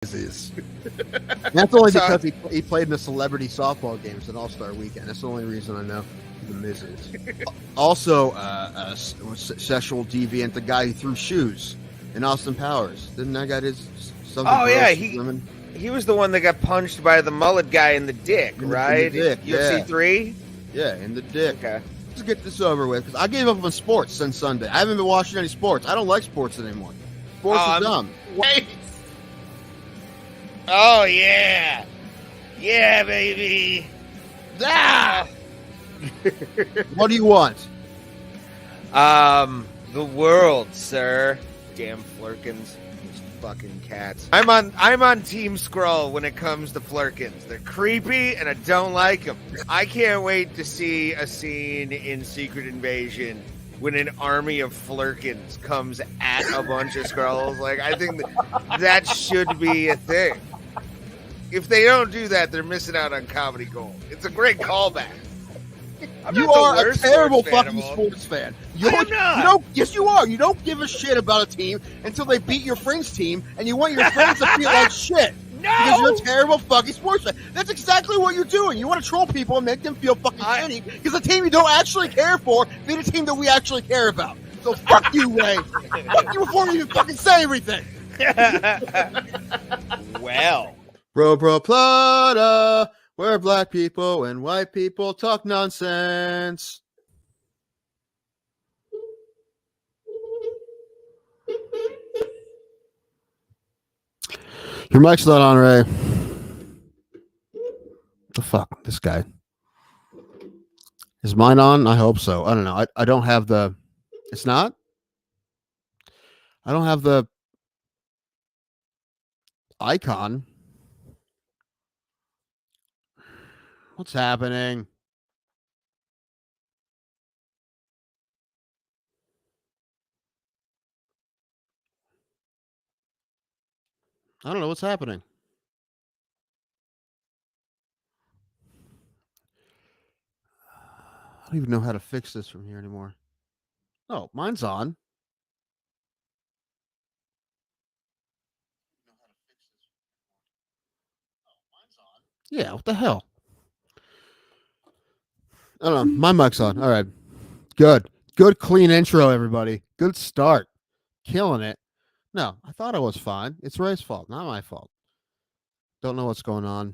Is. That's only because he played in the celebrity softball games at All-Star Weekend. That's the only reason I know who the Miz is. Also, sexual deviant, the guy who threw shoes in Austin Powers. Didn't that guy something? Oh yeah, he was the one that got punched by the mullet guy in the dick, right? In the dick, UFC 3? Yeah, in the dick. Okay. Let's get this over with, because I gave up on sports since Sunday. I haven't been watching any sports. I don't like sports anymore. Sports are dumb. Wait. Oh, yeah. Yeah, baby. Ah! What do you want? The world, sir. Damn Flurkins. These fucking cats. I'm on Team Skrull when it comes to Flurkins. They're creepy, and I don't like them. I can't wait to see a scene in Secret Invasion when an army of Flurkins comes at a bunch of Skrulls. Like, I think that should be a thing. If they don't do that, they're missing out on comedy gold. It's a great callback. You are a terrible fucking sports fan. I'm not. Yes, you are. You don't give a shit about a team until they beat your friend's team, and you want your friends to feel like shit. No! Because you're a terrible fucking sports fan. That's exactly what you're doing. You want to troll people and make them feel fucking shitty because the team you don't actually care for beat a team that we actually care about. So fuck you, Ray. Fuck you before you even fucking say everything. Well. Bro, Plata, where black people and white people talk nonsense. Your mic's not on, Ray. The fuck, this guy. Is mine on? I hope so. I don't know. I don't have the. It's not. I don't have the icon. What's happening? I don't know what's happening. I don't even know how to fix this from here anymore. Oh, mine's on. Yeah, what the hell? I don't know. My mic's on. All right. Good. Good, clean intro, everybody. Good start. Killing it. No, I thought I was fine. It's Ray's fault, not my fault. Don't know what's going on.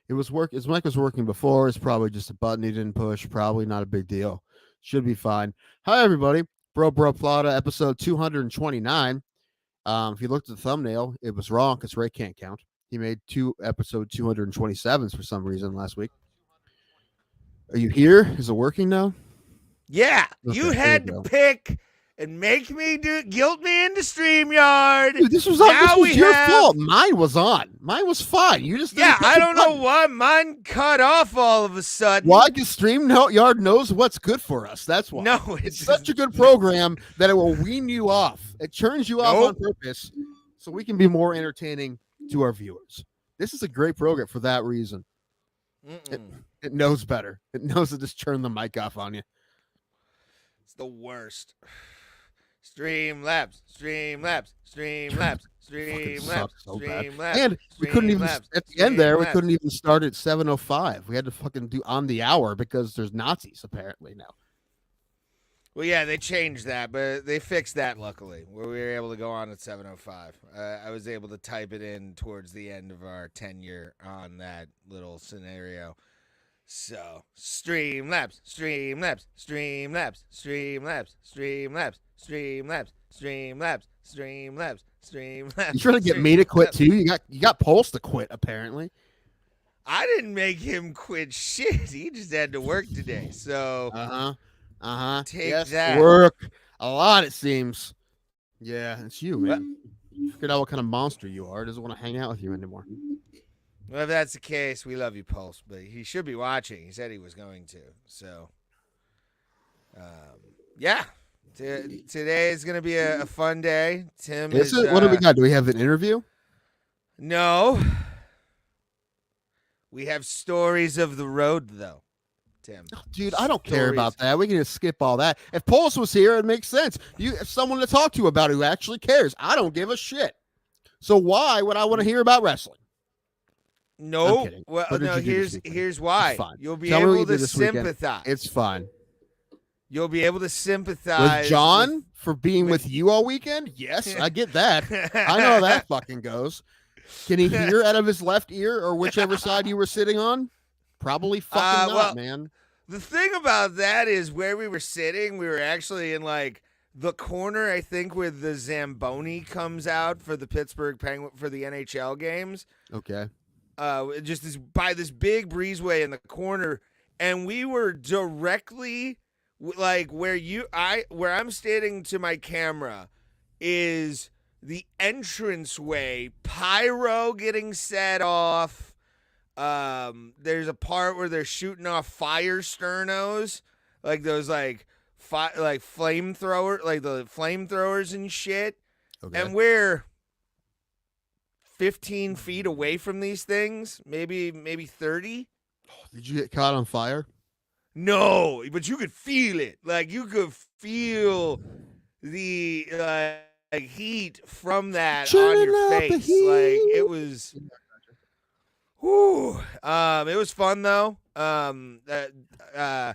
His mic was working before. It's probably just a button he didn't push. Probably not a big deal. Should be fine. Hi, everybody. Bro Plata, episode 229. If you looked at the thumbnail, it was wrong because Ray can't count. He made episode 227s for some reason last week. Are you here? Is it working now? Yeah, Okay, you had to pick and make me guilt me into StreamYard. Dude, this was your fault. Mine was on. Mine was fine. You just I don't know why mine cut off all of a sudden. Why? Because StreamYard knows what's good for us. That's why. No, it's such a good program that it will wean you off. It turns you off on purpose so we can be more entertaining to our viewers. This is a great program for that reason. It knows better. It knows to just turn the mic off on you. It's the worst. Streamlabs. And we couldn't even at the end there. We couldn't even start at 7:05. We had to fucking do on the hour because there's Nazis apparently now. Well, yeah, they changed that, but they fixed that luckily, where we were able to go on at 7:05. I was able to type it in towards the end of our tenure on that little scenario. So, Streamlabs. You trying to get me to quit too? You got Pulse to quit apparently. I didn't make him quit shit. He just had to work today. So, take that. Work a lot, it seems. Yeah, it's you, man. Figured out what kind of monster you are. Doesn't want to hang out with you anymore. Well, if that's the case, we love you, Pulse. But he should be watching. He said he was going to. So, yeah. Today is going to be a fun day. Tim is. What do we got? Do we have an interview? No. We have stories of the road, though. Tim. Oh, dude, I don't care about that. We can just skip all that. If Pulse was here, it makes sense. You have someone to talk to about who actually cares. I don't give a shit. So why would I want to hear about wrestling? I'm No, kidding. well, What did no. you do this weekend? Here's It's why. fine. You'll be Tell me what able you to did this weekend. sympathize. It's fine. You'll be able to With sympathize John for being with you all weekend? Yes, I get that. I know how that fucking goes. Can he hear out of his left ear or whichever side you were sitting on? Probably fucking not, well, man. The thing about that is where we were sitting, we were actually in like the corner, I think, where the Zamboni comes out for the Pittsburgh Penguin for the NHL games. Okay. Just by this big breezeway in the corner, and we were directly like where I'm standing to my camera is the entranceway, pyro getting set off. There's a part where they're shooting off fire sternos, like those like flamethrower, like the flamethrowers and shit. Okay. And we're 15 feet away from these things, maybe 30. Did you get caught on fire? No, but you could feel it. Like you could feel the heat from that on your face. Like it was. Whew. It was fun though. I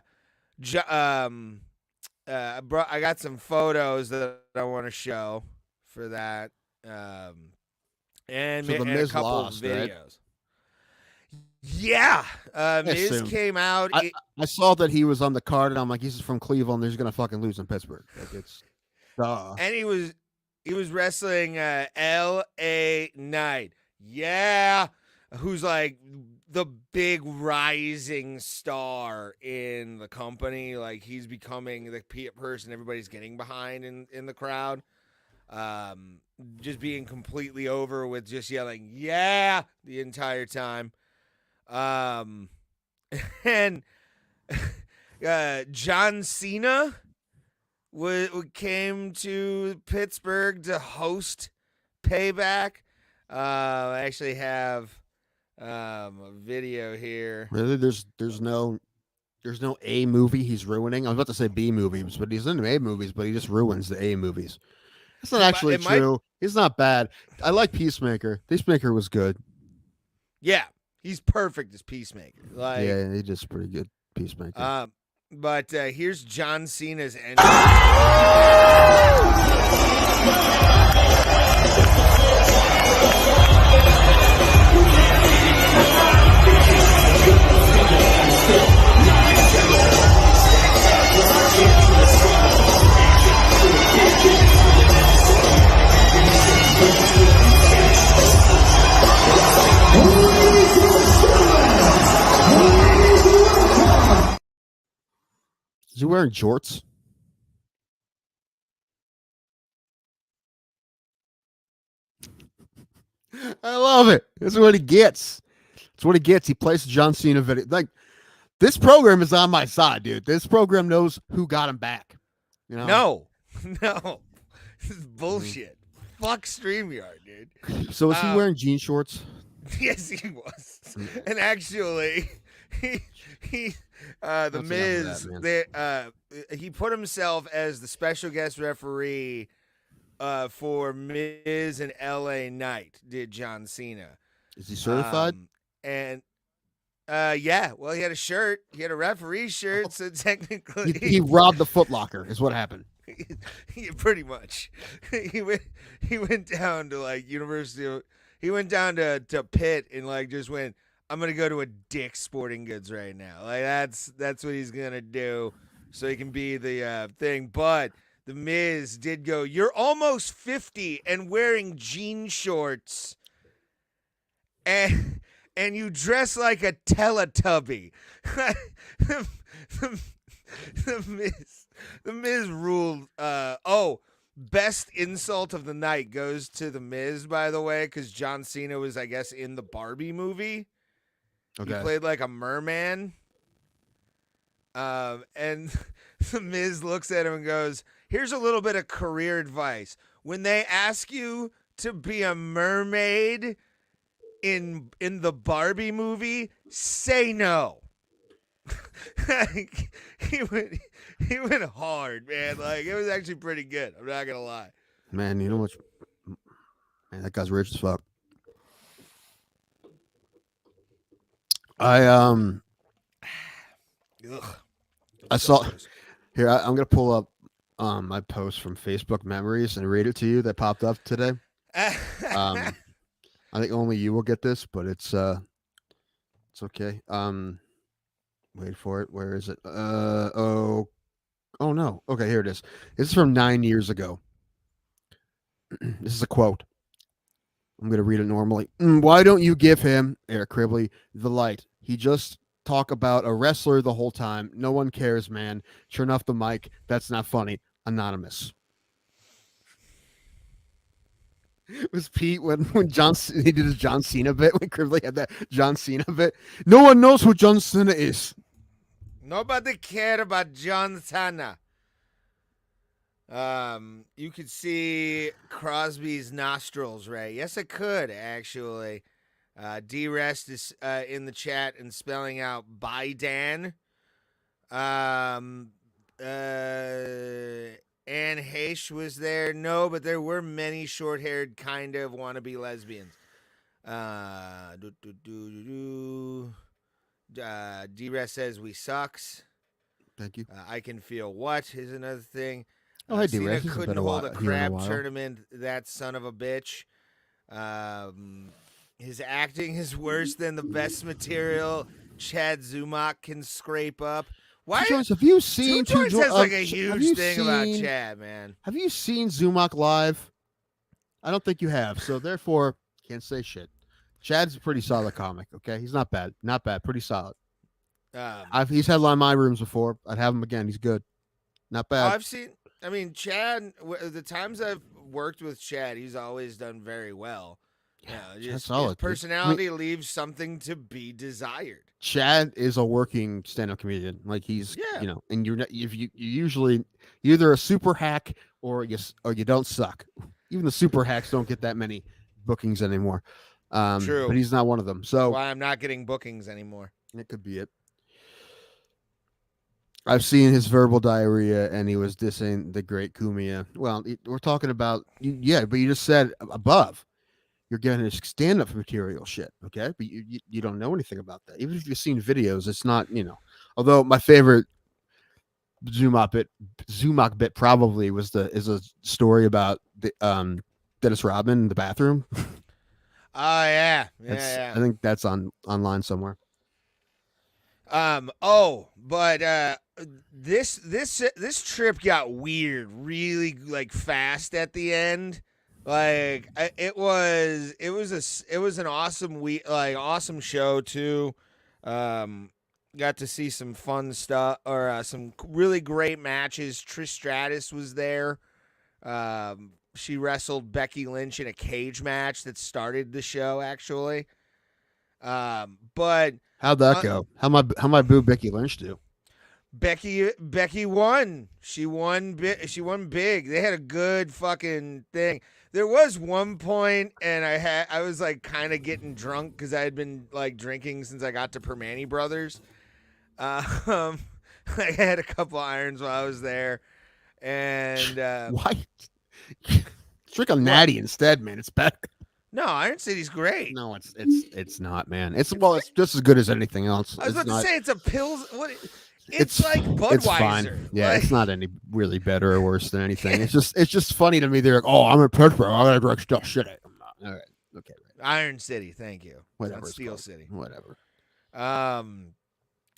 got some photos that I want to show for that. And, So the and a Miz couple lost, of videos. right? Yeah. Miz assumed. came out. I saw that he was on the card, and I'm like, he's from Cleveland. He's gonna fucking lose in Pittsburgh. Like it's, and he was wrestling L.A. Knight. Yeah. Who's like the big rising star in the company. Like he's becoming the person everybody's getting behind in the crowd. Just being completely over with just yelling, yeah, the entire time. And John Cena came to Pittsburgh to host Payback. I actually have a video here. really there's no A movie he's ruining. I was about to say B movies, but he's in A movies, but he just ruins the A movies. It's not actually true. He's not bad. I like Peacemaker. Peacemaker was good. Yeah, he's perfect as Peacemaker. Like, yeah, he just pretty good Peacemaker. But here's John Cena's entrance. Is he wearing jorts? I love it. This is what he gets. It's what he gets. He plays John Cena video. Like, this program is on my side, dude. This program knows who got him back. You know? No. This is bullshit. Fuck StreamYard, dude. So is he wearing jean shorts? Yes, he was. And actually, the Miz, he put himself as the special guest referee for Miz and L.A. Knight, did John Cena. Is he certified? Yeah. Well, he had a shirt. He had a referee shirt, so technically he robbed the Foot Locker is what happened. Yeah, pretty much. He went down to like he went down to Pitt and like just went, I'm gonna go to a Dick's Sporting Goods right now. Like that's what he's gonna do, so he can be the thing. But the Miz did go, you're almost 50 and wearing jean shorts, and you dress like a Teletubby. The Miz ruled. Best insult of the night goes to the Miz, by the way, because John Cena was, I guess, in the Barbie movie. Okay. He played like a merman. And the Miz looks at him and goes, here's a little bit of career advice. When they ask you to be a mermaid in the Barbie movie, say no. he went hard, man. Like, it was actually pretty good. I'm not gonna lie. Man, you know what? Man, that guy's rich as fuck. I Ugh. I So saw here. I'm gonna pull up my post from Facebook Memories and read it to you that popped up today. gross. I think only you will get this, but it's okay. Wait for it. Where is it? Oh no. Okay, here it is. This is from 9 years ago. This is a quote. I'm gonna read it normally. Why don't you give him, Eric Cribley, the light? He just talk about a wrestler the whole time. No one cares, man. Turn off the mic. That's not funny. Anonymous. It was Pete when he did his John Cena bit when Cribley had that John Cena bit. No one knows who John Cena is. Nobody cared about John Cena. You could see Crosby's nostrils, right? Yes, I could actually. D-Rest is in the chat and spelling out Biden. Anne Heche was there. No, but there were many short-haired kind of wannabe lesbians. D-Rest says we sucks. Thank you. I can feel what is another thing. Oh, hey, Cena D-Rest. couldn't hold a crab tournament. That son of a bitch. His acting is worse than the best material Chad Zumock can scrape up. Why? Jones, have you seen Two Joints has like a huge thing about Chad, man. Have you seen Zumock live? I don't think you have, so therefore can't say shit. Chad's a pretty solid comic. Okay, he's not bad, pretty solid. He's headlined my rooms before. I'd have him again. He's good, not bad. I've seen. I mean, Chad. The times I've worked with Chad, he's always done very well. Yeah, just solid, his personality leaves something to be desired. Chad is a working stand-up comedian. Like he's, and you're not, if you usually you're either a super hack or you don't suck. Even the super hacks don't get that many bookings anymore. True, but he's not one of them. So that's why I'm not getting bookings anymore. It could be it. I've seen his verbal diarrhea, and he was dissing the great Kumia. Well, we're talking about but you just said above. You're getting his stand-up material shit, okay? But you don't know anything about that. Even if you've seen videos, it's not, Although my favorite Zumock bit probably is a story about the Dennis Rodman in the bathroom. Oh yeah. I think that's online somewhere. But this trip got weird really like fast at the end. Like it was an awesome awesome show too. Got to see some fun stuff or some really great matches. Trish Stratus was there. She wrestled Becky Lynch in a cage match that started the show actually. But how'd that go? How my boo Becky Lynch do? Becky won. She won big. They had a good fucking thing. There was one point, and I was like kind of getting drunk because I had been like drinking since I got to Permane Brothers. I had a couple irons while I was there, and why drink a natty instead, man? It's better. No, Iron City's great. No, it's not, man. It's just as good as anything else. I was about to say it's a pills. What? It's like Budweiser. It's fine. Yeah, it's not any really better or worse than anything. It's just funny to me. They're like, oh, I'm in Pittsburgh. I gotta drink stuff. Shit. I'm not. All right. Okay. Right. Iron City. Thank you. Whatever. Steel City. Whatever.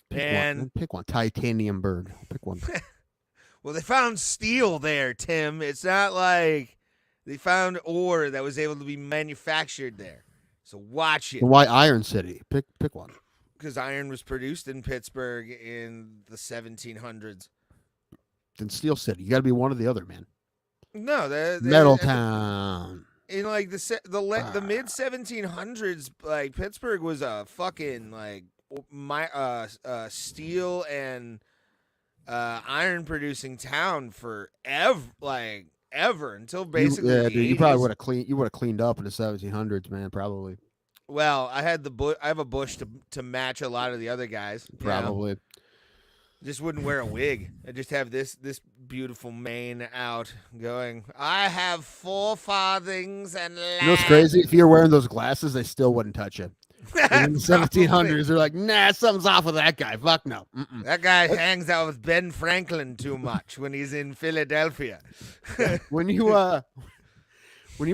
Pick one. Titanium bird. Pick one. Well, they found steel there, Tim. It's not like they found ore that was able to be manufactured there. So watch it. Why Iron City? Pick one. Because iron was produced in Pittsburgh in the 1700s. Then Steel City. You got to be one or the other, man. No, Metal Town. In like the mid 1700s, like Pittsburgh was a fucking like steel and iron producing town for ever until basically. You probably would have cleaned up in the 1700s, man. Probably. Well, I have a bush to match a lot of the other guys. Probably. Just wouldn't wear a wig. I just have this beautiful mane out going, I have 4 farthings and land. You know what's crazy? If you're wearing those glasses, they still wouldn't touch you. In the 1700s, they're like, nah, something's off with that guy. Fuck no. Mm-mm. That guy hangs out with Ben Franklin too much when he's in Philadelphia. When you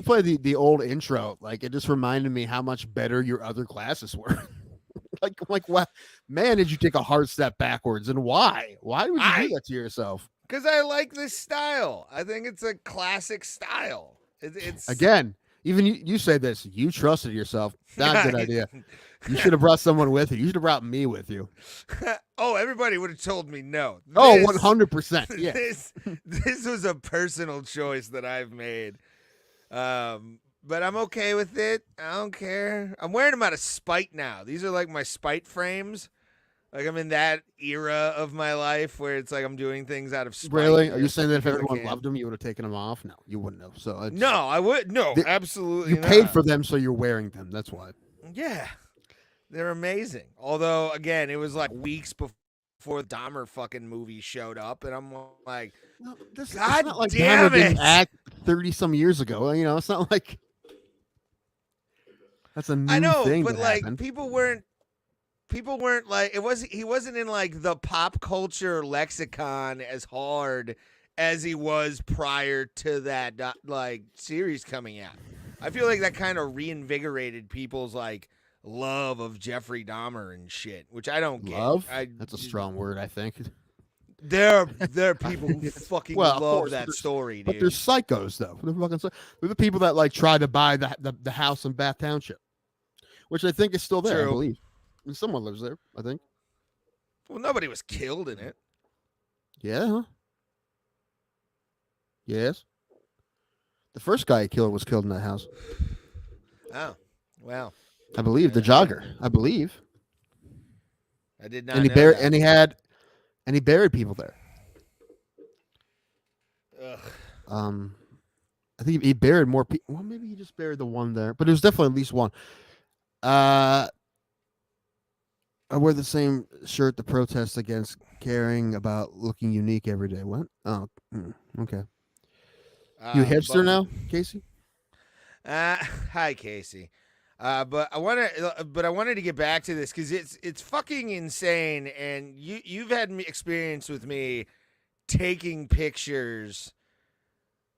play the old intro, like it just reminded me how much better your other classes were. like what, man, did you take a hard step backwards, and why? Why would you do that to yourself? Because I like this style. I think it's a classic style. It's again, even you say this. You trusted yourself. Not a good idea. You should have brought someone with you. You should have brought me with you. Oh, everybody would have told me no. 100%. Yeah. This was a personal choice that I've made. But I'm okay with it. I don't care. I'm wearing them out of spite now. These are like my spite frames. Like I'm in that era of my life where it's like I'm doing things out of spite. Really? Are you saying that if everyone loved them, you would have taken them off? No, you wouldn't have. So no, I would. No, absolutely. You paid for them, so you're wearing them. That's why. Yeah, they're amazing. Although, again, it was like weeks before the Dahmer fucking movie showed up, and I'm like, no, it's God not like damn Dahmer didn't act 30-some years ago. You know, it's not like that's a new I know, thing. but like happened. people weren't like he wasn't in like the pop culture lexicon as hard as he was prior to that like series coming out. I feel like that kind of reinvigorated people's like love of Jeffrey Dahmer and shit, which I don't get. Love? That's a strong word, I think. There are people who fucking love that story, dude. But they're psychos, though. They're the people that like try to buy the house in Bath Township, which I think is still there. True. I believe, and someone lives there. I think. Well, nobody was killed in it. Yeah. Huh? Yes. The first guy killed was killed in that house. Oh, wow. I believe the jogger. I believe. I did not. And he know buried. that. And he buried people there. Ugh. I think he buried more people. Well, maybe he just buried the one there, but it was definitely at least one. I wear the same shirt to protest against caring about looking unique every day. What? Oh, okay. You a hipster now, Casey? Hi, Casey. But I wanted to get back to this because it's fucking insane, and you've had experience with me taking pictures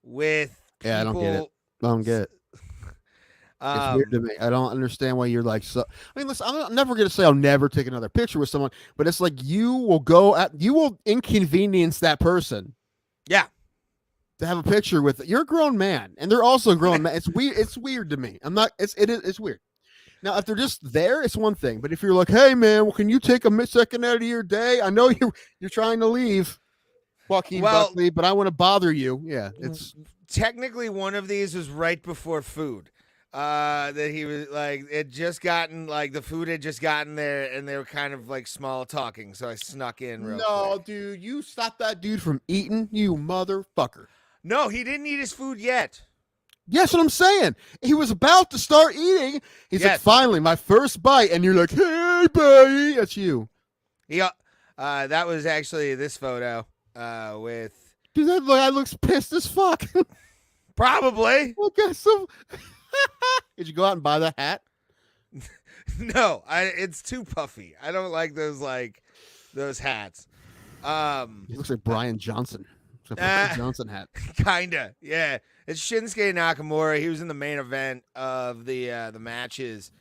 with people. Yeah, I don't get it. It's weird to me. I don't understand why you're like so. I mean, listen, I'm never gonna say I'll never take another picture with someone, but it's like you will inconvenience that person. Yeah. To have a picture with you're a grown man and they're also a grown man. It's weird. It's weird to me. It's weird. Now, if they're just there, it's one thing. But if you're like, hey man, well, can you take a second out of your day? I know you're trying to leave, Joaquin Buckley, but I want to bother you. Yeah, it's technically one of these was right before food. That he was like, the food had just gotten there, and they were kind of like small talking. So I snuck in real quick. Dude, you stopped that dude from eating, you motherfucker. No, he didn't eat his food yet. Yes, what I'm saying. He was about to start eating. He's like, finally, my first bite. And you're like, hey, buddy. That's you. That was actually this photo with. Dude, that guy looks pissed as fuck. Probably. Okay, so. Did you go out and buy that hat? No, it's too puffy. I don't like those hats. He looks like Brian Johnson. Johnson hat. Kinda, yeah. It's Shinsuke Nakamura. He was in the main event of the matches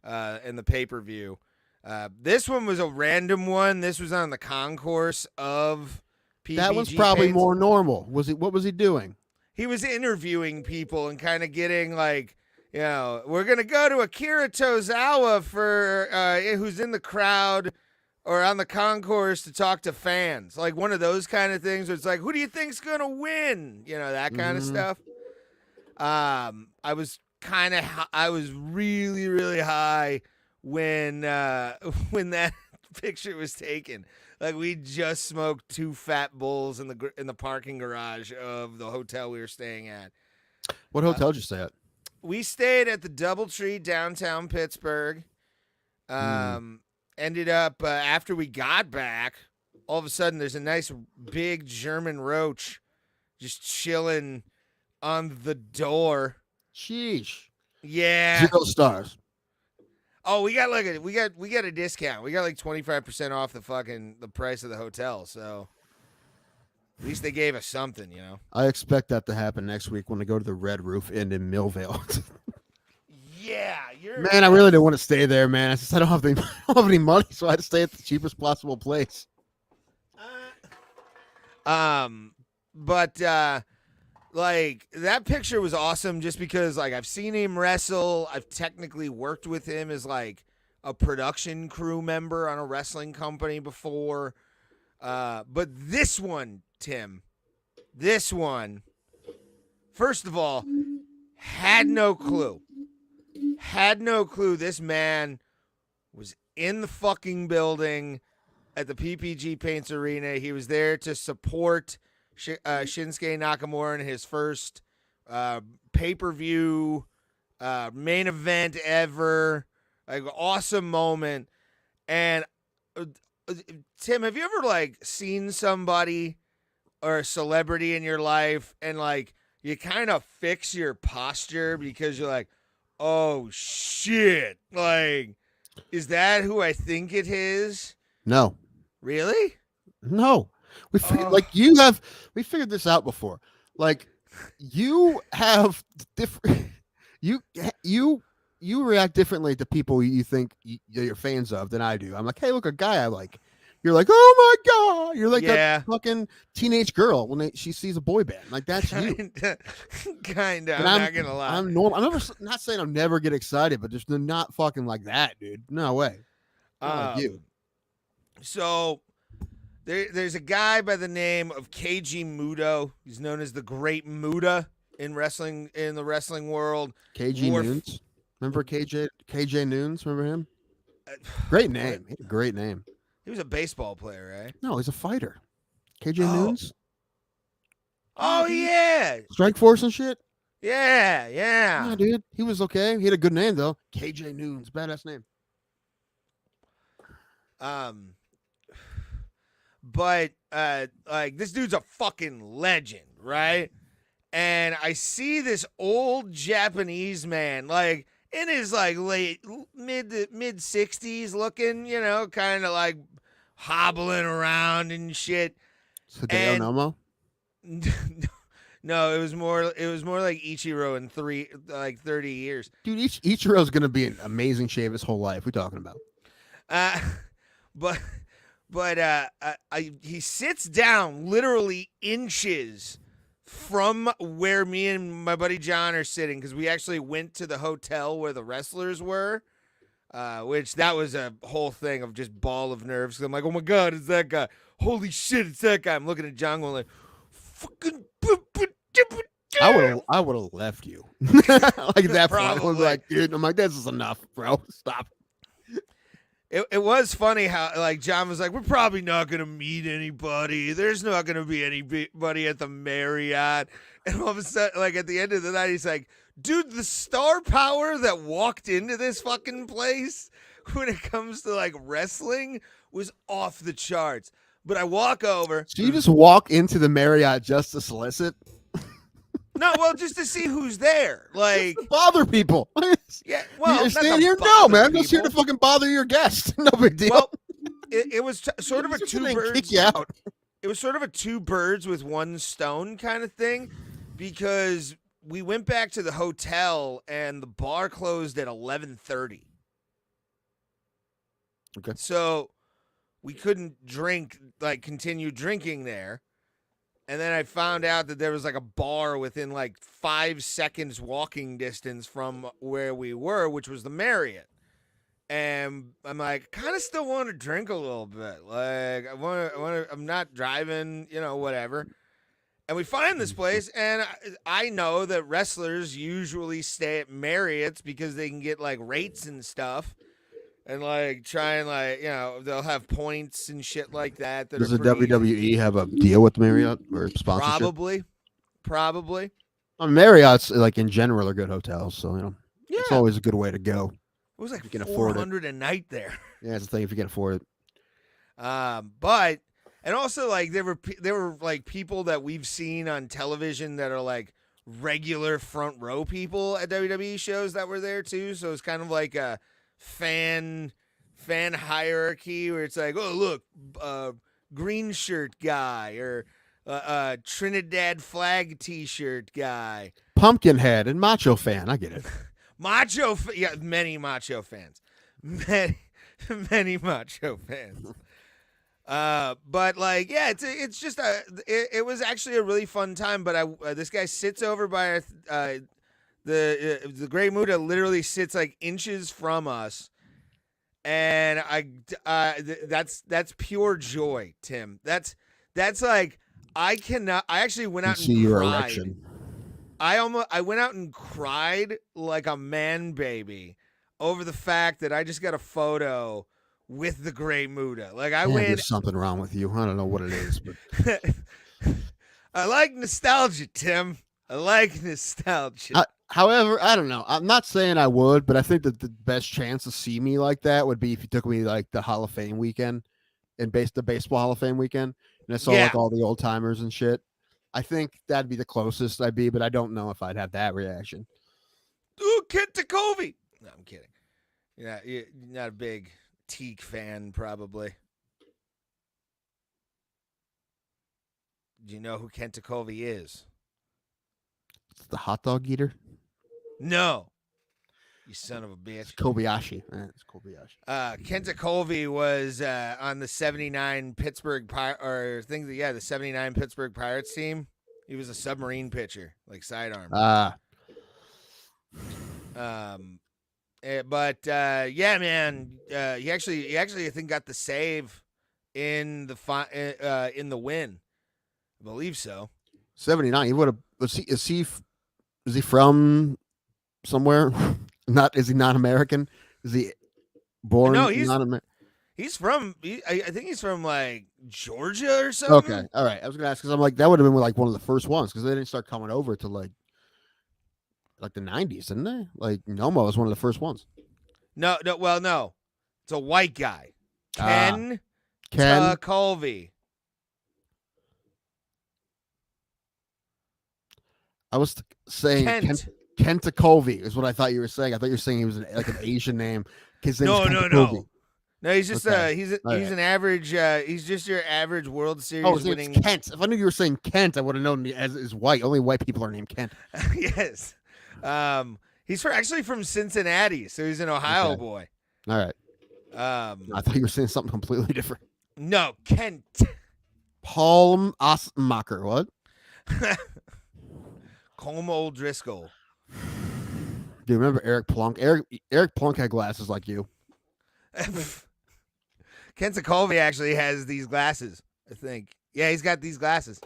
in the pay-per-view. This one was a random one. This was on the concourse of PBG. That one's probably more normal. What was he doing? He was interviewing people and kind of getting like, we're gonna go to Akira Tozawa for who's in the crowd or on the concourse to talk to fans, like one of those kind of things where it's like, who do you think's gonna win? That kind of stuff. I was really, really high when that picture was taken. Like we just smoked 2 fat bowls in the parking garage of the hotel we were staying at. What hotel did you stay at? We stayed at the DoubleTree downtown Pittsburgh. Ended up after we got back, all of a sudden there's a nice big German roach just chilling on the door. Sheesh. Yeah. 0 stars. Oh, we got a discount. We got like 25% off the price of the hotel. So at least they gave us something, you know. I expect that to happen next week when I go to the Red Roof Inn in Millvale. Yeah, Man, I really don't want to stay there, man. I just I don't have any money, so I had to stay at the cheapest possible place. But like that picture was awesome just because like I've seen him wrestle. I've technically worked with him as like a production crew member on a wrestling company before. But this one, Tim, first of all, had no clue. This man was in the fucking building at the PPG Paints Arena. He was there to support Shinsuke Nakamura in his first pay-per-view main event ever. Like, awesome moment. And Tim, have you ever like seen somebody or a celebrity in your life and like you kind of fix your posture because you're like, oh shit, like, is that who I think it is? No. Really? No. We figured, we figured this out before. Like, you have different you react differently to people you think you're fans of than I do. I'm like, hey, look, a guy I like. You're like, oh my god! You're like that fucking teenage girl when she sees a boy band. Like, that's you. Kinda. I'm not gonna lie. I'm normal. I'm not saying I'll never get excited, but just not fucking like that, dude. No way. Like you. So there's a guy by the name of KG Muto. He's known as the Great Muta in the wrestling world. KG Noons. Remember KJ Noons? Remember him? Great name. He had a great name. He was a baseball player, right? No, he's a fighter. KJ Noons. Oh yeah. Strike Force and shit. Yeah. Yeah, dude. He was okay. He had a good name though. KJ Noons, badass name. But like this dude's a fucking legend, right? And I see this old Japanese man, like in his like mid 60s looking, you know, kind of like hobbling around and shit. Hideo Nomo? No, it was more like Ichiro in 30 years. Dude, Ichiro's gonna be in amazing shape his whole life. We're talking about. But he sits down literally inches from where me and my buddy John are sitting, because we actually went to the hotel where the wrestlers were, which that was a whole thing of just ball of nerves. I'm like, oh my god, it's that guy! Holy shit, it's that guy! I'm looking at John going like, fucking. I would have left you like that. Probably. I was like, dude, I'm like, this is enough, bro. Stop. It was funny how like John was like, we're probably not gonna meet anybody. There's not gonna be anybody at the Marriott. And all of a sudden, like at the end of the night, he's like, dude, the star power that walked into this fucking place when it comes to like wrestling was off the charts. But I walk over. So you just walk into the Marriott just to solicit? No, well, just to see who's there. Like, bother people. Yeah, well, you're staying here? No, man. I'm just here to fucking bother your guest. No big deal. Well, it was sort of a two birds. Kick you out. It was sort of a two birds with one stone kind of thing, because we went back to the hotel and the bar closed at 11:30. Okay. So we couldn't continue drinking there. And then I found out that there was like a bar within like 5 seconds walking distance from where we were, which was the Marriott. And I'm like, kind of still want to drink a little bit. Like I'm not driving, you know, whatever. And we find this place, and I know that wrestlers usually stay at Marriott's because they can get like rates and stuff. And like try and like, you know, they'll have points and shit like that. Does the WWE have a deal with Marriott or sponsorship? Probably. Marriott's like in general are good hotels, so you know, yeah, it's always a good way to go. It was like you can afford $400 a night there. Yeah, it's the thing if you can afford it. But And also, like, there were like people that we've seen on television that are like regular front row people at WWE shows that were there too. So it's kind of like a fan hierarchy where it's like, oh look, green shirt guy or Trinidad flag T-shirt guy, Pumpkinhead and Macho Fan. I get it. yeah, many macho fans, many macho fans. But like, yeah, it's just it was actually a really fun time. But this guy sits over by the Great Muta literally sits like inches from us, and that's pure joy, Tim. That's like I actually went out and See your cried. erection. I went out and cried like a man baby over the fact that I just got a photo with the Great Muta. Like There's something wrong with you. I don't know what it is, but I like nostalgia, Tim. I like nostalgia. However, I don't know. I'm not saying I would, but I think that the best chance to see me like that would be if you took me like the Hall of Fame weekend and the baseball Hall of Fame weekend, and I saw like all the old timers and shit. I think that'd be the closest I'd be, but I don't know if I'd have that reaction. Ooh, Kent Takovi. No, I'm kidding. Yeah, you're not a big Teak fan, probably. Do you know who Kent Takovi is? It's the hot dog eater. No, you son of a bitch. It's Kobayashi. It's Kobayashi. Kent Takovi was on the '79 Pittsburgh the '79 Pittsburgh Pirates team. He was a submarine pitcher, like sidearm. But yeah, man, he actually I think got the save in the win. I believe so. 79. He would have. Is he from somewhere? Is he not American? Is he born? No, he's not American. He's from. I think he's from like Georgia or something. Okay, all right. I was gonna ask because I'm like that would have been like one of the first ones because they didn't start coming over to like the 90s, didn't they? Like Nomo was one of the first ones. No. Well, no, it's a white guy, Ken Colvey. I was saying Kent Takovi is what I thought you were saying. I thought you were saying he was like an Asian name. No, he's just he's an average. He's just your average World Series winning. Kent. If I knew you were saying Kent, I would have known as is white. Only white people are named Kent. Yes. He's actually from Cincinnati, so he's an Ohio boy. All right. I thought you were saying something completely different. No, Kent. Paul Osmacher. What? Como Driscoll. Do you remember Eric Plunk? Eric Plunk had glasses like you. Kent Takovi actually has these glasses, I think. Yeah, he's got these glasses.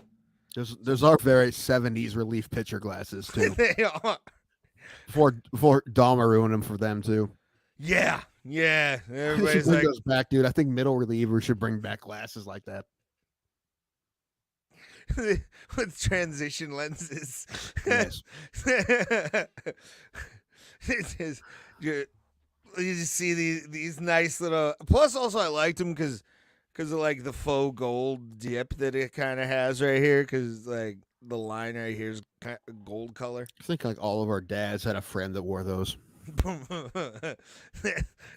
There's our very 70s relief pitcher glasses too. Before Dahmer ruined them for them too. Yeah. Everybody's like goes back, dude. I think middle relievers should bring back glasses like that. With transition lenses. Yes. It is. You just see these nice little. Plus, also I liked them because of like the faux gold dip that it kind of has right here. Because like the line right here is kind of gold color. I think like all of our dads had a friend that wore those.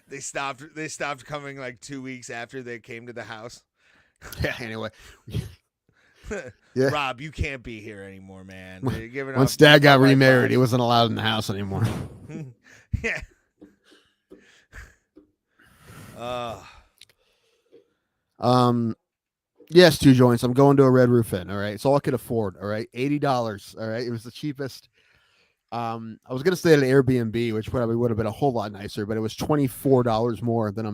They stopped coming like 2 weeks after they came to the house. Yeah. Anyway. Yeah. Rob, you can't be here anymore, man. Once Dad got remarried, he wasn't allowed in the house anymore. Yeah. Yes, 2 joints. I'm going to a Red Roof Inn. All right, it's all I could afford. All right, $80. All right, it was the cheapest. I was gonna stay at an Airbnb, which probably would have been a whole lot nicer, but it was $24 more than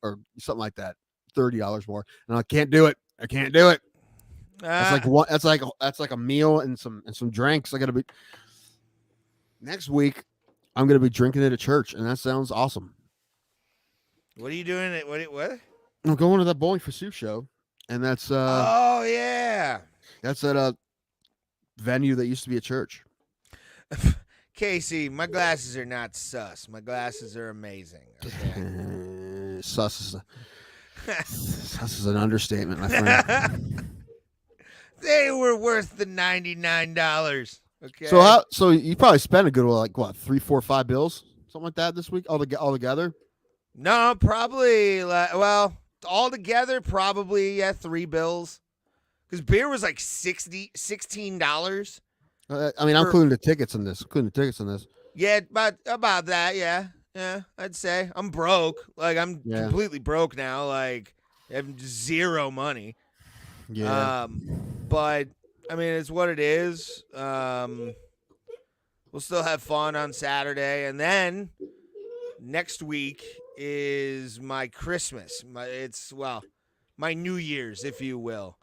or something like that, $30 more, and I can't do it. I can't do it. That's like one. That's like a meal and some drinks. I gotta be next week. I'm gonna be drinking at a church, and that sounds awesome. What are you doing? What? I'm going to that Bowling for Soup show, and that's oh yeah, that's at a venue that used to be a church. Casey, my glasses are not sus. My glasses are amazing. Okay? Sus is This is an understatement, my friend. They were worth the $99. Okay. So you probably spent a good like what 3, 4, 5 bills, something like that this week, all together. No, probably. Well, all together, probably 3 bills. Because beer was like $16. I mean, I'm including the tickets in this. Yeah, about that. Yeah. I'd say I'm broke. Like I'm completely broke now. Like I have zero money. Yeah. But I mean, it's what it is. We'll still have fun on Saturday, and then next week is my Christmas. My New Year's, if you will.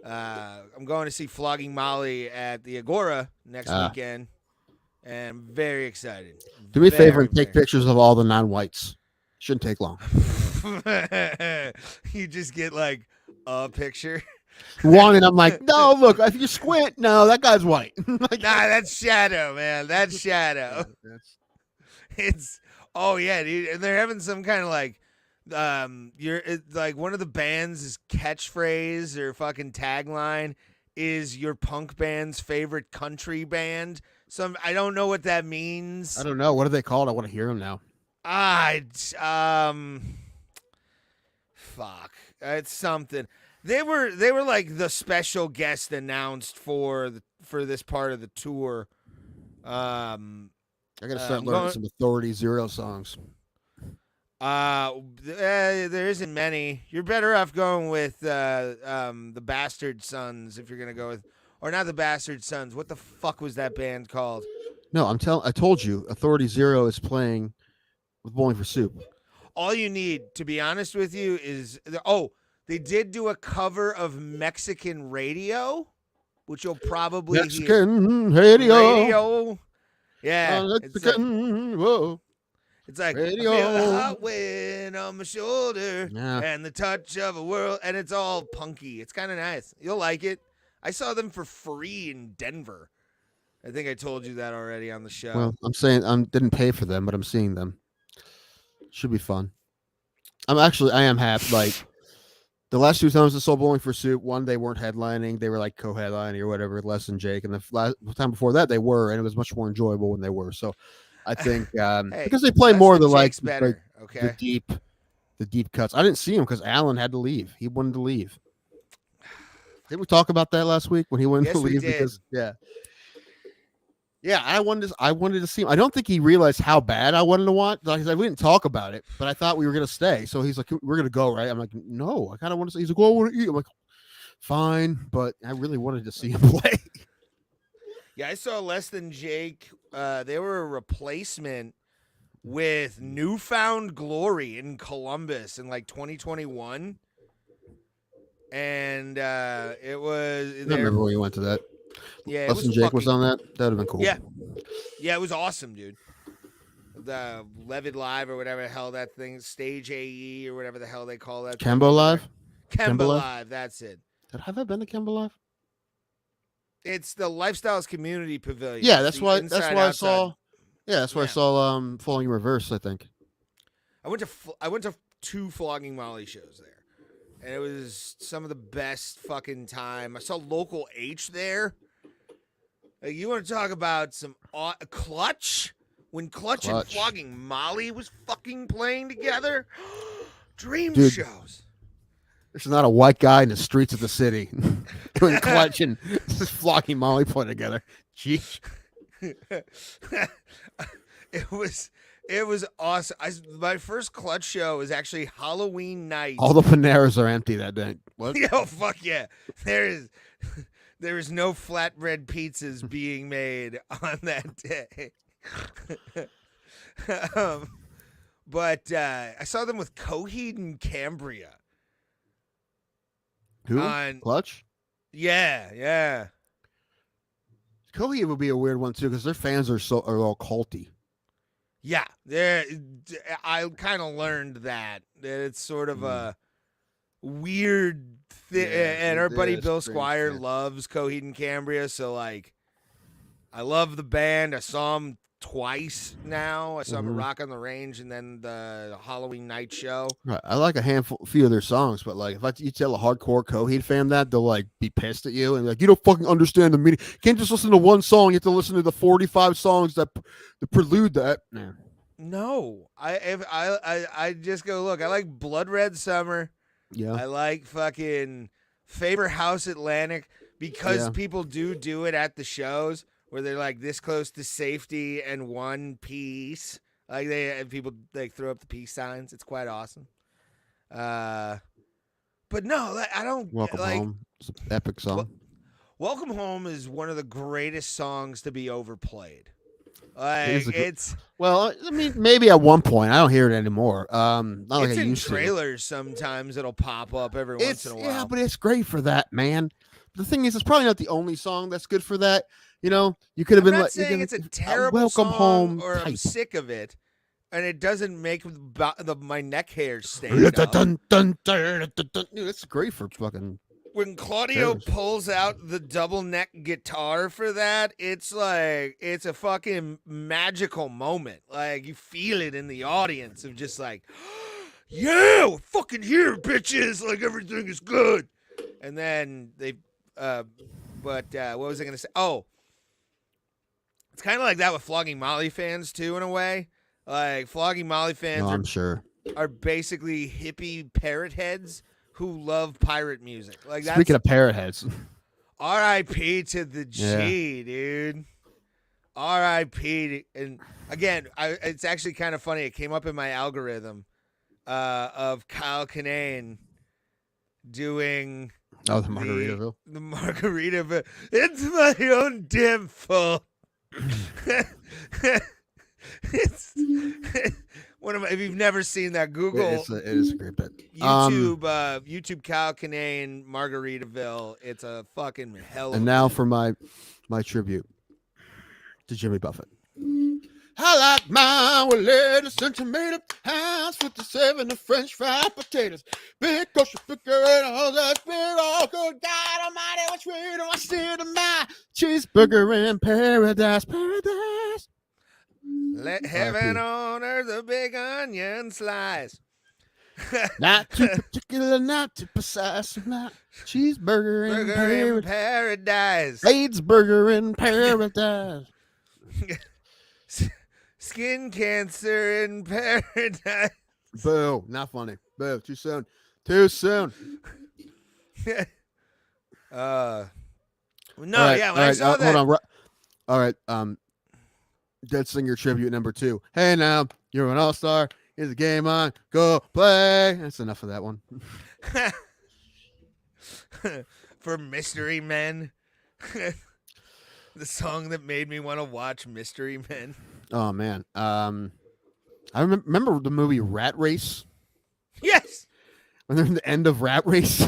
I'm going to see Flogging Molly at the Agora next weekend, and I'm very excited. Do me a favor and take pictures of all the non-whites. Shouldn't take long. You just get like a picture. One, and I'm like, no, look, if you squint, no, that guy's white. Like, nah, that's Shadow, man. That's Shadow. It's dude, and they're having some kind of like, it's like one of the band's catchphrase or fucking tagline is your punk band's favorite country band. I don't know what that means. I don't know. What are they called? I want to hear them now. Fuck. It's something. They were like the special guest announced for this part of the tour. I gotta start learning some Authority Zero songs. There isn't many. You're better off going with the Bastard Sons if you're gonna go with, or not the Bastard Sons. What the fuck was that band called? No, I told you, Authority Zero is playing with Bowling for Soup. All you need, to be honest with you, is they did do a cover of Mexican Radio, which you'll probably Mexican Radio. Yeah. Whoa. It's like, radio. I feel the hot wind on my shoulder and the touch of a world. And it's all punky. It's kind of nice. You'll like it. I saw them for free in Denver. I think I told you that already on the show. Well, I'm saying I didn't pay for them, but I'm seeing them. Should be fun. I am happy. Like, the last 2 times I saw Bowling for Soup, one, they weren't headlining. They were like co-headlining or whatever, Les and Jake. And the time before that, they were, and it was much more enjoyable when they were. So I think because they play more of the like better. Okay. the deep cuts. I didn't see him because Alan had to leave. He wanted to leave. Didn't we talk about that last week when he wanted to leave? We did. Yeah, I wanted to see him. I don't think he realized how bad I wanted to watch. Like, we didn't talk about it, but I thought we were gonna stay. So he's like, "We're gonna go, right?" I'm like, "No, I kind of want to see." He's like, "Well, I want to eat." I'm like, "Fine," but I really wanted to see him play. Yeah, I saw Less Than Jake. They were a replacement with Newfound Glory in Columbus in like 2021, and it was. I remember when you went to that. Yeah, Less Than Jake was on that. That would have been cool. Yeah, it was awesome, dude. The Levitt Live or whatever the hell that thing, Stage AE or whatever the hell they call that. Kemba Live. Kemba Live. That's it. Have I been to Kemba Live? It's the Lifestyles Community Pavilion. Yeah, that's why I saw. Yeah, that's where I saw Falling in Reverse, I think. I went to 2 Flogging Molly shows there. And it was some of the best fucking time. I saw Local H there. You want to talk about some Clutch? When Clutch and Flogging Molly was fucking playing together? Dream shows. There's not a white guy in the streets of the city doing Clutch and Flogging Molly play together. Jeez. It was awesome. My first Clutch show was actually Halloween night. All the Paneras are empty that day. What? Yo, fuck yeah. There is no flatbread pizzas being made on that day. But I saw them with Coheed and Cambria. Who? Clutch? Yeah. Coheed would be a weird one too because their fans are all culty. Yeah, I kind of learned that it's sort of a weird thing, and our buddy Bill Squire loves Coheed and Cambria, so like, I love the band. I saw him twice now. I saw him at Rock on the Range and then the Halloween night show. Right. I like a few of their songs, but like if you tell a hardcore Coheed fan that, they'll like be pissed at you and like you don't fucking understand the meaning. You can't just listen to one song. You have to listen to the 45 songs that prelude that. Nah. No, I just go look. I like Blood Red Summer. Yeah. I like fucking Faber House Atlantic because people do it at the shows where they're like this close to safety and one piece. Like people like throw up the peace signs. It's quite awesome. But no, I don't. Welcome Home. It's an epic song. Welcome Home is one of the greatest songs to be overplayed. Like well, I mean, maybe at one point. I don't hear it anymore. Not like it's I in used trailers. Sometimes it'll pop up every once in a while. Yeah, but it's great for that, man. The thing is, it's probably not the only song that's good for that. You know, you could have been like, saying it's a terrible Welcome song Home, or type. I'm sick of it, and it doesn't make my neck hairs stand up. Dude, that's great for fucking. When Claudio pulls out the double neck guitar for that, it's like it's a fucking magical moment. Like you feel it in the audience of just like, yeah, we're fucking here, bitches. Like everything is good. And then what was I gonna say? Oh, it's kind of like that with Flogging Molly fans too, in a way. Like Flogging Molly fans, I'm sure, are basically hippie parrot heads who love pirate music. Like that's, speaking of parrot heads, R.I.P. to the G, dude. R.I.P. And again, it's actually kind of funny. It came up in my algorithm of Kyle Kinane doing the Margaritaville. The Margaritaville. It's my own damn fault. It's one of my, if you've never seen that, Google. It is a great bit. YouTube Kyle Kinane Margaritaville. It's a fucking hell of a And now bit. for my tribute to Jimmy Buffett. I like mine with lettuce and tomato, hands 57 and French fried potatoes, big kosher picker and all that beer, all good God Almighty, which way do I steer to my cheeseburger in paradise, paradise? Let heaven on earth a big onion slice. Not too particular, not too precise, not cheeseburger in paradise. Aidsburger in paradise. Skin cancer in paradise. Boo, not funny. Boo, too soon. Too soon. No, right, yeah, when I saw that. Hold on. All right, Dead Singer tribute number 2. Hey now, you're an all-star. Here's the game on. Go play. That's enough of that one. For Mystery Men. The song that made me want to watch Mystery Men. Oh man. I remember the movie Rat Race. Yes. When they're in the end of Rat Race.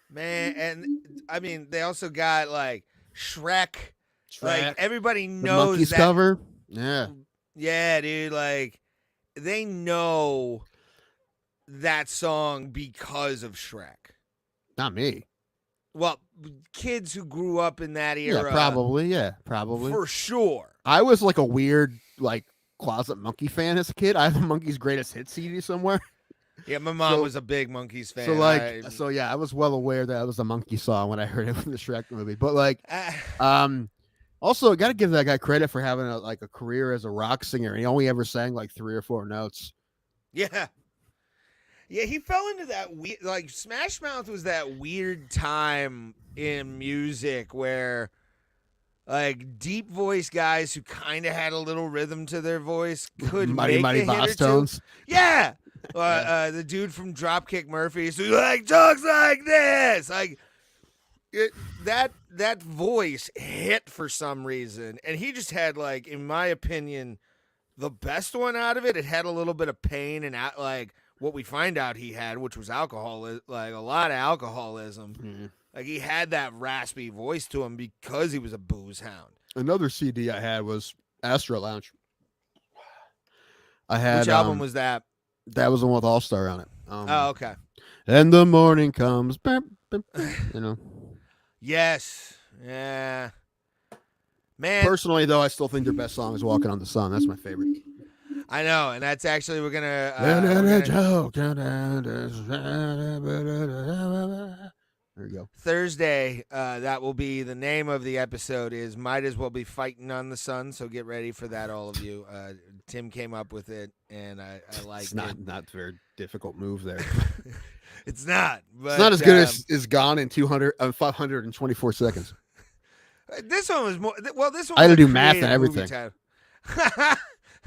Man, and I mean they also got like Shrek. Like everybody knows the Monkeys that cover. Yeah. Yeah, dude, like they know that song because of Shrek. Not me. Well, kids who grew up in that era. Yeah, probably. For sure. I was like a weird, like, closet Monkey fan as a kid. I have the Monkey's Greatest Hits CD somewhere. Yeah, my mom was a big Monkeys fan. So, I was well aware that it was a Monkey song when I heard it in the Shrek movie. But, like, also, got to give that guy credit for having a career as a rock singer. He only ever sang, like, 3 or 4 notes. Yeah. Yeah, he fell into that weird, like Smash Mouth was that weird time in music where like deep voice guys who kind of had a little rhythm to their voice could Mighty make a bass hit or tones. two. Yeah. The dude from Dropkick Murphys who like talks like this. Like that voice hit for some reason. And he just had like, in my opinion, the best one out of it. It had a little bit of pain and like what we find out he had, which was alcohol, like a lot of alcoholism. Mm-hmm. Like he had that raspy voice to him because he was a booze hound. Another CD I had was Astro Lounge. I had Which album was that? That was the one with All Star on it. Oh, okay. And the morning comes, you know. Yes. Yeah. Man, Personally, though, I still think their best song is "Walking on the Sun." That's my favorite. I know, and that's actually we're gonna There you go. Thursday. That will be the name of the episode. Is might as well be fighting on the sun. So get ready for that, all of you. Tim came up with it, and I liked It's not it. not a very difficult move there. It's not. But, It's not as good as Gone in 524 seconds. This one was more. Well, this one I had was to a do math and creative movie everything.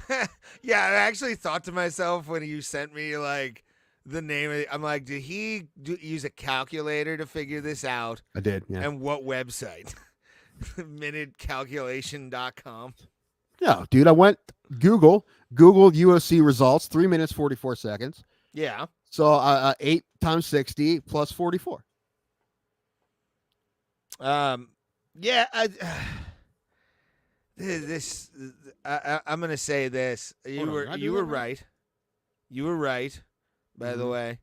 time. Yeah, I actually thought to myself when you sent me like the name of it, I'm like, did he use a calculator to figure this out? I did, yeah. And what website? Minutecalculation.com. Yeah, dude, I went Googled UOC results, 3 minutes 44 seconds. Yeah. So 8 times 60 plus 44. Yeah, I'm gonna say this. You were right. You were right. By the way,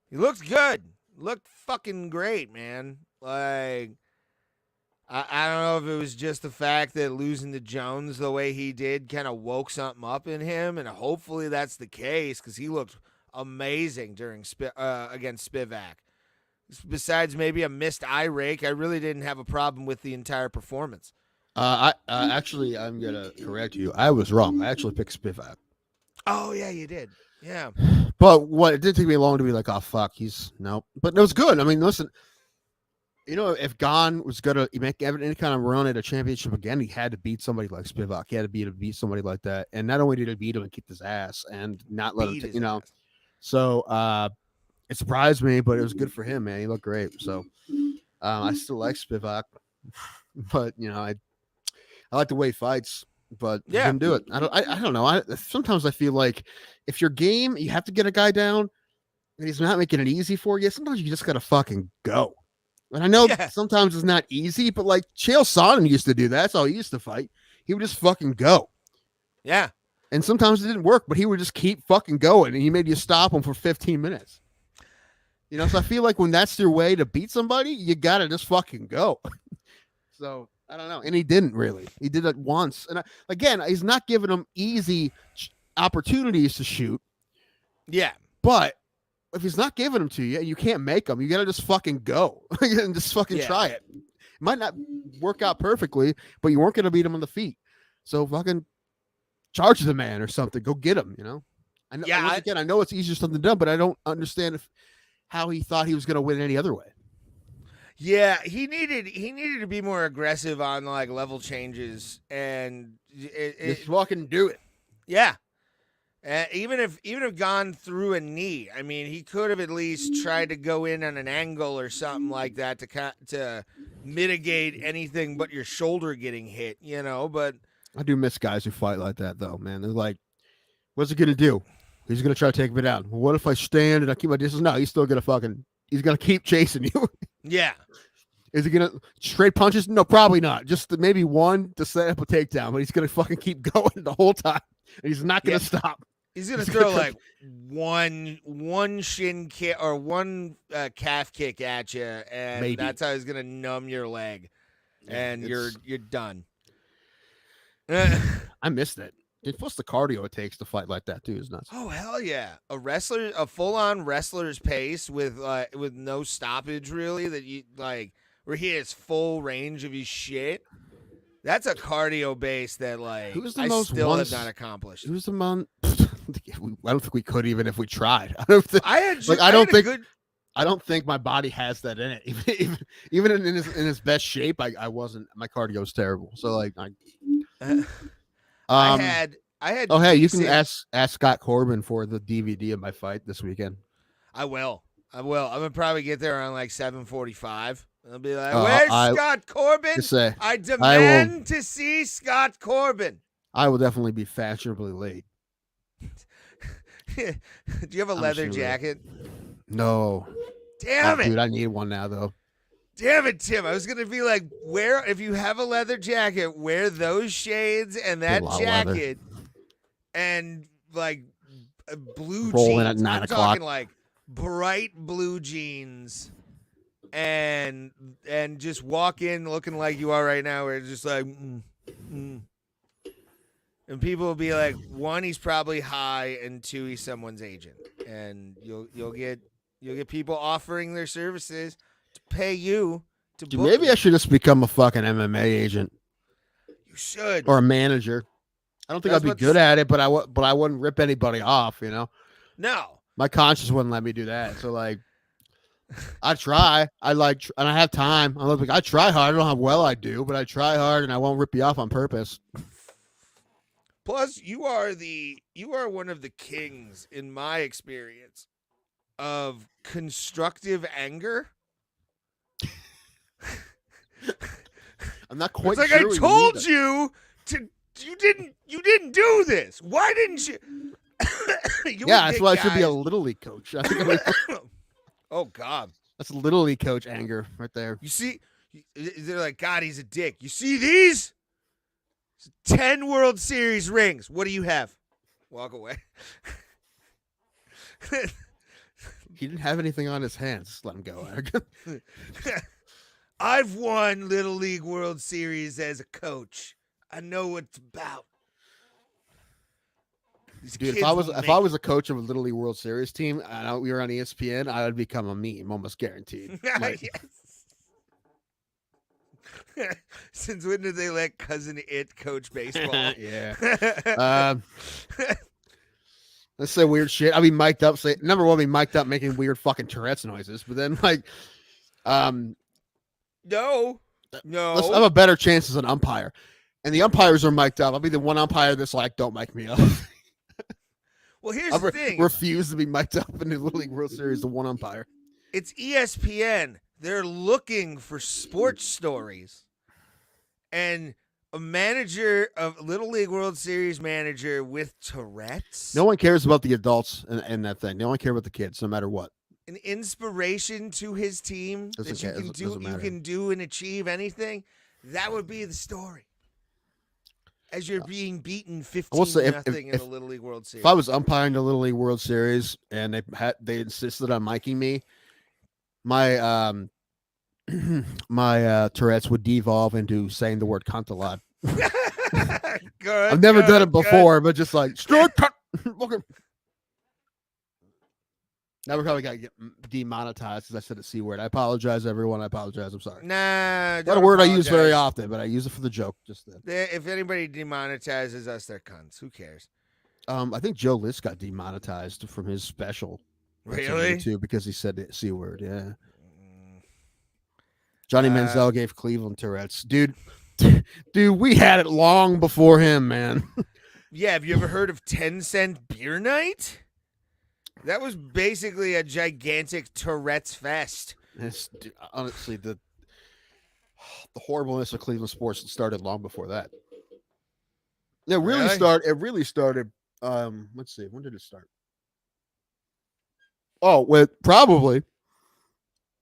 he looked good. Looked fucking great, man. Like, I don't know if it was just the fact that losing to Jones the way he did kind of woke something up in him, and hopefully that's the case because he looked amazing during against Spivac. Besides maybe a missed eye rake, I really didn't have a problem with the entire performance. Actually, I'm gonna correct you. I was wrong. I actually picked Spivac. Oh yeah, you did. Yeah. But what it did take me long to be like, oh fuck, nope. But it was good. I mean, listen, if Gane was gonna make any kind of run at a championship again, he had to beat somebody like Spivac. He had to beat somebody like that, and not only did he beat him and kick his ass and not let him, ass. So it surprised me, but it was good for him, man. He looked great. So I still like Spivac, but I like the way he fights. But he didn't do it. I don't know. Sometimes I feel like if your game, you have to get a guy down, and he's not making it easy for you. Sometimes you just gotta fucking go. And I know sometimes it's not easy, but like Chael Sonnen used to do that. That's how he used to fight. He would just fucking go. Yeah. And sometimes it didn't work, but he would just keep fucking going, and he made you stop him for 15 minutes. So I feel like when that's your way to beat somebody, you gotta just fucking go. So I don't know. And he didn't really. He did it once. And again, he's not giving them easy opportunities to shoot. Yeah. But if he's not giving them to you and you can't make them, you got to just fucking go and just fucking try it. It might not work out perfectly, but you weren't going to beat him on the feet. So fucking charge the man or something. Go get him, I know, I know it's easier said than done, but I don't understand how he thought he was going to win any other way. Yeah, he needed to be more aggressive on like level changes and just fucking do it. Yeah, even if gone through a knee, I mean, he could have at least tried to go in on an angle or something like that to mitigate anything but your shoulder getting hit, But I do miss guys who fight like that, though, man. They're like, what's he gonna do? He's gonna try to take me down. Well, what if I stand and I keep my distance? No, he's still gonna he's gonna keep chasing you. Yeah. Is he gonna straight punches? No, probably not. Just maybe one to set up a takedown, but he's gonna fucking keep going the whole time. And he's not gonna stop. He's gonna throw like one shin kick or one calf kick at you, and that's how he's gonna numb your leg, and you're done. I missed it. Plus the cardio it takes to fight like that too is nuts. Oh hell yeah! A full-on wrestler's pace with no stoppage really, that you like, where he has full range of his shit. That's a cardio base that like have not accomplished. Who's the man? I don't think we could even if we tried. I don't think. I don't think my body has that in it. Even in his best shape, I wasn't. My cardio's terrible. So like I had. Oh hey, you can ask Scott Corbin for the DVD of my fight this weekend. I will. I'm gonna probably get there around like 7:45. I'll be like, "Where's Scott Corbin? I demand to see Scott Corbin." I will definitely be fashionably late. Do you have a leather jacket? No. Damn it, dude! I need one now, though. Damn it, Tim. I was going to be like, if you have a leather jacket, wear those shades and that jacket and like blue rolling jeans. At 9 I'm o'clock. talking like bright blue jeans and just walk in looking like you are right now, where it's just like, and people will be like, one, he's probably high, and two, he's someone's agent, and you'll get people offering their services to pay you to Dude, book maybe I them. should just become a fucking MMA agent You should. or a manager. I don't think I'd be good at it, but I wouldn't rip anybody off. You know, No. my conscience wouldn't let me do that. So like, I try. And I have time. I try hard. I don't know how well I do, but I try hard, and I won't rip you off on purpose. Plus, you are one of the kings, in my experience, of constructive anger. I'm not quite. It's like, sure I told you you didn't do this. Why didn't you? Yeah, that's why I should be a little league coach. I think oh God, that's little league coach anger right there. You see, they're like, God, he's a dick. You see these 10 World Series rings. What do you have? Walk away. He didn't have anything on his hands. Just let him go. I've won Little League World Series as a coach. I know what it's about. Dude, if I was a coach of a Little League World Series team and we were on ESPN, I would become a meme, almost guaranteed. Like, Since when did they let Cousin It coach baseball? Yeah. Let's say weird shit. I'll be mic'd up. Number one, be mic'd up making weird fucking Tourette's noises. But then, like, no. I have a better chance as an umpire. And the umpires are mic'd up. I'll be the one umpire that's like, don't mic me up. Well, here's the thing. Refuse to be mic'd up in the Little League World Series, the one umpire. It's ESPN. They're looking for sports stories. And a manager of Little League World Series manager with Tourette's. No one cares about the adults in that thing. They only care about the kids, no matter what. An inspiration to his team that you can do and achieve anything. That would be the story. As you're being beaten 15-0 in the Little League World Series. If I was umpiring the Little League World Series and they insisted on miking me, my my Tourette's would devolve into saying the word cunt a lot. I've never done it before, but just like strike cut. Now we're probably got to get demonetized because I said the C word. I apologize, everyone. I apologize. I'm sorry. Nah, not a word I use very often, but I use it for the joke. Just then. If anybody demonetizes us, they're cunts. Who cares? I think Joe List got demonetized from his special. Really? Too, because he said the C word. Yeah. Johnny Manziel gave Cleveland Tourette's. Dude, we had it long before him, man. Yeah. Have you ever heard of 10-cent beer night? That was basically a gigantic Tourette's fest. Honestly, the horribleness of Cleveland sports started long before that. It really started. Let's see, when did it start? Oh, probably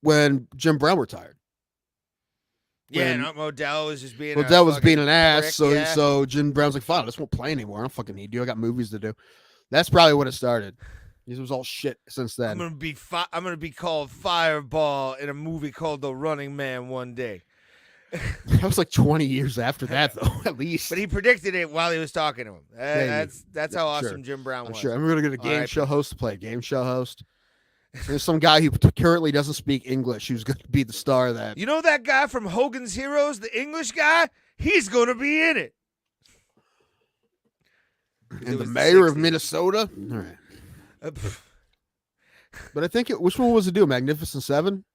when Jim Brown retired. Yeah, and Modell was just being an ass. Prick, so Jim Brown's like, fine, I just won't play anymore. I don't fucking need you. I got movies to do. That's probably when it started. This was all shit since then. I'm gonna be called Fireball in a movie called The Running Man one day. That was like 20 years after that, though, at least. But he predicted it while he was talking to him. That's how awesome Jim Brown was. I'm sure. I'm going to get a game show host to play a game show host. There's some guy who currently doesn't speak English who's going to be the star of that. You know that guy from Hogan's Heroes, the English guy? He's going to be in it. And the mayor of Minnesota? All right. But I think which one was it? Magnificent Seven?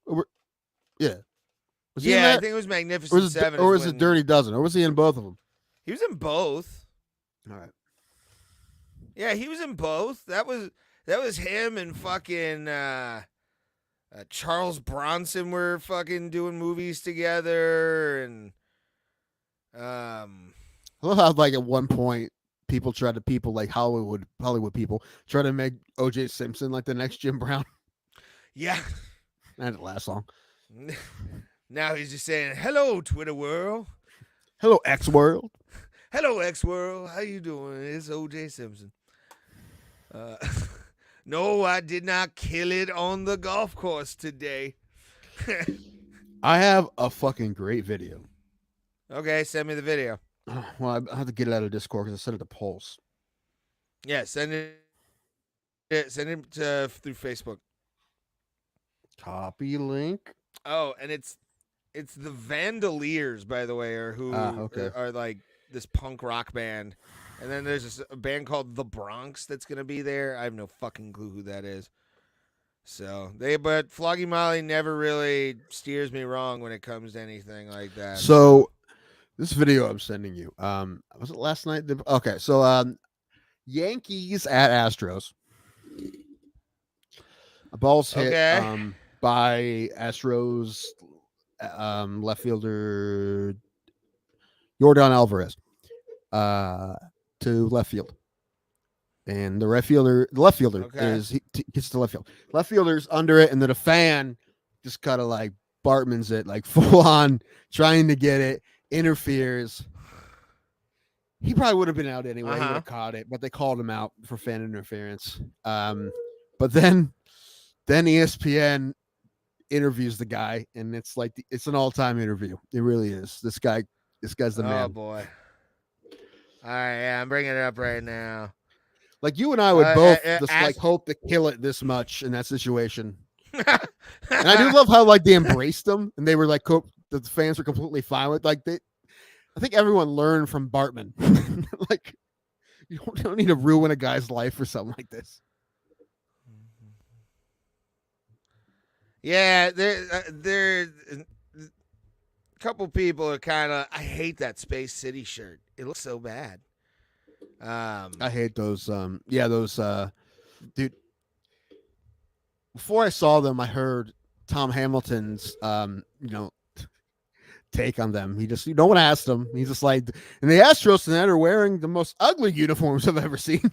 Yeah. I think it was Magnificent Seven. Or was it Dirty Dozen? Or was he in both of them? He was in both. All right. Yeah, he was in both. That was him and fucking Charles Bronson were fucking doing movies together, and I love how like at one point people like Hollywood people try to make O.J. Simpson like the next Jim Brown. Yeah. That didn't last long. Now he's just saying, hello, Twitter world. Hello, X world. Hello, X world. How you doing? It's O.J. Simpson. No, I did not kill it on the golf course today. I have a fucking great video. Okay, send me the video. Well, I have to get it out of Discord because I sent it to Pulse. Yeah, send it. Send it through Facebook. Copy link. Oh, and it's the Vandaliers, by the way, or who okay. are like this punk rock band. And then there's a band called The Bronx that's gonna be there. I have no fucking clue who that is. So but Floggy Molly never really steers me wrong when it comes to anything like that. So this video I'm sending you, was it last night? Okay, so Yankees at Astros. A ball's hit Okay. by Astros left fielder Yordan Alvarez to left field. And the left fielder gets to left field. Left fielder's under it, and then a fan just kind of like Bartman's it, like full on trying to get it, interferes. He probably would have been out anyway. He would have caught it, but they called him out for fan interference. But then ESPN interviews the guy, and it's like it's an all-time interview. It really is. This guy's the man. Oh boy. All right, yeah, I'm bringing it up right now. Like you and I would both like hope to kill it this much in that situation. And I do love how like they embraced him and they were like the fans were completely fine with I think everyone learned from Bartman. Like you don't need to ruin a guy's life for something like this. Yeah, there a couple people are kind of. I hate that Space City shirt. It looks so bad. I hate those. Those. Dude, before I saw them, I heard Tom Hamilton's, take on them. No one asked him. He's just like, and the Astros tonight are wearing the most ugly uniforms I've ever seen.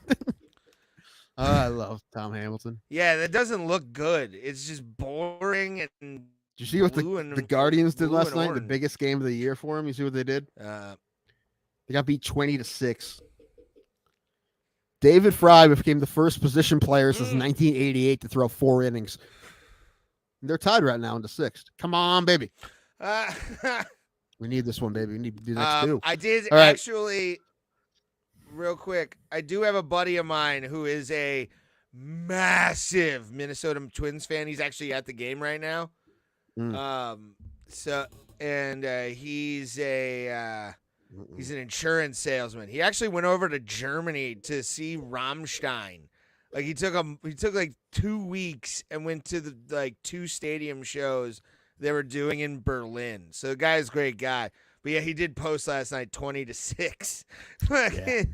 I love Tom Hamilton. Yeah, that doesn't look good. It's just boring. And did you see what the Guardians did last night? The biggest game of the year for him. You see what they did? They got beat 20-6. David Fry became the first position player since 1988 to throw 4 innings. They're tied right now in the 6th. Come on, baby. We need this one, baby. We need to do next 2. I did actually, real quick, I do have a buddy of mine who is a massive Minnesota Twins fan. He's actually at the game right now. He's an insurance salesman. He actually went over to Germany to see Rammstein. Like he took like 2 weeks and went to the 2 stadium shows they were doing in Berlin. So the guy's a great guy. But yeah, he did post last night 20-6. Yeah.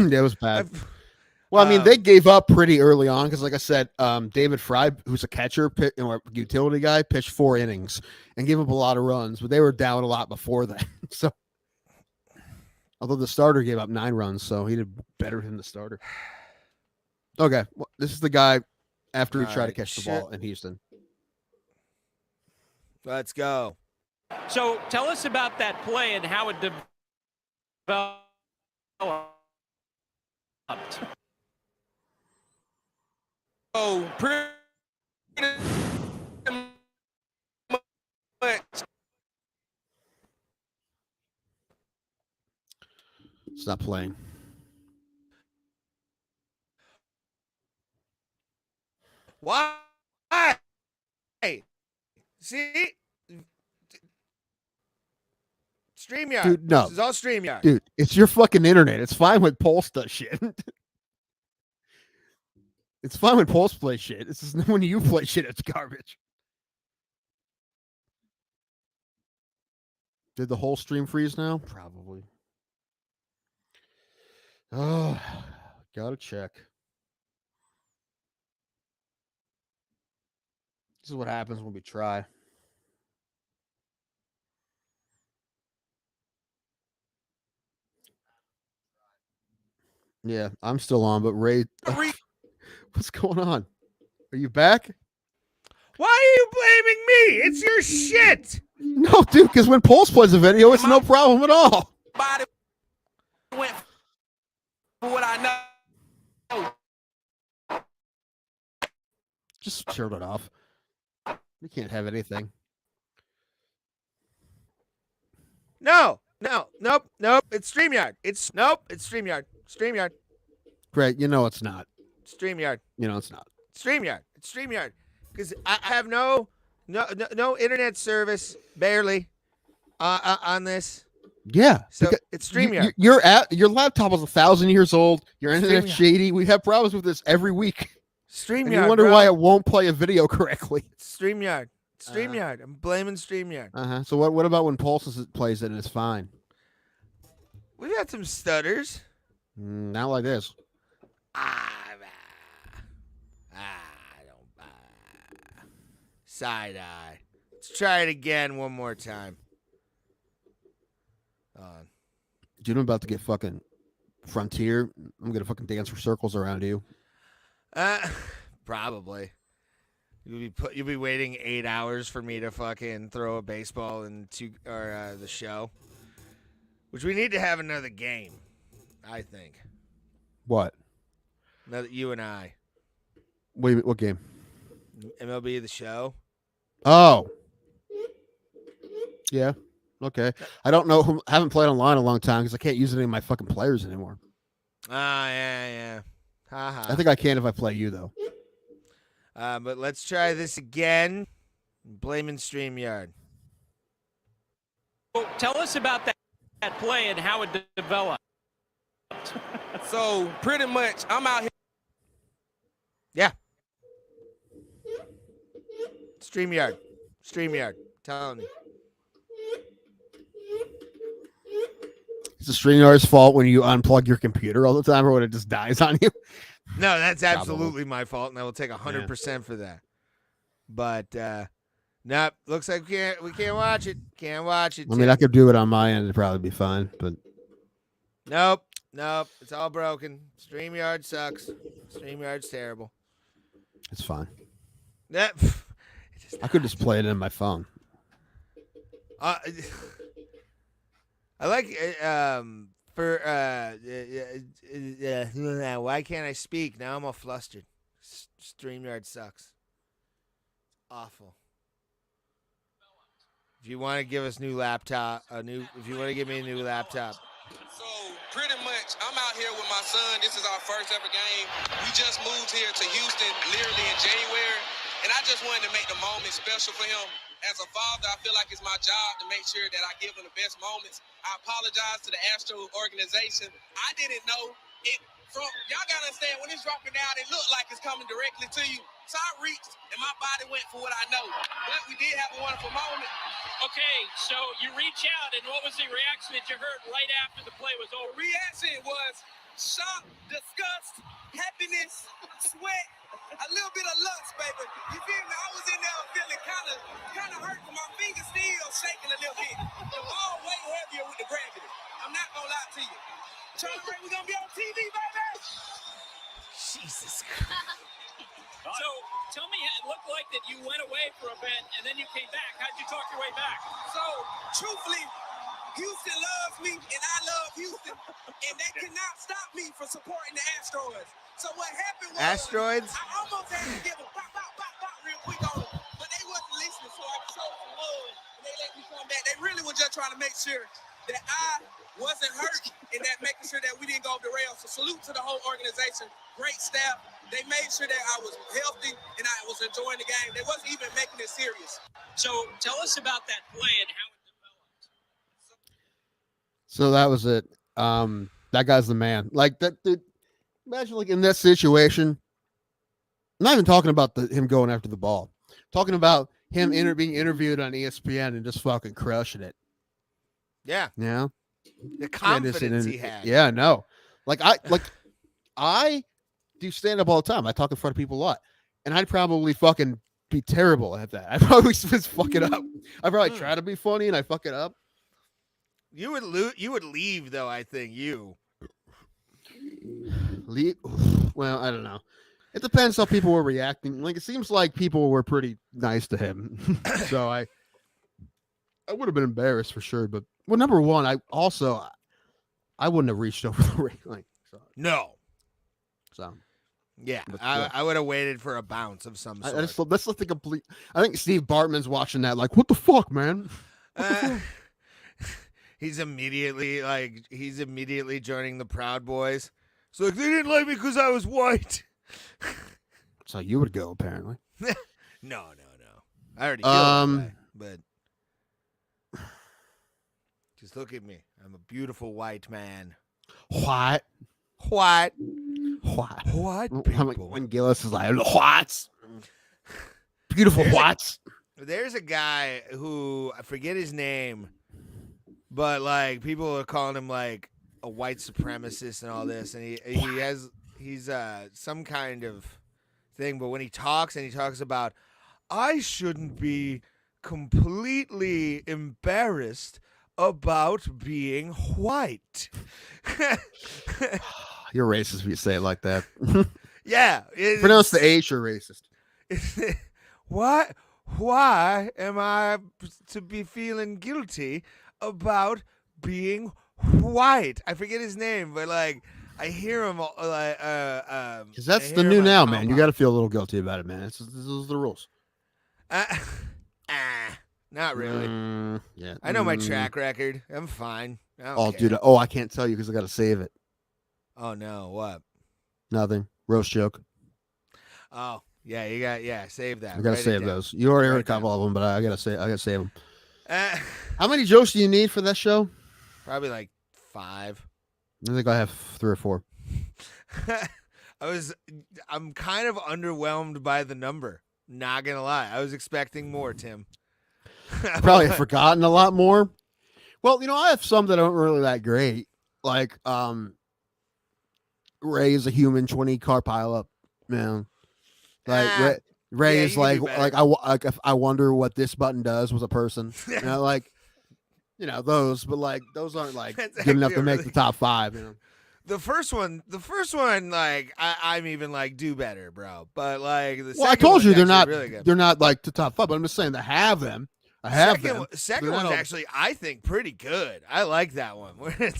That was bad. Well, I mean, they gave up pretty early on because, like I said, David Fry, who's a catcher, utility guy, pitched 4 innings and gave up a lot of runs, but they were down a lot before that. So, although the starter gave up 9 runs, so he did better than the starter. Okay, well, this is the guy after he tried to catch the ball in Houston. Let's go. So, tell us about that play and how it developed. Oh, pretty much. It's not playing. Why? See? StreamYard. Dude, no. This is all StreamYard. Dude, it's your fucking internet. It's fine when Pulse does shit. It's fine when Pulse plays shit. This is when you play shit, it's garbage. Did the whole stream freeze now? Probably. Oh, gotta check. This is what happens when we try. Yeah, I'm still on, but Ray, what's going on? Are you back? Why are you blaming me? It's your shit. No, dude, because when Pulse plays a video, it's no problem at all. Body went for what I know. Just turn it off. You can't have anything. No. Nope. It's StreamYard. It's StreamYard. StreamYard. Great. You know it's not. StreamYard. You know it's not. StreamYard. It's StreamYard. Because I have no internet service, barely, on this. Yeah. So it's StreamYard. Your laptop is 1,000 years old. Your internet's shady. We have problems with this every week. StreamYard. And you wonder why it won't play a video correctly. StreamYard. StreamYard. I'm blaming StreamYard. So what about when Pulse plays it and it's fine? We've had some stutters. Not like this. I don't. Side eye. Let's try it again one more time. Dude, I'm about to get fucking Frontier. I'm gonna fucking dance for circles around you. Probably. You'll be waiting 8 hours for me to fucking throw a baseball into the show, which we need to have another game. I think. What? Another you and I. Wait, what game? MLB The Show. Oh. Yeah. Okay. I don't know. I haven't played online in a long time because I can't use any of my fucking players anymore. Yeah. Haha. I think I can if I play you though. But let's try this again. Blaming StreamYard. Well, tell us about that play and how it developed. So pretty much, I'm out here. Yeah. StreamYard. Telling you. It's the StreamYard's fault when you unplug your computer all the time or when it just dies on you. No, that's absolutely my fault, and I will take 100% for that. But nope, looks like we can't watch it. Can't watch it. I mean, I could do it on my end; it'd probably be fine. But nope, it's all broken. StreamYard sucks. StreamYard's terrible. it's fine. That I could just play it in my phone. I like why can't I speak? Now I'm all flustered. StreamYard sucks. Awful. If you want to give us if you want to give me a new laptop. So pretty much, I'm out here with my son. This is our first ever game. We just moved here to Houston literally in January, and I just wanted to make the moment special for him. As a father, I feel like it's my job to make sure that I give him the best moments. I apologize to the Astro organization. I didn't know it. Y'all gotta understand, when it's dropping down, it looked like it's coming directly to you. So I reached, and my body went for what I know. But we did have a wonderful moment. Okay, so you reach out, and what was the reaction that you heard right after the play was over? The reaction was shock, disgust, happiness, sweat, a little bit of lust, baby. You feel me? I was in there feeling kind of hurt, but my fingers still shaking a little bit. The ball way heavier with the gravity. I'm not gonna lie to you. Charlie Ray, we're gonna be on TV, baby. Jesus Christ. So tell me, it looked like that you went away for a bit, and then you came back. How'd you talk your way back? So, truthfully, Houston loves me, and I love Houston, and they cannot stop me from supporting the Asteroids. So what happened was, Asteroids? I almost had to give them pop real quick on them, but they wasn't listening, so I showed some love, and they let me come back. They really were just trying to make sure that I wasn't hurt, and that making sure that we didn't go off the rails. So salute to the whole organization, great staff. They made sure that I was healthy and I was enjoying the game. They wasn't even making it serious. So tell us about that play and how it developed. So that was it. That guy's the man. Like that dude. Imagine like in this situation. I'm not even talking about him going after the ball. Talking about him being interviewed on ESPN and just fucking crushing it. Yeah. Yeah. The confidence he had. Yeah, no. I do stand up all the time. I talk in front of people a lot. And I'd probably fucking be terrible at that. I probably just fuck it up. I probably try to be funny and I fuck it up. You would leave though, I think you. Leave? Well, I don't know. It depends how people were reacting. Like it seems like people were pretty nice to him. So I would have been embarrassed for sure, but well, number one, I wouldn't have reached over the railing. No. So Yeah, But, I would have waited for a bounce of some I sort. just that's the complete. I think Steve Bartman's watching that like, what the fuck, man? He's immediately joining the Proud Boys. So like, they didn't like me because I was white. That's how you would go, apparently. No. I already feel that way, but just look at me. I'm a beautiful white man. What? What? People. When Gillis is like, what? Beautiful what? There's a guy who, I forget his name, but like people are calling him like a white supremacist and all this, and he's some kind of thing, but when he talks about, I shouldn't be completely embarrassed about being white. You're racist if you say it like that. Yeah. Pronounce the H, you're racist. Why am I to be feeling guilty about being white? I forget his name, but like I hear him like because that's the new now, man. You got to feel a little guilty about it, man. Those are the rules. Not really. Yeah. I know my track record. I'm fine. Dude. I can't tell you because I got to save it. Oh no, what? Nothing. Roast joke. Oh yeah, save that. I gotta save those. You already heard a couple of them, but I gotta save them. How many jokes do you need for that show? Probably like 5. I think I have 3 or 4. I'm kind of underwhelmed by the number. Not gonna lie, I was expecting more, Tim. Probably have forgotten a lot more. Well, I have some that aren't really that great. Like, Ray is a human 20-car pileup, man. Like Ray is like if I wonder what this button does with a person. Those, but like those aren't like good enough to make the top 5. The first one, like I'm even like do better, bro. But like the second I told you they're not really good. They're not like the top 5. But I'm just saying to have them. Second one's actually, I think, pretty good. I like that one. What does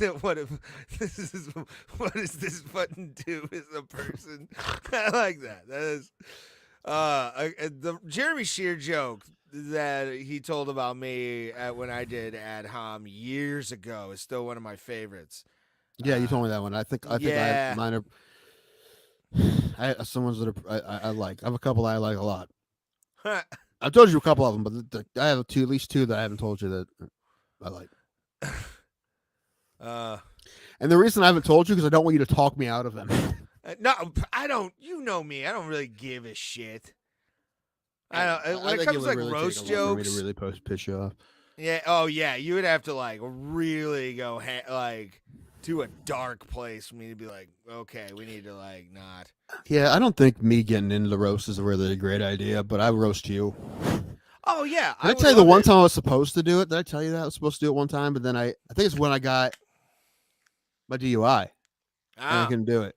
this button do as a person? I like that. That is the Jeremy Shear joke that he told about me when I did Ad Hom years ago is still one of my favorites. Yeah, you told me that one. I think I have mine are. I have some ones that I like. I have a couple I like a lot. I've told you a couple of them, but I have at least 2 that I haven't told you that I like. And the reason I haven't told you because I don't want you to talk me out of them. No, I don't. You know me. I don't really give a shit. I don't. When it comes to like roast jokes, for me to really piss you off. Yeah. Oh yeah. You would have to like really go to a dark place for me to be like, okay, we need to like not. Yeah, I don't think me getting into the roast is really a great idea, but I roast you. Oh yeah. Did I tell you the one time I was supposed to do it? Did I tell you that I was supposed to do it one time, but then I think it's when I got my DUI. And I couldn't do it.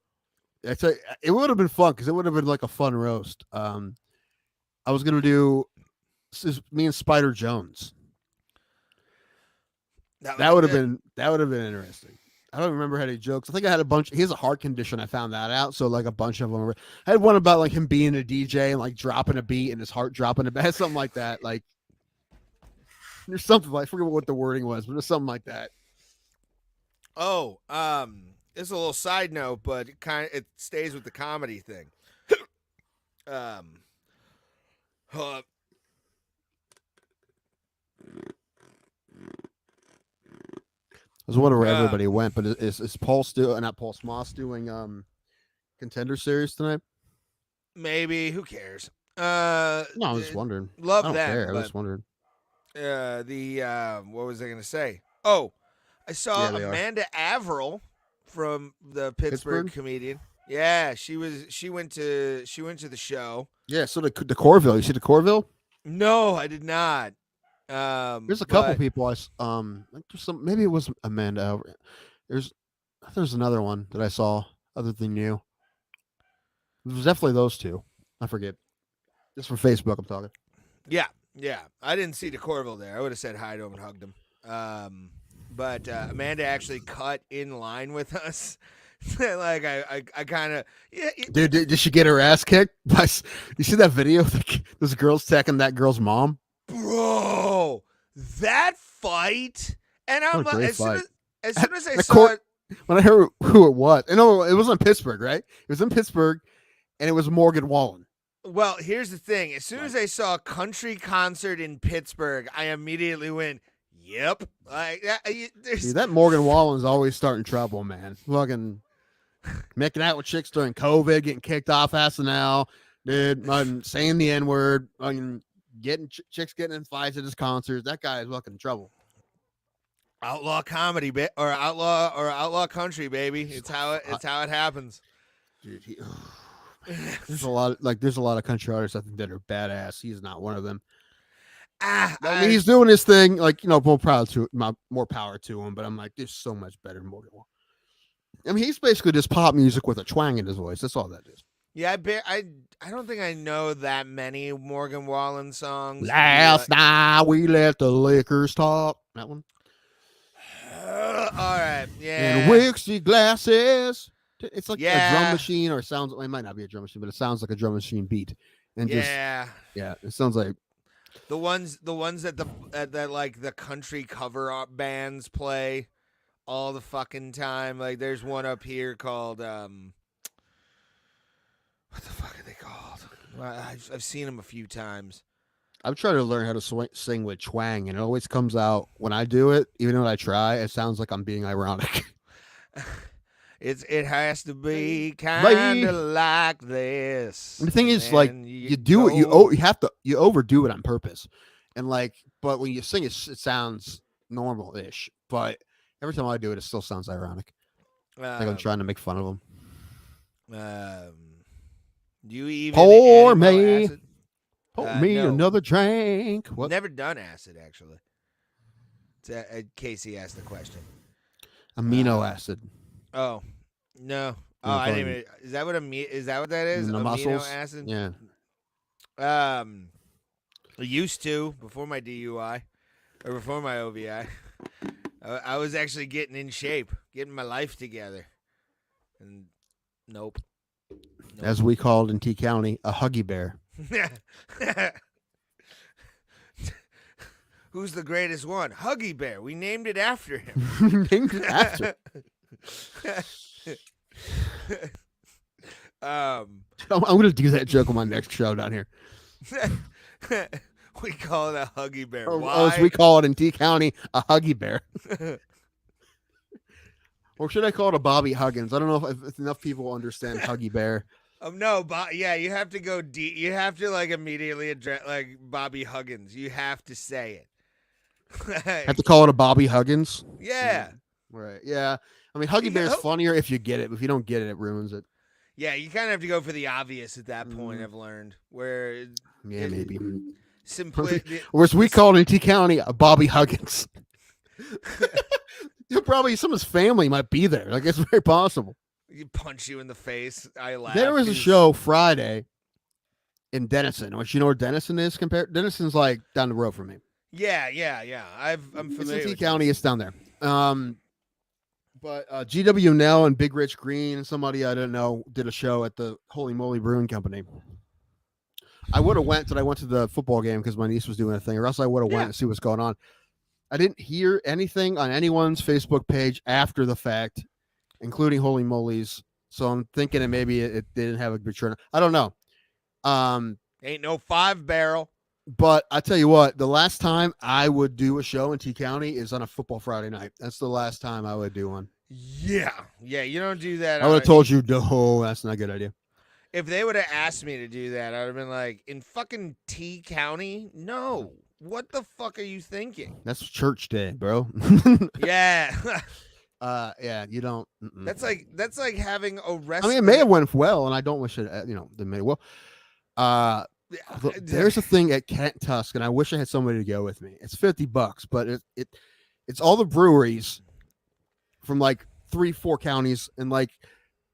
It would have been fun because it would have been like a fun roast. I was gonna do me and Spider Jones. That would have been interesting. I don't remember any jokes. I think I had a bunch. He has a heart condition. I found that out. So like a bunch of them. I had one about like him being a DJ and like dropping a beat and his heart dropping a beat, something like that. Like there's something like I forget what the wording was, but it's something like that. Oh, it's a little side note, but it stays with the comedy thing. I was wondering where everybody went, but is Paul still not Paul Smoss doing Contender Series tonight? Maybe. Who cares? No, I was just wondering. Love I don't that. care. I was just wondering. What was I going to say? Oh, I saw Amanda Averill from the Pittsburgh comedian. Yeah, she went to the show. Yeah, so the Corville. You see the Corville? No, I did not. There's a couple people. Maybe it was Amanda. There's another one that I saw other than you. It was definitely those 2. I forget. Just for Facebook, I'm talking. Yeah. I didn't see the Corville there. I would have said hi to him and hugged him. But Amanda actually cut in line with us. Like I kind of Dude, did she get her ass kicked? You see that video? This girl's attacking that girl's mom. bro, that fight, and I'm What a great as soon fight. as I The saw court- it. When I heard who it was, and no, it was in Pittsburgh, right? It was in Pittsburgh, and it was Morgan Wallen. Well, here's the thing. As soon as I saw a country concert in Pittsburgh, I immediately went, "Yep." Like Dude, that Morgan Wallen's always starting trouble, man. Fucking making out with chicks during COVID, getting kicked off SNL, dude. Saying the N word, getting chicks getting in fights at his concerts. That guy is fucking in trouble. outlaw comedy, or outlaw country, baby. It's how it happens. Dude, there's a lot of country artists I think that are badass. He's not one of them. I mean, he's doing his thing, like, more power to him. But I'm like, there's so much better than Morgan Wallen. I mean, he's basically just pop music with a twang in his voice. That's all that is. Yeah, I don't think I know that many Morgan Wallen songs. Last night we let the liquors talk. That one. All right, yeah. And whiskey glasses. It's like a Yeah. drum machine, or it sounds. It might not be a drum machine, but it sounds like a drum machine beat. And Yeah. it sounds like The ones that that like the country cover up bands play all the fucking time. Like there's one up here called what the fuck are they called? Well, I've seen them a few times. I'm trying to learn how to sing with twang, and it always comes out when I do it. Even when I try, it sounds like I'm being ironic. It has to be kind of like this. And the thing is, like, you overdo it on purpose, and but when you sing it sounds normal-ish. But every time I do it, it still sounds ironic. Like I'm trying to make fun of them. Do you even Pour me, acid? pour me No. another drink. What? Never done acid actually. Casey asked the question. Amino acid. Oh no! Oh, Yeah, I didn't probably. even. Is that what that is? In the Amino muscles? acid. Yeah. I used to before my DUI or before my OVI. I was actually getting in shape, getting my life together, and nope. As we called in T County, a huggy bear. Who's the greatest one? Huggy Bear. We named it after him. Named it after. I'm going to do that joke on my next show down here. We call it a Huggy Bear. Or Why? as we call it in T County, a huggy bear. Or should I call it a Bobby Huggins? I don't know if enough people understand huggy bear. No, yeah, you have to go deep. You have to immediately address Bobby Huggins. You have to say it. Have to call it a Bobby Huggins? Yeah. Right. Yeah. I mean, huggy bear is funnier if you get it. But if you don't get it, it ruins it. Yeah, you kind of have to go for the obvious at that point. I've learned where. Yeah, maybe. Simply. Whereas we called in T County a Bobby Huggins. Probably some of his family might be there. Like, it's very possible. You punch you in the face. I laugh. There was a show Friday in Denison, which you know where Denison is compared. Denison's like down the road from me. Yeah. I'm familiar. It's in T with County. It's down there. But GW Nell and Big Rich Green and somebody I don't know did a show at the Holy Moly Brewing Company. I would have went to the football game because my niece was doing a thing, or else I would have went to see what's going on. I didn't hear anything on anyone's Facebook page after the fact, including Holy Moly's. So I'm thinking that maybe it didn't have a good turn. I don't know. Ain't no 5-barrel. But I tell you what, the last time I would do a show in T County is on a football Friday night. That's the last time I would do one. Yeah. You don't do that. I would have told you, no, that's not a good idea. If they would have asked me to do that, I would have been like, in fucking T County? No. What the fuck are you thinking? That's church day, bro. Yeah. Yeah, you don't. That's like having a rest. I mean, it may have went well, and I don't wish it. They may well. There's a thing at Kent Tusk, and I wish I had somebody to go with me. It's $50, but it's all the breweries from like 3-4 counties, and like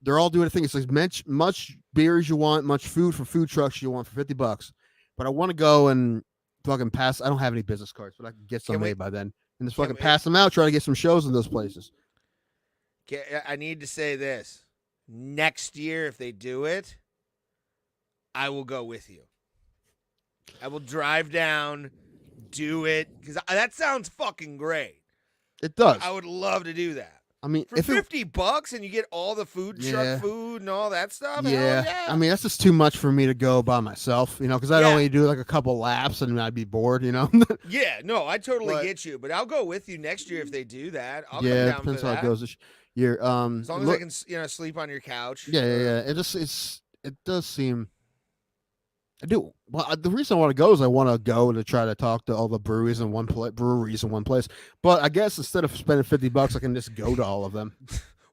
they're all doing a thing. It's like much beer as you want, much food for food trucks you want for $50. But I want to go and fucking pass. I don't have any business cards, but I can get some made by then, and just fucking pass them out. Try to get some shows in those places. I need to say this. Next year, if they do it, I will go with you. I will drive down, do it, because that sounds fucking great. It does. I would love to do that. I mean, For if $50 and you get all the food truck food and all that stuff. yeah. Hell yeah. I mean, that's just too much for me to go by myself, because I'd Yeah. only do like a couple laps and I'd be bored, Yeah, no, I totally But- get you, but I'll go with you next year if they do that. I'll yeah, come it down depends for how that. it goes this year. As long as I can, sleep on your couch. Yeah. It does seem. I do. Well, the reason I want to go is I want to go to try to talk to all the breweries in one place. But I guess instead of spending $50, I can just go to all of them.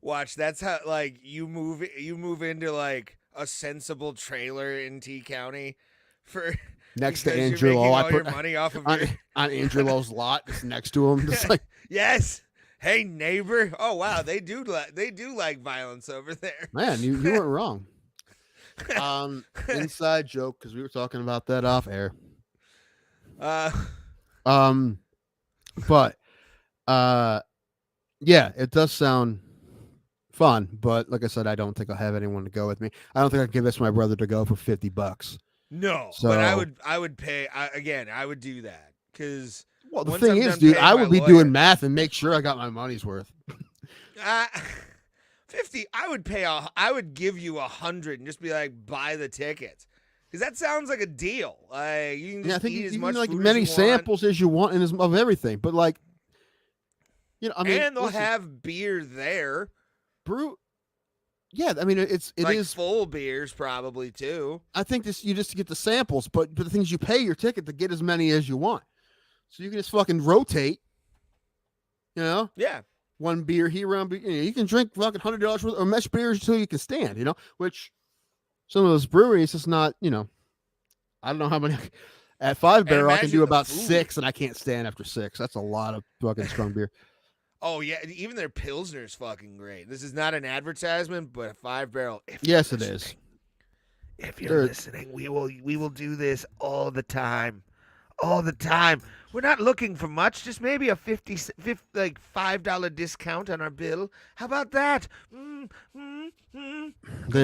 Watch, that's how like you move into like a sensible trailer in T County for Next to because you're Andrew making Lowe, all your money off of on, your on Andrew Lowe's lot, just next to him. Just like yes. Hey neighbor. Oh wow, they do like violence over there. man, you weren't wrong. Inside joke because we were talking about that off air. But yeah, it does sound fun. But like I said, I don't think I'll have anyone to go with me. I don't think I'd give this to my brother to go for $50. No, So- but I would pay again. I would do that because Well, the once thing I'm is, done dude, paying I my would be lawyer- doing math and make sure I got my money's worth. 50. I would give you 100 and just be like, buy the tickets. Because that sounds like a deal. Like you can just Yeah, I think eat you as can much like food many as you want. samples as you want and of everything. But like, I mean, and they'll listen, have beer there. brew. Yeah, I mean, it like is. full beers probably too. I think you just get the samples, but the thing is, you pay your ticket to get as many as you want, so you can just fucking rotate. Yeah. One beer here, around. You can drink fucking $100 worth of mesh beers until you can stand. Which some of those breweries, it's not. I don't know how many. At 5 Barrel, I can imagine do the about food. 6, and I can't stand after 6. That's a lot of fucking strong beer. Oh yeah, and even their Pilsner's fucking great. This is not an advertisement, but a 5 Barrel. Yes, it is. If They're- you're listening, we will do this all the time. All the time. We're not looking for much, just maybe a $5 discount on our bill. How about that? They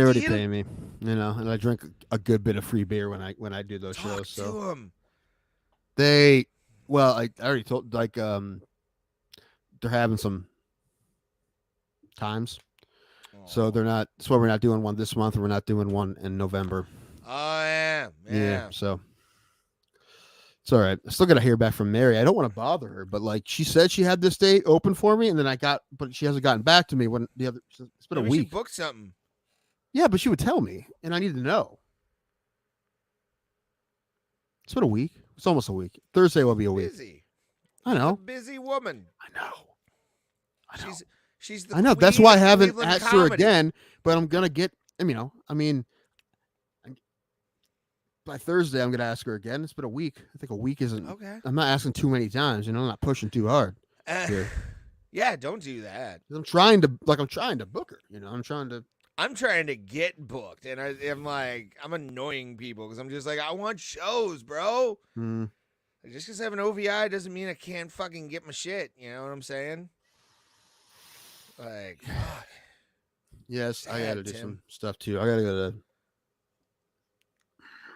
already deal. pay me, and I drink a good bit of free beer when I do those Talk shows. So to them. I already told they're having some times, so they're not. That's why we're not doing one this month, and we're not doing one in November. Oh yeah. So it's all right. I still got to hear back from Mary. I don't want to bother her, but like she said, she had this date open for me, and then but she hasn't gotten back to me. When it's been a Maybe she week. booked something. Yeah, but she would tell me, and I need to know. It's been a week. It's almost a week. Thursday will be a week. Busy. I A know. busy woman. I know. She's the I know. That's queen why I of haven't Cleveland asked her comedy. again. But I'm gonna get. By Thursday I'm gonna ask her again. It's been a week. I think a week isn't. Okay. I'm not asking too many times. I'm not pushing too hard. here. Yeah, don't do that. 'Cause I'm trying to book her. I'm trying to. I'm trying to get booked, and I'm like, I'm annoying people because I'm just like, I want shows, bro. Mm, Like, just because I have an OVI doesn't mean I can't fucking get my shit. You know what I'm saying? Like, fuck. yes, I God, gotta do Tim. some stuff too. I gotta go to.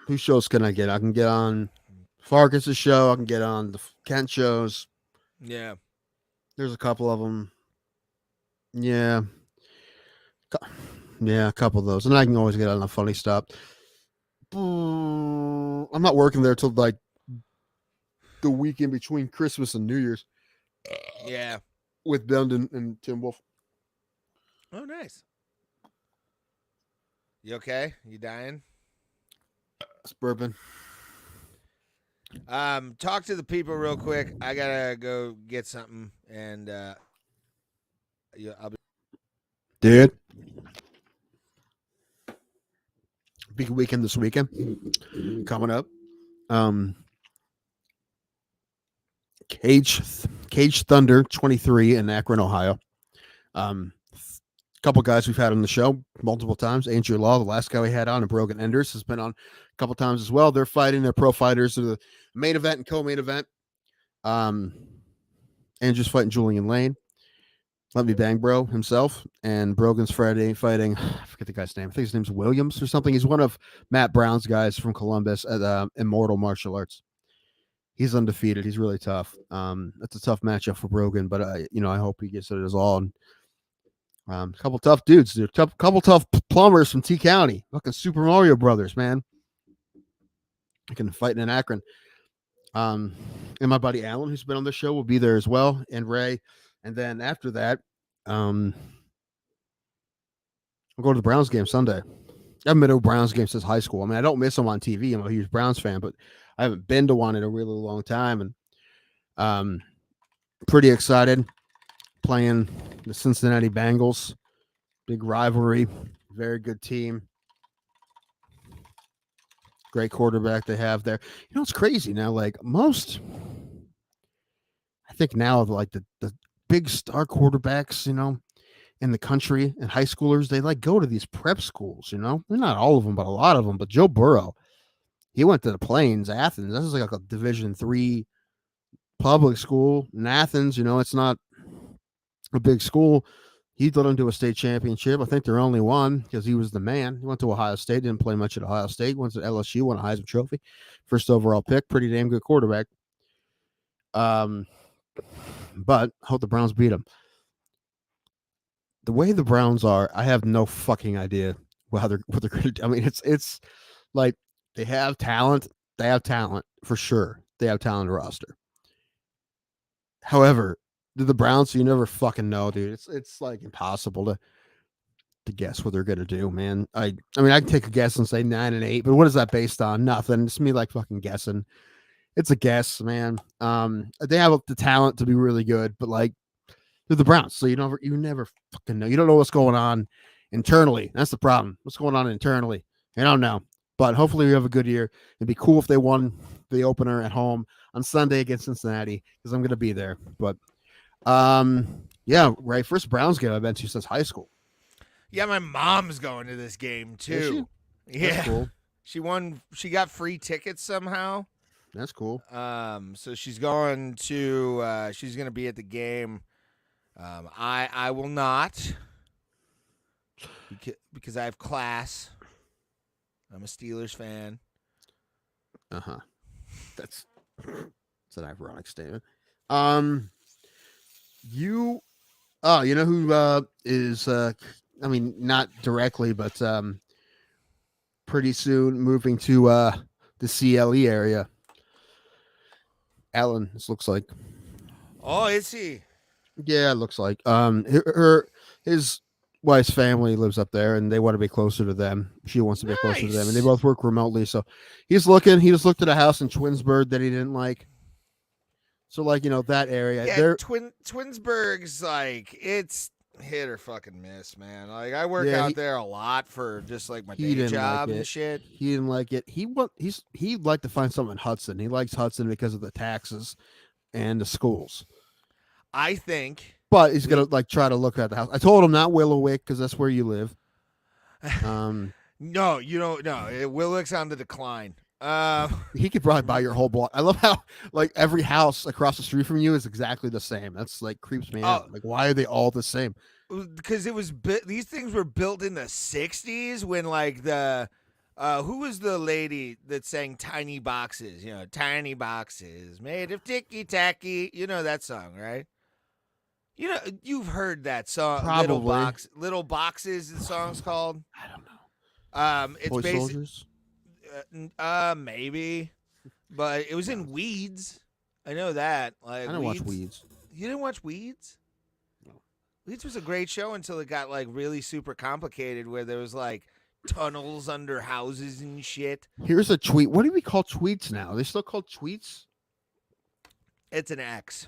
Whose shows can I get? I can get on Farkas's show. I can get on the Kent shows. Yeah. There's a couple of them. Yeah. Yeah, a couple of those. And I can always get on the funny stuff. I'm not working there till like the weekend between Christmas and New Year's Yeah. with Bend and Tim Wolf. Oh, nice. You okay? You dying? It's bourbon. Talk to the people real quick. I gotta go get something, and yeah, I'll be. Dude. Big weekend this weekend. Coming up. Cage Thunder 23 in Akron, Ohio. Couple guys we've had on the show multiple times. Andrew Law, the last guy we had on, and Brogan Enders has been on a couple times as well. They're fighting. They're pro fighters. They're the main event and co-main event. Andrew's fighting Julian Lane. Let Me Bang Bro himself, and Brogan's Friday fighting. I forget the guy's name. I think his name's Williams or something. He's one of Matt Brown's guys from Columbus at Immortal Martial Arts. He's undefeated. He's really tough. That's a tough matchup for Brogan, but I hope he gets it as all. And, a couple tough dudes, dude. Couple tough plumbers from T County. Fucking Super Mario Brothers, man. I can fight in Akron. And my buddy Alan, who's been on the show, will be there as well, and Ray. And then after that, I'll go to the Browns game Sunday. I haven't been to a Browns game since high school. I mean, I don't miss them on TV. I'm a huge Browns fan, but I haven't been to one in a really long time. And pretty excited playing the Cincinnati Bengals. Big rivalry. Very good team. Great quarterback they have there. You know, it's crazy now. Like I think now like the big star quarterbacks, in the country and high schoolers, they like go to these prep schools, not all of them, but a lot of them. But Joe Burrow, he went to the Plains, Athens. This is like a Division III public school in Athens. It's not a big school. He led them to a state championship. I think they're only one because he was the man. He went to Ohio State, didn't play much at Ohio State. Went to LSU, won a Heisman Trophy, first overall pick. Pretty damn good quarterback. But I hope the Browns beat him. The way the Browns are, I have no fucking idea what they're going to do. I mean, it's like they have talent. They have talent for sure. They have talent roster. However, the Browns, you never fucking know, dude. It's like impossible to guess what they're gonna do, man. I mean, I can take a guess and say 9-8, but what is that based on? Nothing. It's me like fucking guessing. It's a guess, man. They have the talent to be really good, but like they're the Browns, so you never fucking know. You don't know what's going on internally. That's the problem. What's going on internally? I don't know. But hopefully we have a good year. It'd be cool if they won the opener at home on Sunday against Cincinnati, because I'm gonna be there. But yeah, right. First Browns game I've been to since high school. Yeah, my mom's going to this game too. Yeah, that's cool. She won. She got free tickets somehow. That's cool. So she's going to. She's going to be at the game. I will not, because I have class. I'm a Steelers fan. That's an ironic statement. You know who is I mean, not directly, but pretty soon moving to the CLE area. Alan, this looks like. Oh, is he? Yeah, it looks like. His wife's family lives up there, and they want to be closer to them. She wants to be closer to them, and they both work remotely. So he's looking. He just looked at a house in Twinsburg that he didn't like. So, like, that area. Yeah, Twinsburg's, like, it's hit or fucking miss, man. Like, I work out there a lot for just, like, my day job and shit. He didn't like it. He'd like to find something in Hudson. He likes Hudson because of the taxes and the schools. I think. But he's going to, like, try to look at the house. I told him not Willowick because that's where you live. No, you don't. No, Willowick's on the decline. He could probably buy your whole block. I love how like every house across the street from you is exactly the same. That's like creeps me out. Like, why are they all the same? Because these things were built in the 60s when like the who was the lady that sang Tiny Boxes? Tiny Boxes made of ticky tacky. You know that song, right? You've heard that song. Probably. Little Boxes. The song's called. I don't know. It's Boy basically. Soldiers? Maybe, but it was in Weeds. I know that. Like, I don't watch Weeds. You didn't watch Weeds? No. Weeds was a great show until it got like really super complicated, where there was like tunnels under houses and shit. Here's a tweet. What do we call tweets now? Are they still called tweets? It's an X.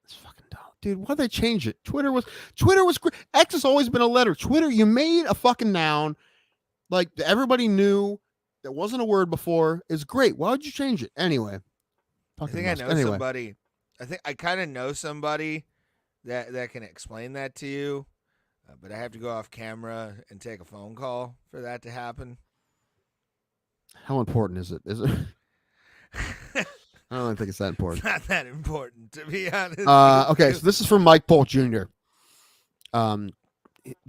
It's fucking dumb, dude. Why'd they change it? Twitter was great. X has always been a letter. Twitter, you made a fucking noun. Like, everybody knew that wasn't a word before. It's great. Why would you change it? Anyway. I think I know somebody. I think I kind of know somebody that can explain that to you. But I have to go off camera and take a phone call for that to happen. How important is it? Is it? I don't think it's that important. Not that important, to be honest. Okay, so this is from Mike Polk Jr.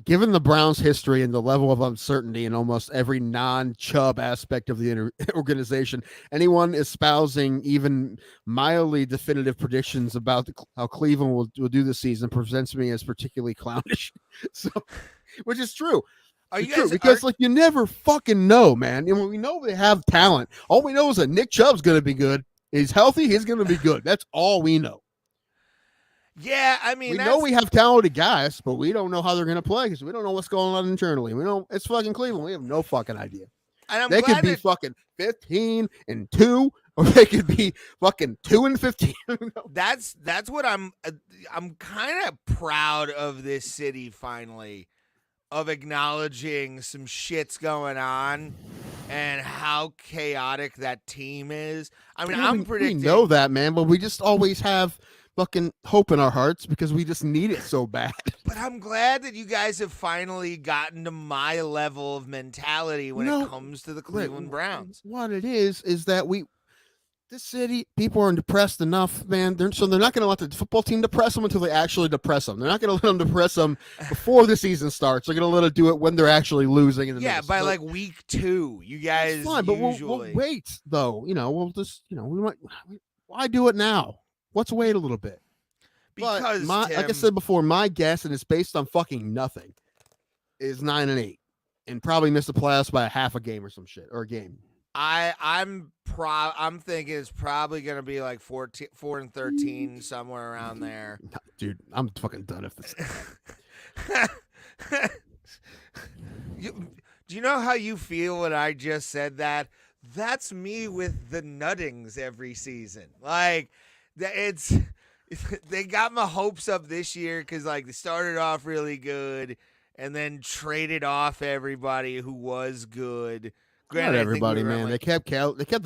Given the Browns' history and the level of uncertainty in almost every non-Chubb aspect of the organization, anyone espousing even mildly definitive predictions about how Cleveland will do this season presents me as particularly clownish. So, which is true. Are you It's true, guys because like you never fucking know, man. And we know they have talent. All we know is that Nick Chubb's going to be good. He's healthy. He's going to be good. That's all we know. Yeah, I mean, We know we have talented guys, but we don't know how they're going to play because we don't know what's going on internally. We don't. It's fucking Cleveland. We have no fucking idea. and I'm They could glad be that- fucking 15-2, or they could be fucking 2-15. That's what I'm kind of proud of this city finally, of acknowledging some shit's going on and how chaotic that team is. I mean, I'm predicting. We know that, man, but we just always have fucking hope in our hearts because we just need it so bad. But I'm glad that you guys have finally gotten to my level of mentality when it comes to the Cleveland Browns. What it is that this city, people are depressed enough, man. So they're not going to let the football team depress them until they actually depress them. They're not going to let them depress them before the season starts. They're going to let them do it when they're actually losing. Yeah, by like week 2, you guys fine, but usually. we'll wait, though. We'll just, why do it now? Let's wait a little bit. Because, like I said before, my guess, and it's based on fucking nothing, is 9-8, and probably miss the playoffs by a half a game or some shit, or a game. I'm thinking it's probably gonna be like 4-13, somewhere around there. Dude, I'm fucking done if this. Do you know how you feel when I just said that? That's me with the nuttings every season. Like, they got my hopes up this year because like they started off really good and then traded off everybody who was good. Granted, Not everybody, man. They kept Keller, they kept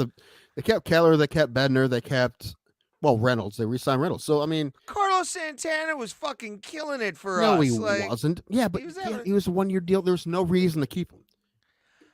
Bednar, they kept Reynolds. They re-signed Reynolds. So I mean, Carlos Santana was fucking killing it for us. No, he like, wasn't. Yeah, but he was a 1-year deal. There was no reason to keep him.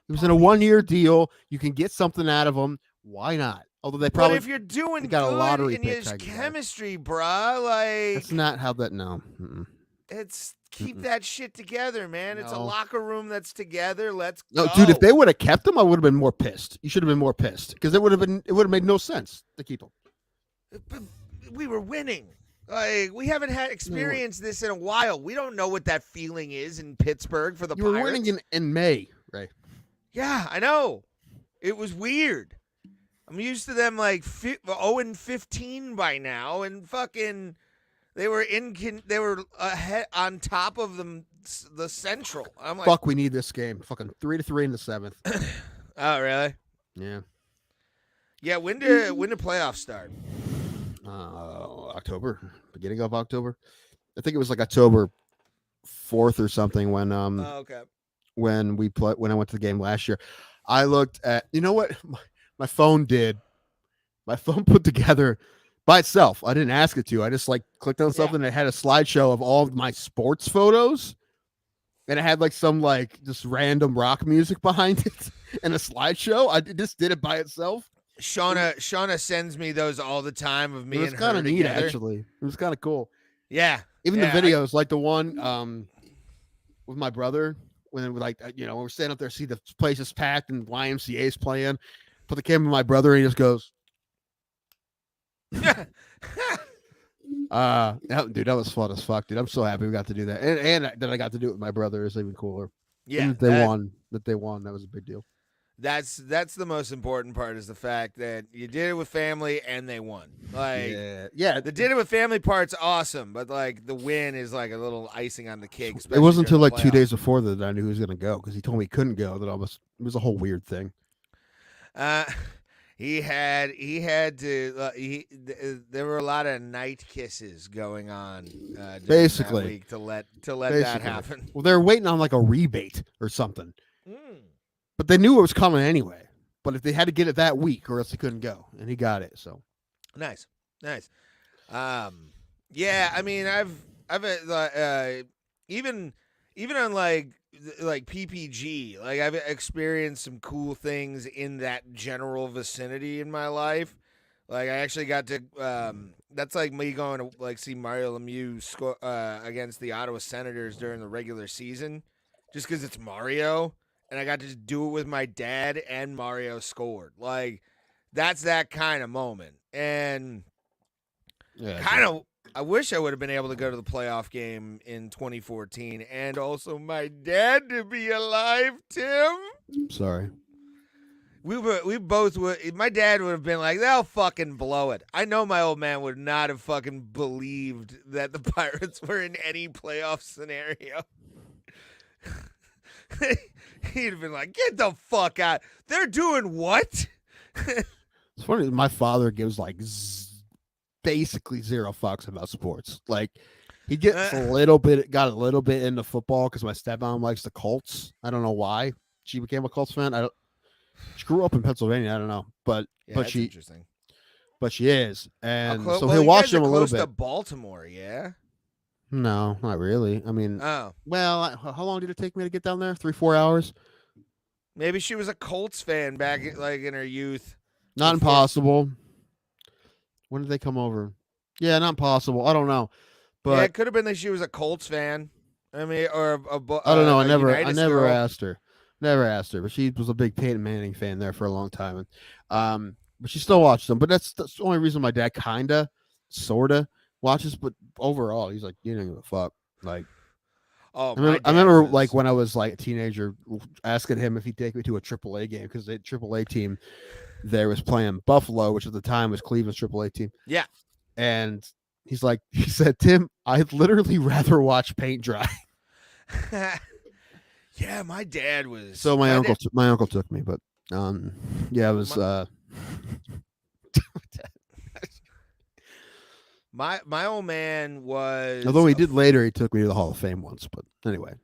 It was in a 1-year deal. You can get something out of him. Why not? Although they probably. But if you're doing got a good lottery and pick, there's I guess. chemistry, bruh, like That's not how that. No. Mm-mm. it's keep that shit together, man. It's a No. locker room that's together. Let's No, go. dude. If they would have kept him, I would have been more pissed. You should have been more pissed because it would have made no sense to keep him. But we were winning. Like we haven't had experienced this in a while. We don't know what that feeling is in Pittsburgh for the You were Pirates. winning in May, right? Yeah, I know. It was weird. I'm used to them like 0-15 by now, and fucking they were ahead on top of them, the Central. I'm like, Fuck, we need this game. Fucking 3-3 in the 7th. oh really? Yeah. Yeah. When did playoffs start? October, beginning of October. I think it was like October 4th or something when Okay. when I went to the game last year. I looked at, you know what my phone did? My phone put together by itself. I didn't ask it to. I just like clicked on something and it had a slideshow of all of my sports photos. And it had like some like just random rock music behind it and a slideshow. It just did it by itself. Shauna sends me those all the time of me It was and her kind of neat, together. actually. It was kind of cool. Yeah. Even Yeah, the videos, like the one with my brother, when when we're standing up there, see the place is packed and YMCA's playing. Put the camera on my brother, and he just goes, dude, that was fun as fuck, dude. I'm so happy we got to do that, and that I got to do it with my brother is even cooler. Yeah. And that they won. That was a big deal. That's the most important part is the fact that you did it with family and they won. Like Yeah. the did it with family part's awesome, but like the win is like a little icing on the cake. It wasn't until during like the 2 playoffs. days before that I knew he was going to go because he told me he couldn't go. It was a whole weird thing. He had to. There were a lot of night kisses going on. During Basically. that week to let that happen. Well, they were waiting on like a rebate or something, Mm. but they knew it was coming anyway. But if they had to get it that week, or else he couldn't go, and he got it. So Nice. Yeah, I mean, I've even on like PPG, like I've experienced some cool things in that general vicinity in my life. Like I actually got to. That's like me going to like see Mario Lemieux score against the Ottawa Senators during the regular season, just because it's Mario, and I got to do it with my dad, and Mario scored. Like that's that kind of moment, and Yeah, kind of. I wish I would have been able to go to the playoff game in 2014, and also my dad to be alive, Tim. sorry. We both would. My dad would have been like, "They'll fucking blow it." I know my old man would not have fucking believed that the Pirates were in any playoff scenario. He'd have been like, "Get the fuck out! They're doing what?" It's funny. My father gives like basically zero fucks about sports. Like he gets got a little bit into football because my stepmom likes the Colts. I don't know why she became a Colts fan. She grew up in Pennsylvania. I don't know, but she interesting. But she is, and so he'll watch them a little close bit. To Baltimore, yeah. No, not really. I mean, oh well, how long did it take me to get down there? 3-4 hours. Maybe she was a Colts fan back like in her youth. Not impossible. When did they come over? Yeah, not possible. I don't know, but yeah, it could have been that she was a Colts fan. I mean, or I don't know. I never girl. asked her. Never asked her, but she was a big Peyton Manning fan there for a long time, and but she still watched them. But that's the only reason my dad sorta watches. But overall, he's like, you don't give a fuck. Like, oh, I remember like when I was like a teenager, asking him if he'd take me to a AAA game because the AAA team there was playing Buffalo, which at the time was Cleveland's AAA team. Yeah, and he said, Tim, I'd literally rather watch paint dry. Yeah, my dad was. So my uncle took me, but yeah, it was my old man was. Although he did later, he took me to the Hall of Fame once. But anyway,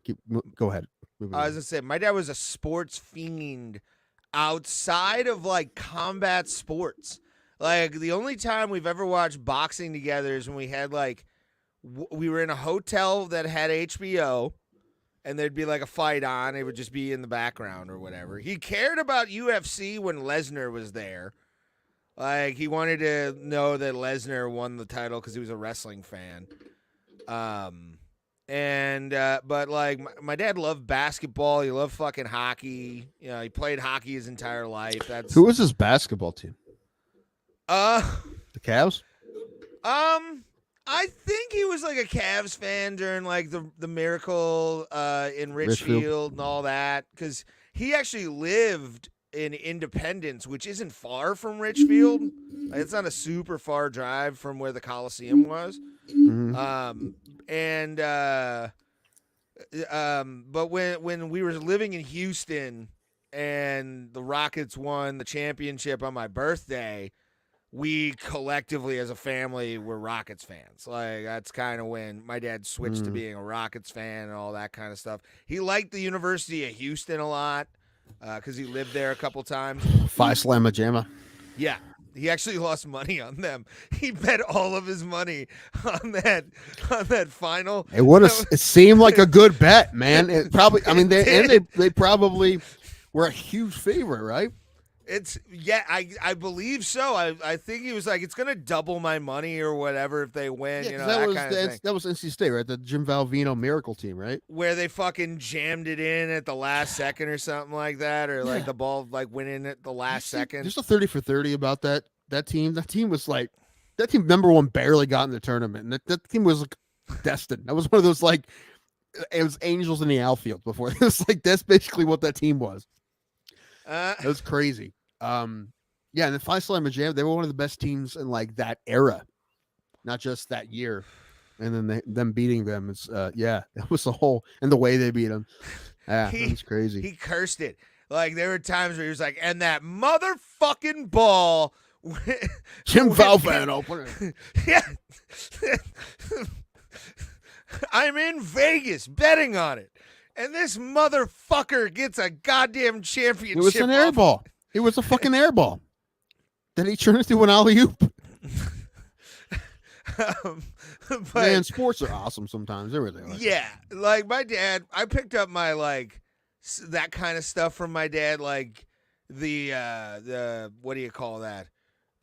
go ahead. I was gonna say my dad was a sports fiend outside of like combat sports. Like the only time we've ever watched boxing together is when we had like we were in a hotel that had HBO. And there'd be like a fight on. It would just be in the background or whatever. He cared about UFC when Lesnar was there. Like, he wanted to know that Lesnar won the title because he was a wrestling fan. But like, my dad loved basketball. He loved fucking hockey. You know, he played hockey his entire life. Who was his basketball team? The Cavs? I think he was like a Cavs fan during like the Miracle in Richfield and all that because he actually lived in Independence, which isn't far from Richfield. Like, it's not a super far drive from where the Coliseum was. Mm-hmm. But when we were living in Houston and the Rockets won the championship on my birthday, we collectively as a family were Rockets fans. Like that's kind of when my dad switched to being a Rockets fan and all that kind of stuff. He liked the University of Houston a lot because he lived there a couple times. Phi Slamma Jamma. Yeah. He actually lost money on them. He bet all of his money on that final. It seemed like a good bet, man. It probably. I mean, they probably were a huge favorite, right? I believe so. I think he was like, it's gonna double my money or whatever if they win. Yeah, that was NC State, right? The Jim Valvino Miracle team, right? Where they fucking jammed it in at the last second or something like that, or like the ball like went in at the last second. Just a 30 for 30 about that team. That team was like number one barely got in the tournament, and that team was like destined. That was one of those like it was angels in the outfield before. It was like that's basically what that team was. It was crazy. Yeah, and the Phi Slamma Jam, they were one of the best teams in like that era, not just that year. And then them beating them, it's that was the whole and the way they beat them. Yeah, it was crazy. He cursed it. Like there were times where he was like, "And that motherfucking ball." Jim Valvano. Yeah. I'm in Vegas betting on it. And this motherfucker gets a goddamn championship. It was an air ball. It was a fucking air ball. Then he turned into an alley-oop. Man, sports are awesome sometimes. They really are. Yeah. Like my dad, I picked up my like that kind of stuff from my dad, like the what do you call that?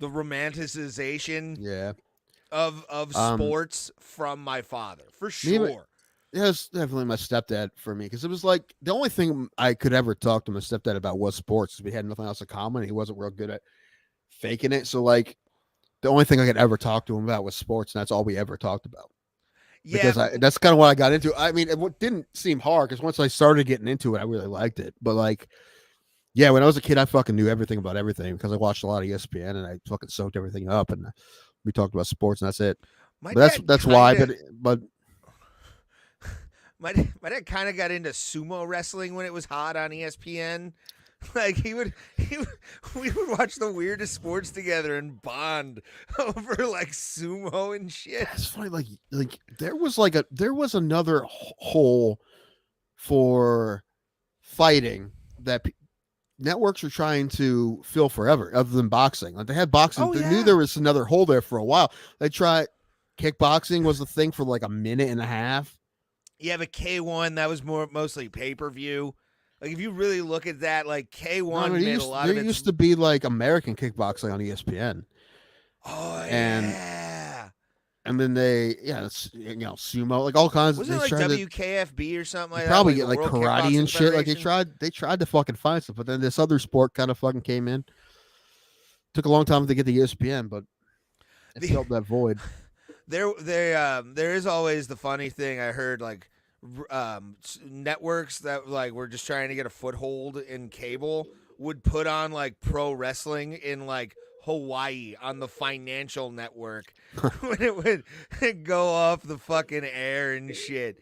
the romanticization Yeah. of sports from my father, for sure. Yeah, it's definitely my stepdad for me because it was like the only thing I could ever talk to my stepdad about was sports. We had nothing else in common. He wasn't real good at faking it. So like the only thing I could ever talk to him about was sports, and that's all we ever talked about. Yeah, Because that's kind of what I got into. I mean, it didn't seem hard because once I started getting into it, I really liked it. But like, yeah, when I was a kid, I fucking knew everything about everything because I watched a lot of ESPN and I fucking soaked everything up. And we talked about sports, and that's it. my But dad that's why. kinda- But my dad kind of got into sumo wrestling when it was hot on ESPN. Like we would watch the weirdest sports together and bond over like sumo and shit. it's funny. Like there was another hole for fighting that networks are trying to fill forever, other than boxing. Like they had boxing. Oh, They yeah. knew there was another hole there for a while. They tried kickboxing was the thing for like a minute and a half. You have a K1 that was mostly pay-per-view. Like if you really look at that, like K1 made a lot of There its... used to be like American kickboxing on ESPN. Oh and- yeah. And then it's, sumo, like all kinds. Wasn't it like WKFB or something like that? Probably like get like World karate Kickboxing and shit. Like Federation? they tried to fucking find stuff, but then this other sport kind of fucking came in. Took a long time to get the ESPN, but it filled that void. There is always the funny thing I heard, like networks that like were just trying to get a foothold in cable would put on like pro wrestling in like Hawaii on the financial network when it would go off the fucking air and shit.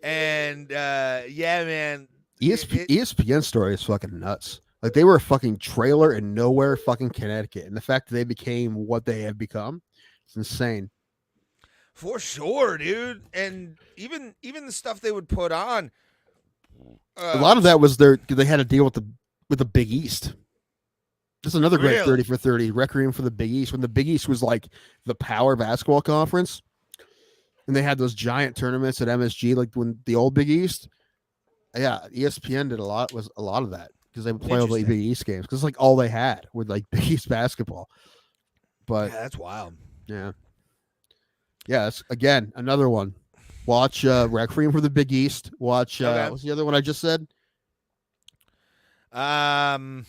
And yeah, man, ESPN story is fucking nuts. Like they were a fucking trailer in nowhere, fucking Connecticut, and the fact that they became what they have become, it's insane. for sure, dude. And even the stuff they would put on, A lot of that was they had to deal with the Big East. That's another great Really? 30 for 30 Requiem for the Big East, when the Big East was like the power basketball conference, and they had those giant tournaments at MSG, like when the old Big East. Yeah, ESPN did a lot of that because they would play all the Interesting. Big East games because like all they had were like Big East basketball. But yeah, that's wild. yeah, that's again another one. Watch Requiem for the Big East. Watch Okay. what's the other one I just said? Who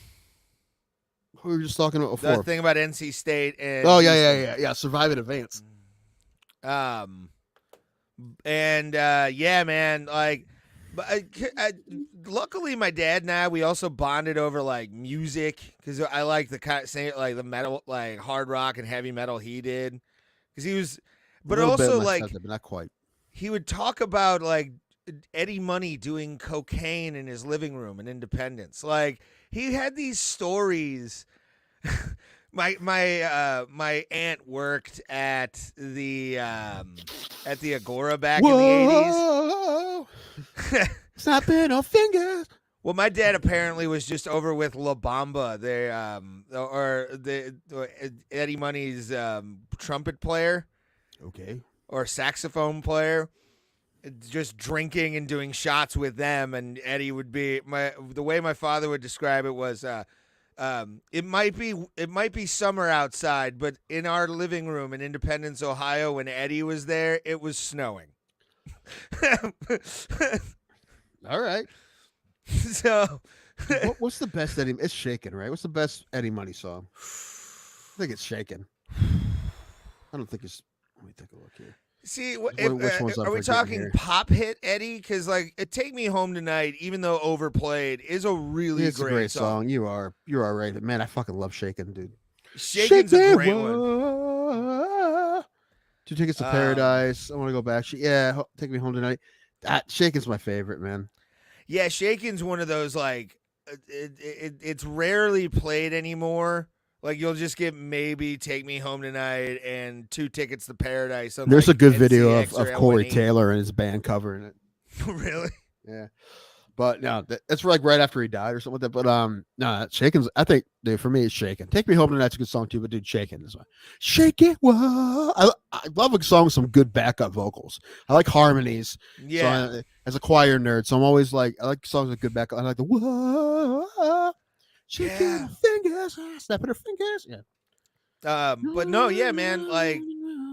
we were just talking about before? The thing about NC State and Oh yeah. Survive in Advance. And yeah, man, like, but luckily my dad and I, we also bonded over like music because I like the kind of same like the metal, like hard rock and heavy metal he did because he was, but A little bit also less like sensitive, but not quite. he would talk about like Eddie Money doing cocaine in his living room in Independence. Like he had these stories. My aunt worked at the Agora back in the 80s. Snapping our fingers. Well, my dad apparently was just over with La Bamba, Eddie Money's trumpet player Okay. or saxophone player, just drinking and doing shots with them. And Eddie would be the way my father would describe it was, it might be summer outside, but in our living room in Independence, Ohio, when Eddie was there, it was snowing. All right. So, What's the best Eddie? It's Shaken, right? What's the best Eddie Money song? I think it's Shaken. I don't think it's. Let me take a look here. see, Which one's up are we for getting talking here? pop hit Eddie? Because like, "Take Me Home Tonight," even though overplayed, is a really It's a great great song. You are right, man. I fucking love Shaken, dude. Shaken's a great one. one. 2 Tickets to Paradise. I want to go back. Take Me Home Tonight. Shaken's my favorite, man. Yeah, Shaken's one of those like it's rarely played anymore. Like you'll just get maybe "Take Me Home Tonight" and 2 Tickets to Paradise. On There's like a good video NCX of or Corey L1E. Taylor and his band covering it. Really? Yeah. But no, that's like right after he died or something like that. But no, Shaken's. I think, dude, for me, it's Shaken. "Take Me Home Tonight's a good song too, but dude, Shaken is one. Shake it, whoa! I love a song with some good backup vocals. I like harmonies. Yeah. So as a choir nerd, so I'm always like, I like songs with good backup. I like the whoa, shaking Yeah. her fingers, snapping her fingers. Yeah. But no, yeah, man, like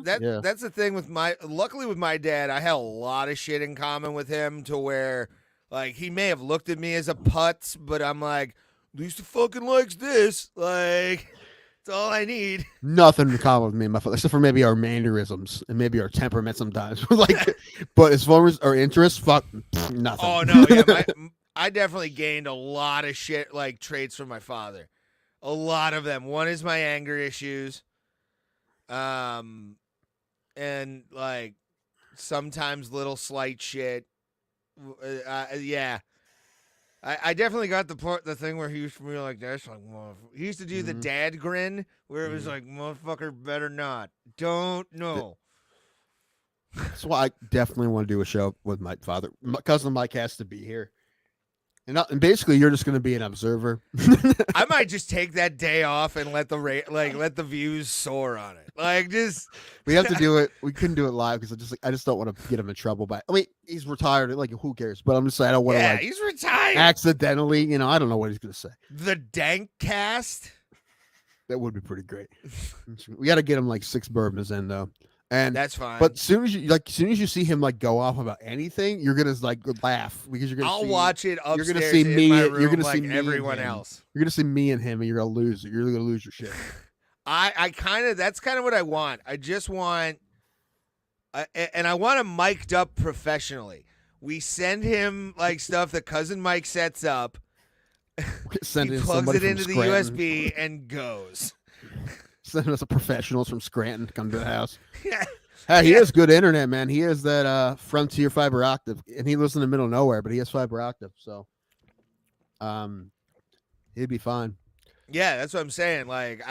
Yeah. that's the thing with luckily with my dad, I had a lot of shit in common with him to where like he may have looked at me as a putz, but I'm like, at least he fucking likes this. Like, it's all I need. Nothing in common with me and my father, except for maybe our mannerisms and maybe our temperament sometimes. Like, but as far as our interests, fuck nothing. Oh no, yeah, I definitely gained a lot of shit like traits from my father. A lot of them. One is my anger issues. And like sometimes little slight shit. Yeah. I definitely got the thing where he used to be like this, like he used to do the dad grin where it was like, motherfucker, better not, don't know. That's why I definitely want to do a show with my father. My cousin Mike has to be here, and basically you're just going to be an observer. I might just take that day off and let the views soar on it. Like just we have to do it. We couldn't do it live because I just don't want to get him in trouble. I mean, he's retired. Like who cares? But I'm just saying I don't want to like he's retired. Accidentally, I don't know what he's going to say. The Dank Cast. That would be pretty great. We got to get him like 6 bourbons in though. And that's fine. But as soon as you see him like go off about anything, you're gonna like laugh because you're gonna. I'll watch it upstairs. You're gonna see me. You're gonna like see me everyone else. You're gonna see me and him, and you're gonna lose it. You're gonna lose your shit. That's kind of what I want. I just want, and I want him mic'd up professionally. We send him like stuff that cousin Mike sets up. Send he in plugs it into the Scranton. USB and goes. Send us a professionals from Scranton to come to the house. Hey, he has good internet, man. He has that Frontier fiber optic, and he lives in the middle of nowhere, but he has fiber optic, so he'd be fine. Yeah, that's what I'm saying. Like,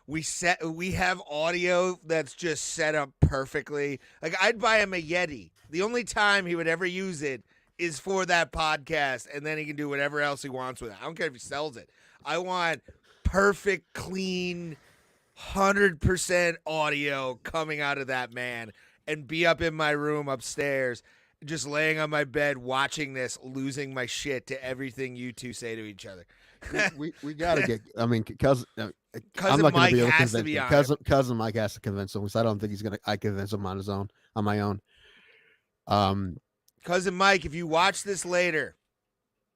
we have audio that's just set up perfectly. Like, I'd buy him a Yeti. The only time he would ever use it is for that podcast, and then he can do whatever else he wants with it. I don't care if he sells it. I want perfect, clean, 100% audio coming out of that man, and be up in my room upstairs, just laying on my bed watching this, losing my shit to everything you two say to each other. we gotta get. I mean, cousin I'm not Mike be has to be on. Cousin Mike has to convince him because I don't think he's gonna. I convince him on my own. Cousin Mike, if you watch this later,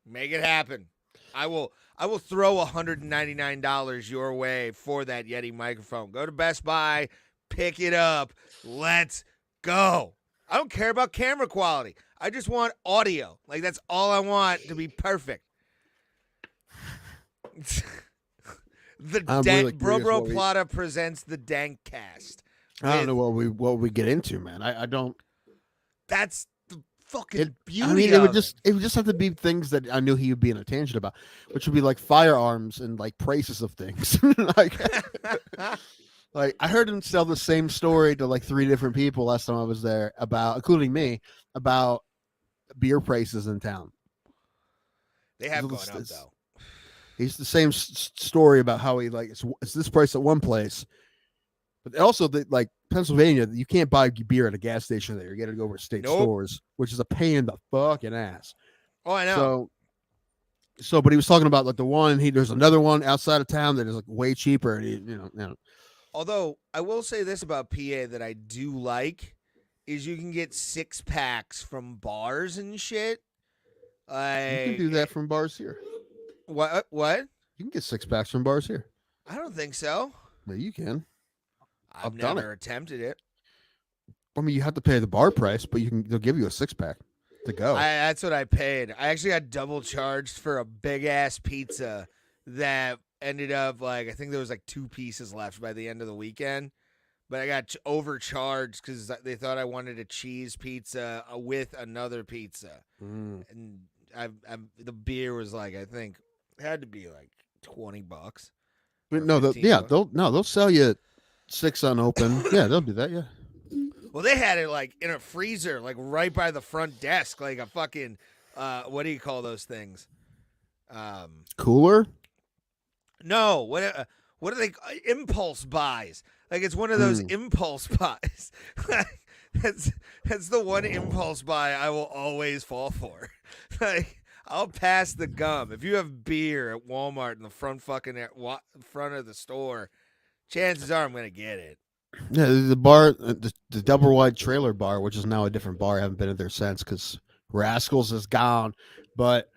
make it happen. I will throw $199 your way for that Yeti microphone. Go to Best Buy, pick it up. Let's go. I don't care about camera quality. I just want audio. Like, that's all I want to be perfect. Bro Plata presents the Dank Cast. I don't know what we get into, man. I don't. That's the fucking beauty. I mean, it would just have to be things that I knew he would be in a tangent about, which would be like firearms and like prices of things. Like I heard him tell the same story to like 3 different people last time I was there including me, about beer prices in town. They have gone up though. He's the same story about how he like it's this price at one place, but also like Pennsylvania, you can't buy beer at a gas station there. You got to go over to state stores, which is a pain in the fucking ass. Oh, I know. So, but he was talking about like the one there's another one outside of town that is like way cheaper. And you know. Although I will say this about PA that I do like is you can get 6-packs from bars and shit. You can do that from bars here. What? You can get 6-packs from bars here. I don't think so. Well, you can. I've never attempted it. I mean, you have to pay the bar price, but they'll give you a 6-pack to go. That's what I paid. I actually got double charged for a big ass pizza that ended up like I think there was like 2 pieces left by the end of the weekend, but I got overcharged because they thought I wanted a cheese pizza with another pizza, and the beer was like I think had to be like $20. But they'll sell you 6 unopened. Yeah, they'll do that. Yeah. Well, they had it like in a freezer, like right by the front desk, like a fucking what do you call those things? Cooler? No, what are they? Impulse buys. Like it's one of those impulse buys. That's the one impulse buy I will always fall for. Like I'll pass the gum if you have beer at Walmart in the front of the store. chances are I'm gonna get it. Yeah, the bar, the double wide trailer bar, which is now a different bar. I haven't been in there since because Rascals is gone. But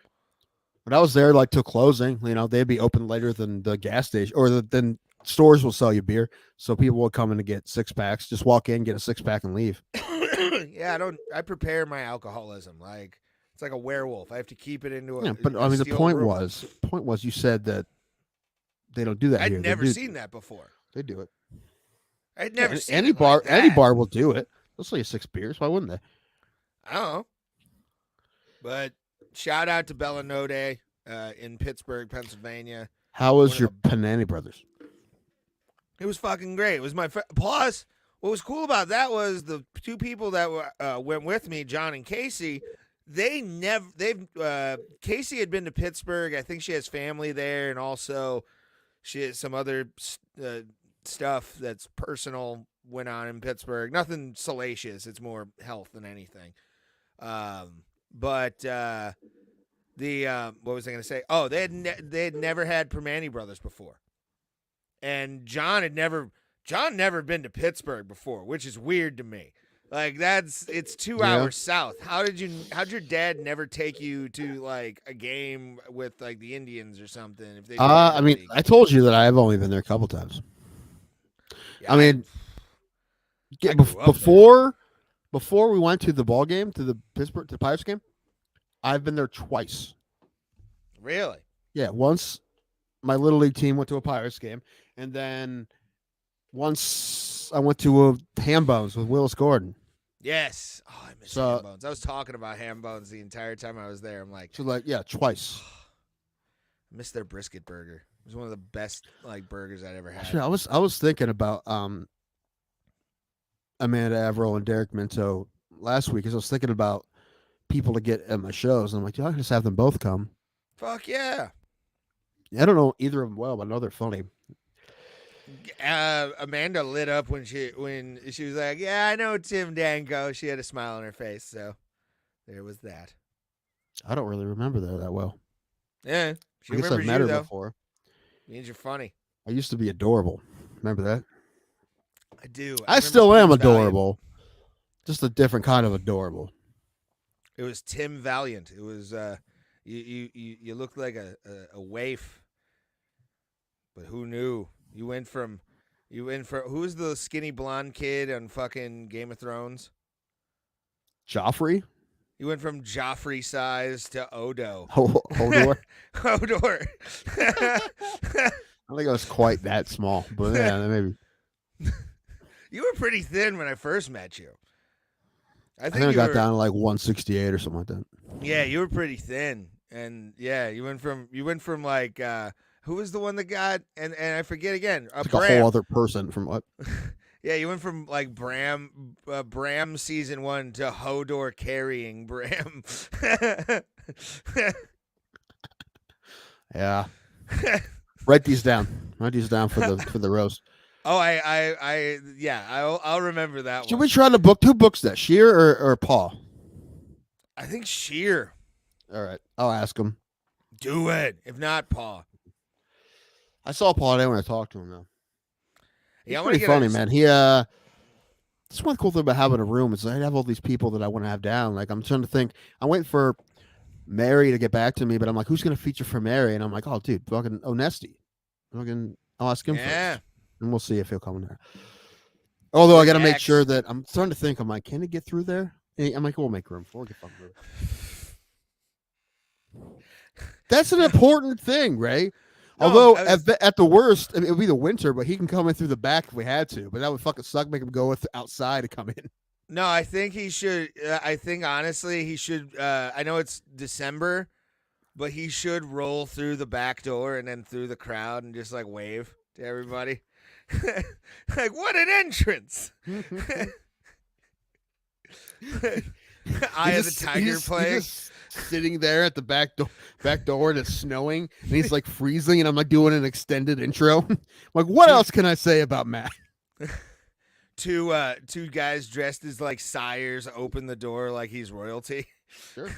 when I was there, like till closing, they'd be open later than the gas station, or then stores will sell you beer. So people will come in to get 6-packs. Just walk in, get a 6-pack, and leave. Yeah, I prepare my alcoholism like it's like a werewolf. I have to keep it into a. Yeah, but a I mean, the steel point room. was, you said that they don't do that here. I'd never They seen that before. They do it. I'd never seen any it bar. like that. Any bar will do it. They'll sell you 6 beers. Why wouldn't they? I don't know. But shout out to Bellinode in Pittsburgh, Pennsylvania. How was One of your Panani Brothers? It was fucking great. It was my plus. What was cool about that was the two people that went with me, John and Casey. Casey had been to Pittsburgh. I think she has family there, and also she has some other stuff that's personal went on in Pittsburgh. Nothing salacious. It's more health than anything. But what was I going to say? Oh, they had never had Permane Brothers before, and John never been to Pittsburgh before, which is weird to me. Like it's 2 hours south. How'd your dad never take you to like a game with like the Indians or something? If they I mean, I told you that I have only been there a couple times. Yeah, I mean, I grew up before we went to the ball game, to the Pirates game, I've been there twice. Really? Yeah, once my little league team went to a Pirates game, and then once I went to a Ham Bones with Willis Gordon. Yes. Oh, I miss Ham Bones. I was talking about Ham Bones the entire time I was there. I'm like, twice. I miss their brisket burger. It was one of the best like burgers I'd ever had. Actually, I was thinking about Amanda Averill and Derek Minto last week, because I was thinking about people to get at my shows, and I'm like, I can just have them both come. Fuck yeah. I don't know either of them well, but I know they're funny. Amanda lit up when she was like, "Yeah, I know Tim Danko." She had a smile on her face, so there was that. I don't really remember that well. Yeah, I guess I've met her before. Means you're funny. I used to be adorable. Remember that? I do. I still am adorable. Just a different kind of adorable. It was Tim Valiant. It was you looked like a waif, but who knew? You went from who's the skinny blonde kid on fucking Game of Thrones? Joffrey? You went from Joffrey size to Odo. Hodor? Hodor. I don't think I was quite that small, but yeah, maybe. You were pretty thin when I first met you. I think I got down to like 168 or something like that. Yeah, you were pretty thin, and yeah, you went from like who was the one that got and I forget again. Like a whole other person from what? Yeah, you went from like Bram season 1 to Hodor carrying Bram. Yeah. Write these down. Write these down for the roast. Oh, I'll remember that one. Should we try to book? Who books that? Sheer or Paul? I think Sheer. All right, I'll ask him. Do it. If not, Paul. I saw Paul today when I talked to him though. He's Yeah, pretty funny, man. He that's one cool thing about having a room is I have all these people that I want to have down. Like I'm trying to think. I'm waiting for Mary to get back to me, but I'm like, who's gonna feature for Mary? And I'm like, oh, dude, fucking Onesti. I'll ask him first. And we'll see if he'll come in there. Although I got to make sure that I'm starting to think, I'm like, can he get through there? I'm like, we'll make room for it. That's an important thing, Ray. No, although at the worst, it would be the winter, but he can come in through the back if we had to. But that would fucking suck. Make him go outside to come in. No, I think he should. I think honestly, he should. I know it's December, but he should roll through the back door and then through the crowd and just like wave to everybody. Like, what an entrance! Eye of the Tiger playing. He's sitting there at the back door and it's snowing and he's like freezing and I'm like doing an extended intro. I'm like, what else can I say about Matt? Two guys dressed as like sires open the door like he's royalty. Sure.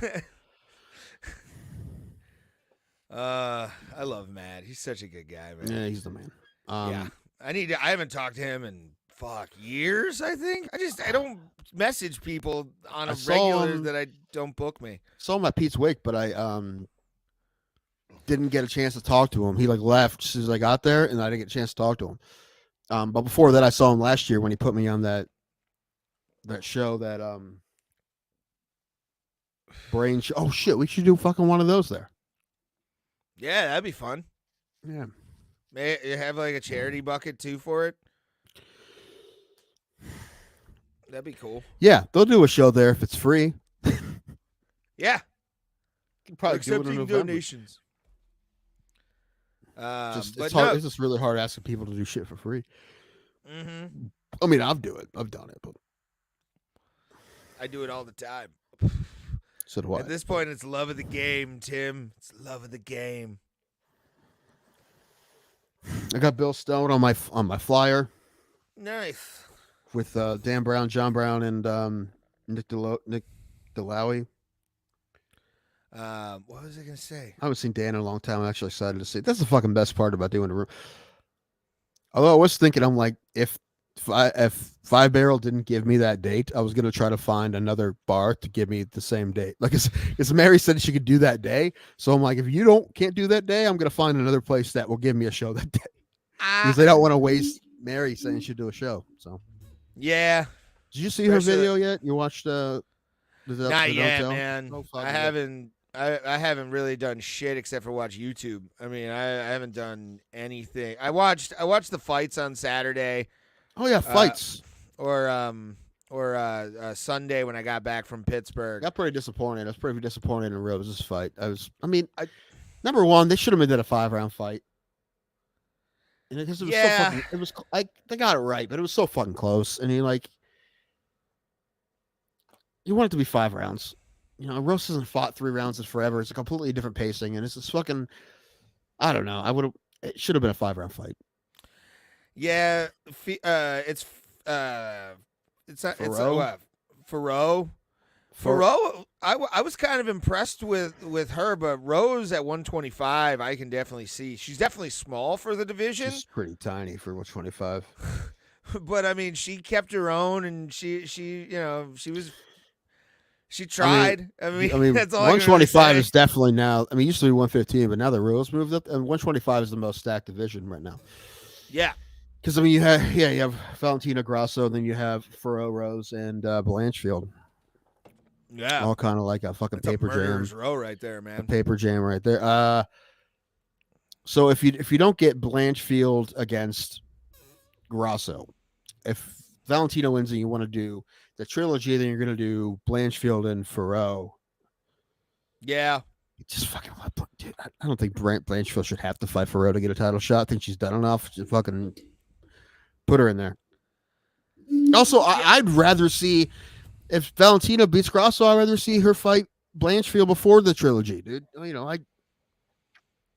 I love Matt. He's such a good guy, man. Yeah, he's the man. Yeah. I haven't talked to him in years. I think I don't message people on I a saw regular him- that I don't book me. Saw him at Pete's Wake, but I didn't get a chance to talk to him. He like left as soon as I got there, and I didn't get a chance to talk to him. But before that, I saw him last year when he put me on that show that brain show. Oh shit, we should do fucking one of those there. Yeah, that'd be fun. Yeah. May you have like a charity bucket too for it? That'd be cool. Yeah, they'll do a show there if it's free. Yeah, Can probably do it in accepting November. donations. But It's hard. no. It's just really hard asking people to do shit for free. Mm-hmm. I mean, I'll do it. I've done it, but I do it all the time. so do I. At this point, it's love of the game, Tim. It's love of the game. I got Bill Stone on my flyer Nice. with Dan Brown, John Brown, and Nick DeLowy. What was I gonna say? I haven't seen Dan in a long time. I'm actually excited to see. That's the fucking best part about doing the room. Although I was thinking, I'm like, if Five Barrel didn't give me that date, I was gonna try to find another bar to give me the same date. Like, it's Mary said she could do that day, so I'm like, if you can't do that day, I'm gonna find another place that will give me a show that day because they don't want to waste Mary saying she'd do a show. So, Yeah. did you see her Especially- video yet? You watched Not the yet, Don't Tell? man. Oh, fuck I it. haven't. I haven't really done shit except for watch YouTube. I mean, I haven't done anything. I watched the fights on Saturday Oh yeah, fights. or Sunday when I got back from Pittsburgh. Got pretty disappointed. I was pretty disappointed in Rose's fight. Number one, they should have made that a 5-round fight. And it was so Yeah. fucking, it was like they got it right, but it was so fucking close. And you want it to be 5 rounds. You know, Rose hasn't fought 3 rounds in forever. It's a completely different pacing, and it's just fucking. I don't know. It should have been a 5-round fight. Yeah, it's not. It's Farrow? what? Farrow. Farrow, I was kind of impressed with her, but Rose at 125, I can definitely see she's definitely small for the division. She's pretty tiny for 125. But I mean, she kept her own, and she tried. I mean, that's all. 125 is definitely now. I mean, it used to be 115, but now the rules moved up, and 125 is the most stacked division right now. Yeah. Because I mean, you have Valentina Grasso, then you have Farrow, Rose, and Blanchfield. Yeah. All kind of like a fucking That's paper a jam. murderer's row right there, A man. paper jam right there. So if you don't get Blanchfield against Grasso, if Valentina wins and you want to do the trilogy, then you're gonna do Blanchfield and Farrow. Yeah. Just fucking, dude, I don't think Blanchfield should have to fight Farrow to get a title shot. I think she's done enough. Just fucking put her in there. Also, I'd rather see if Valentina beats Grasso. I'd rather see her fight Blanchfield before the trilogy, dude. You know, I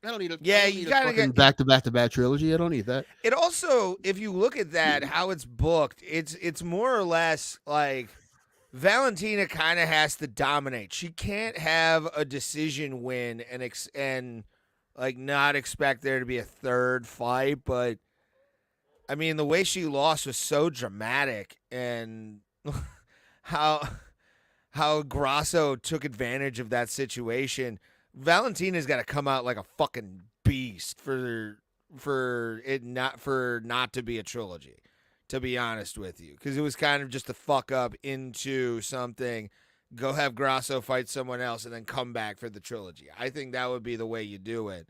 don't need a You gotta get back-to-back trilogy. I don't need that. It also, if you look at that, how it's booked, it's more or less like Valentina kind of has to dominate. She can't have a decision win and like not expect there to be a third fight. But I mean, the way she lost was so dramatic, and how Grasso took advantage of that situation. Valentina's got to come out like a fucking beast for it not to be a trilogy, to be honest with you, because it was kind of just a fuck up into something. Go have Grasso fight someone else and then come back for the trilogy. I think that would be the way you do it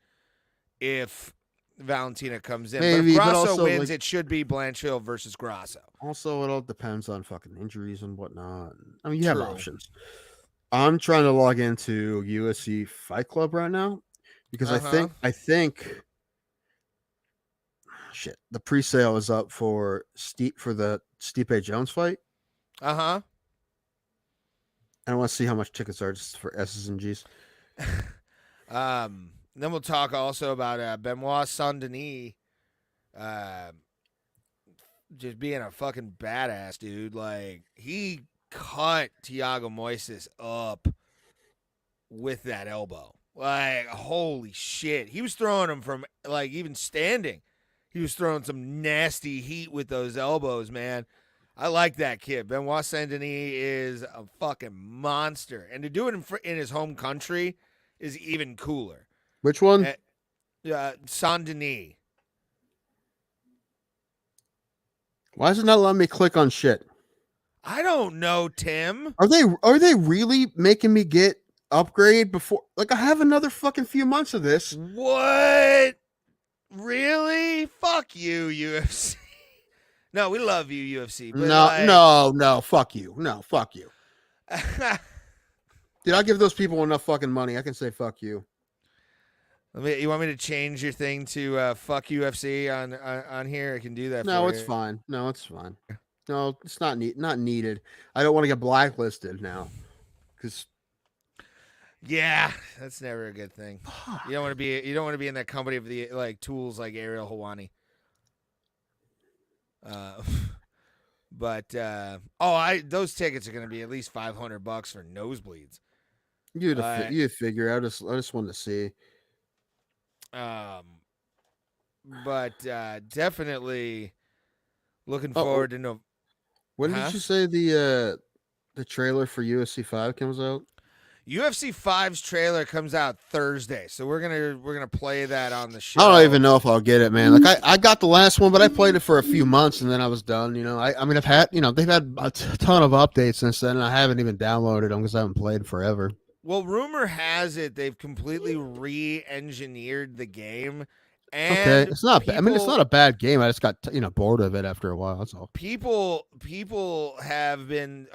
if Valentina comes in. Maybe, but but if Grasso also, wins, like- it should be Blanchfield versus Grasso. Also, it all depends on fucking injuries and whatnot. I mean, you have True. options. I'm trying to log into USC Fight Club right now because I think shit, the pre-sale is up for the Stipe Jones fight. Uh-huh. I want to see how much tickets are just for S's and G's. Then we'll talk also about Benoit Saint-Denis just being a fucking badass, dude. Like, he cut Thiago Moises up with that elbow. Like, holy shit. He was throwing him from, like, even standing. he was throwing some nasty heat with those elbows, man. I like that kid. Benoit Saint Denis is a fucking monster, and to do it in his home country is even cooler. Which one? Saint Denis. Why is it not letting me click on shit? I don't know, Tim. Are they really making me get upgrade before? Like, I have another fucking few months of this. What? Really? Fuck you, UFC. No, we love you, UFC. But no, fuck you. No, fuck you. Did I give those people enough fucking money? I can say fuck you. You want me to change your thing to fuck UFC on here? I can do that. No, it's fine. No, it's fine. No, it's not needed. I don't want to get blacklisted now. Because yeah, that's never a good thing. You don't want to be in that company of the like tools like Ariel Hawani. But those tickets are going to be at least $500 for nosebleeds. You figure. I just wanted to see. But definitely looking forward to know. When did you say the trailer for UFC 5 comes out? UFC 5's trailer comes out Thursday, so we're gonna play that on the show. I don't even know if I'll get it, man. Like I got the last one, but I played it for a few months and then I was done. You know, I mean, I've had they've had a ton of updates since then, and I haven't even downloaded them because I haven't played forever. Well, rumor has it they've completely re-engineered the game. And it's not. I mean, it's not a bad game. I just got bored of it after a while. That's all. People have been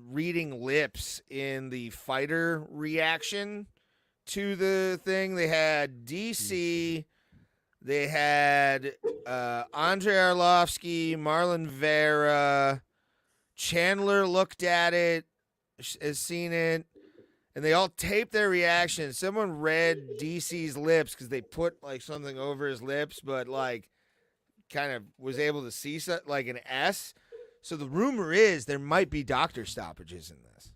reading lips in the fighter reaction to the thing. They had DC, they had Andrei Arlovsky, Marlon Vera, Chandler looked at it, has seen it. And they all taped their reaction. Someone read DC's lips because they put like something over his lips, but like kind of was able to see like an S. So the rumor is there might be doctor stoppages in this.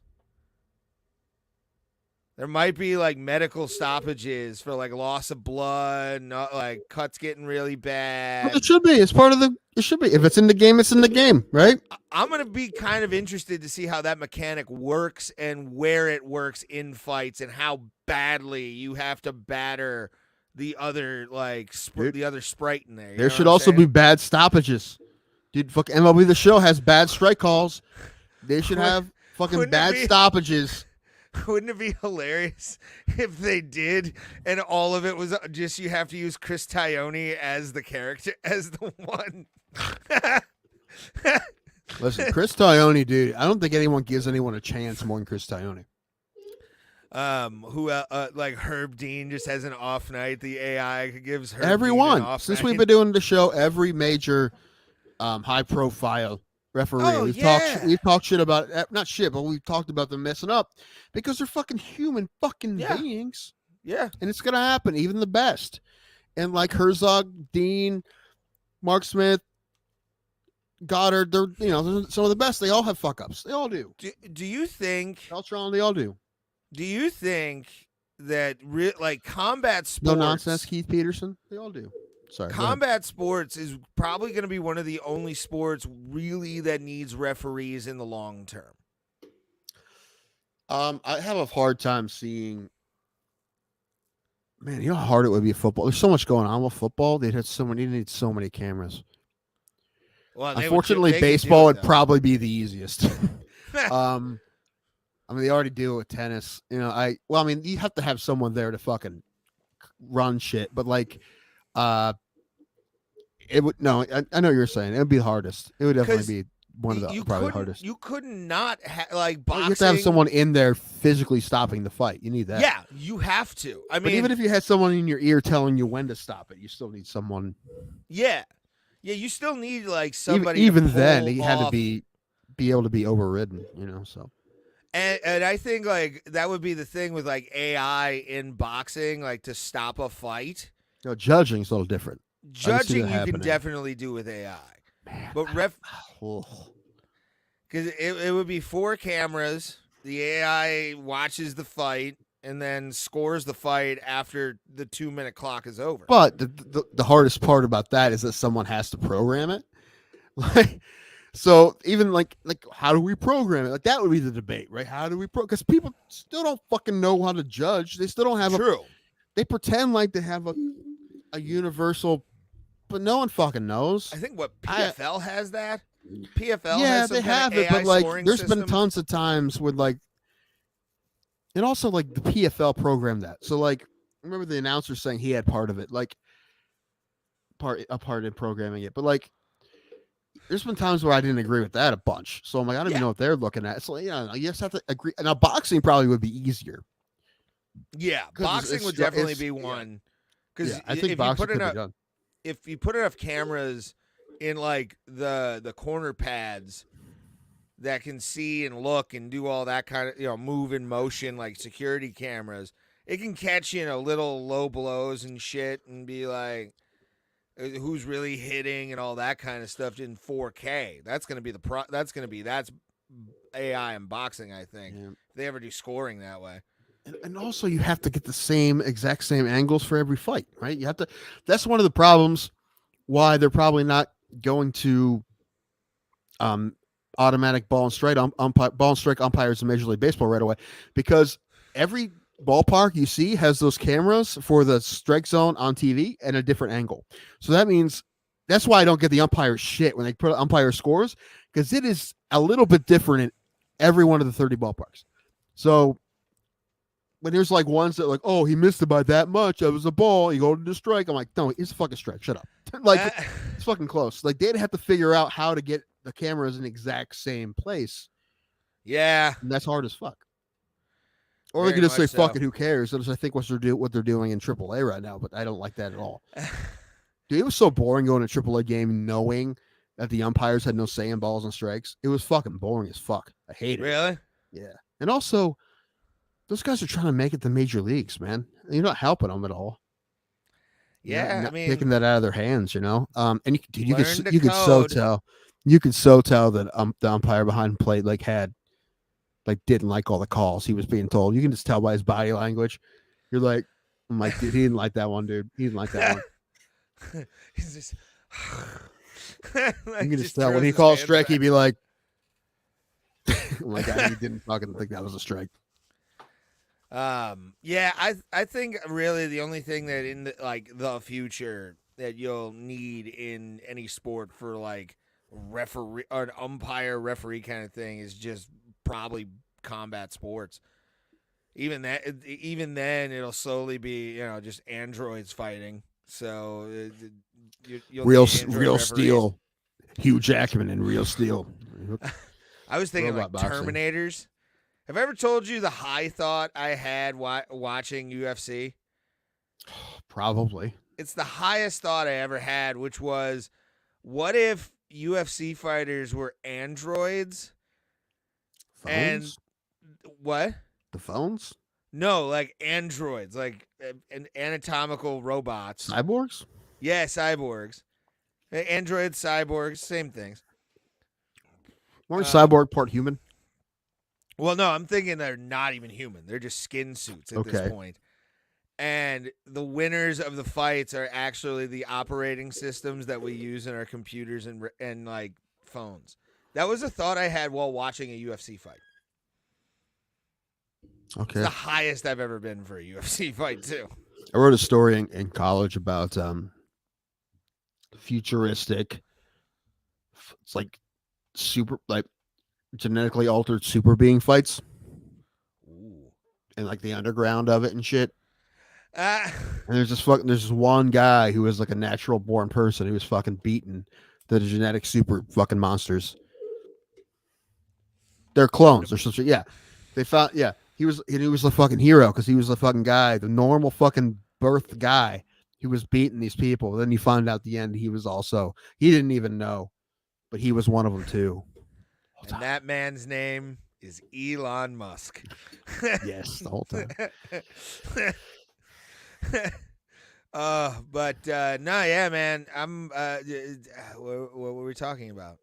There might be like medical stoppages for like loss of blood, not like cuts getting really bad. Well, it should be. It's part of the. It should be. If it's in the game, it's in the game, right? I'm gonna be kind of interested to see how that mechanic works and where it works in fights and how badly you have to batter the other the other sprite in there. There should also be bad stoppages. Dude, fuck MLB The Show has bad strike calls. They should have fucking bad stoppages. Wouldn't it be hilarious if they did and all of it was just you have to use Chris Taglioni as the character, as the one? Listen, Chris Taglioni, dude, I don't think anyone gives anyone a chance more than Chris Taglioni. Who like Herb Dean just has an off night. The AI gives Herb everyone Dean an off since night. we've been doing the show, every major high profile referee. We've talked shit about not shit, but we've talked about them messing up because they're fucking human beings. Yeah. And it's gonna happen, even the best. And like Herzog, Dean, Mark Smith, Goddard, they're some of the best. They all have fuck ups. They all do. Do you think Beltran, they all do. Do you think that like combat sports? No nonsense, Keith Peterson. They all do. Sorry. Combat sports is probably going to be one of the only sports really that needs referees in the long term. I have a hard time seeing. Man, you know how hard it would be football. There's so much going on with football. They need so many cameras. Well, unfortunately, baseball would probably be the easiest. I mean, they already do it with tennis. You have to have someone there to fucking run shit. But like, it would no. I know what you're saying. It would be the hardest. It would definitely be one of the probably hardest. You could not like boxing. You have to have someone in there physically stopping the fight. You need that. Yeah, you have to. I mean, but even if you had someone in your ear telling you when to stop it, you still need someone. Yeah, you still need like somebody. Even then, he had to be able to be overridden. So. And I think like that would be the thing with like AI in boxing, like to stop a fight. No, judging is a little different. Judging you can definitely do with AI. Man, but because it would be 4 cameras. The AI watches the fight, and then scores the fight after the 2-minute clock is over. But the hardest part about that is that someone has to program it. Like, so even like how do we program it? Like that would be the debate, right? How do we because people still don't fucking know how to judge. They still don't have True. they pretend like they have a universal, but no one fucking knows. I think what PFL has that. PFL Yeah, has some they have kind of it, but AI like scoring there's system. been tons of times with like, and also like the PFL programmed that. So like, I remember the announcer saying he had part of it, like a part in programming it, but like. There's been times where I didn't agree with that a bunch. So I'm like, I don't even know what they're looking at. So, you just have to agree. Now, boxing probably would be easier. Yeah, 'Cause boxing would definitely be one. Because I think boxing could be done. If you put enough cameras in like the corner pads that can see and look and do all that kind of move in motion like security cameras, it can catch little low blows and shit and be like who's really hitting and all that kind of stuff in 4K. That's gonna be that's AI in boxing. I think if they ever do scoring that way. And also, you have to get the exact same angles for every fight, right? You have to. That's one of the problems why they're probably not going to automatic ball and strike umpires in Major League Baseball right away, because every ballpark you see has those cameras for the strike zone on TV and a different angle. So that means that's why I don't get the umpire shit when they put umpire scores, because it is a little bit different in every one of the 30 ballparks. So when there's like ones that like, oh, he missed it by that much, that was a ball, you go to the strike. I'm like, no, it's a fucking strike. Shut up. Like it's fucking close. Like they'd have to figure out how to get the cameras in the exact same place. Yeah, and that's hard as fuck. Or they very could just say, much fuck so. it, who cares? That's I think what they're doing in AAA right now, but I don't like that at all. Dude, it was so boring going to a AAA game knowing that the umpires had no say in balls and strikes. It was fucking boring as fuck. I hate it. Really? Yeah. And also, those guys are trying to make it to major leagues, man. You're not helping them at all. Yeah, not I mean, taking that out of their hands, And you learn the could so code. tell. You could so tell that the umpire behind plate didn't like all the calls he was being told. You can just tell by his body language. You're like, I'm like, dude, he didn't like that one, dude. He didn't like that one. He's just. You can just tell when he calls strike, he'd be like, like he didn't fucking think that was a strike. Yeah, I think really the only thing that in the future that you'll need in any sport for like referee or an umpire referee kind of thing is just probably combat sports. Even then it'll slowly be just androids fighting. So you'll Real referees. Steel, Hugh Jackman in Real Steel. I was thinking Robot like boxing. Terminators. Have I ever told you the high thought I had watching UFC? Probably. It's the highest thought I ever had, which was, what if UFC fighters were androids? Phones? And what? The phones? No, like androids, like anatomical robots. Cyborgs? Yeah, cyborgs. Androids, cyborgs, same things. Weren't cyborg part human? Well, no, I'm thinking they're not even human. They're just skin suits at this point. And the winners of the fights are actually the operating systems that we use in our computers and like phones. That was a thought I had while watching a UFC fight. Okay. It's the highest I've ever been for a UFC fight, too. I wrote a story in college about futuristic, it's like super, like genetically altered super being fights. Ooh. And like the underground of it and shit. And there's this one guy who was like a natural born person who was fucking beaten the genetic super fucking monsters. They're clones. They're such they found he was the fucking hero because he was the fucking guy, the normal fucking birth guy who was beating these people. Then you find out at the end he didn't even know, but he was one of them too. And that man's name is Elon Musk. Yes, the whole time. Man. I'm what were we talking about?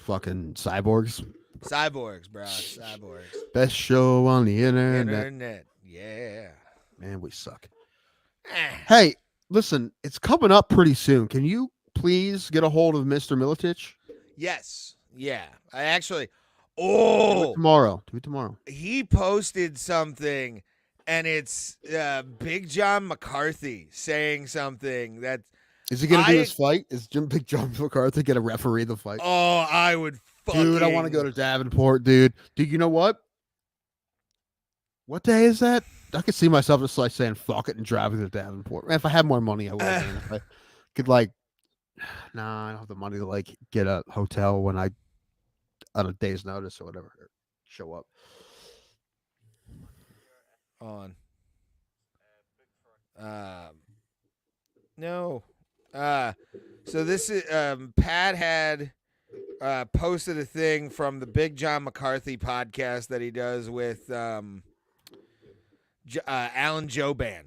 Fucking cyborgs. Cyborgs, bro. Cyborgs. Best show on the internet. Yeah. Man, we suck. Eh. Hey, listen, it's coming up pretty soon. Can you please get a hold of Mr. Militich? Yes. Yeah. I actually. Do Oh, it tomorrow. Do it tomorrow. he posted something, and it's Big John McCarthy saying something that. Is he going to do this fight? Is Big John McCarthy going to referee the fight? Oh, I would fucking. Dude, I want to go to Davenport, dude. Dude, you know what? What day is that? I could see myself just like saying fuck it and driving to Davenport. Man, if I had more money, I would. Man. If I could like, nah, I don't have the money to like get a hotel when I on a day's notice or whatever show up. On. No. So this is Pat had posted a thing from the Big John McCarthy podcast that he does with Alan Joban,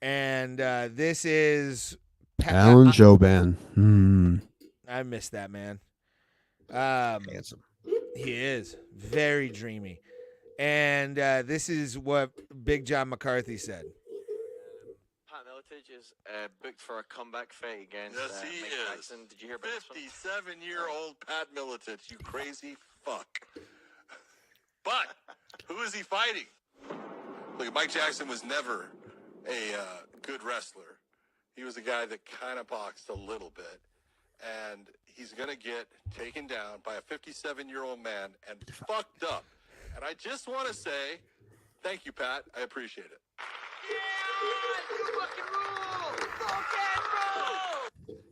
and this is Alan Joban. I missed that man. Handsome. He is very dreamy, and this is what Big John McCarthy said. Pat Militich is booked for a comeback fight against Yes, he Mike is. Jackson. Did you hear about this one? 57-year-old Pat Militich, you crazy fuck. But who is he fighting? Look, Mike Jackson was never a good wrestler. He was a guy that kind of boxed a little bit. And he's going to get taken down by a 57-year-old man and fucked up. And I just want to say, thank you, Pat. I appreciate it.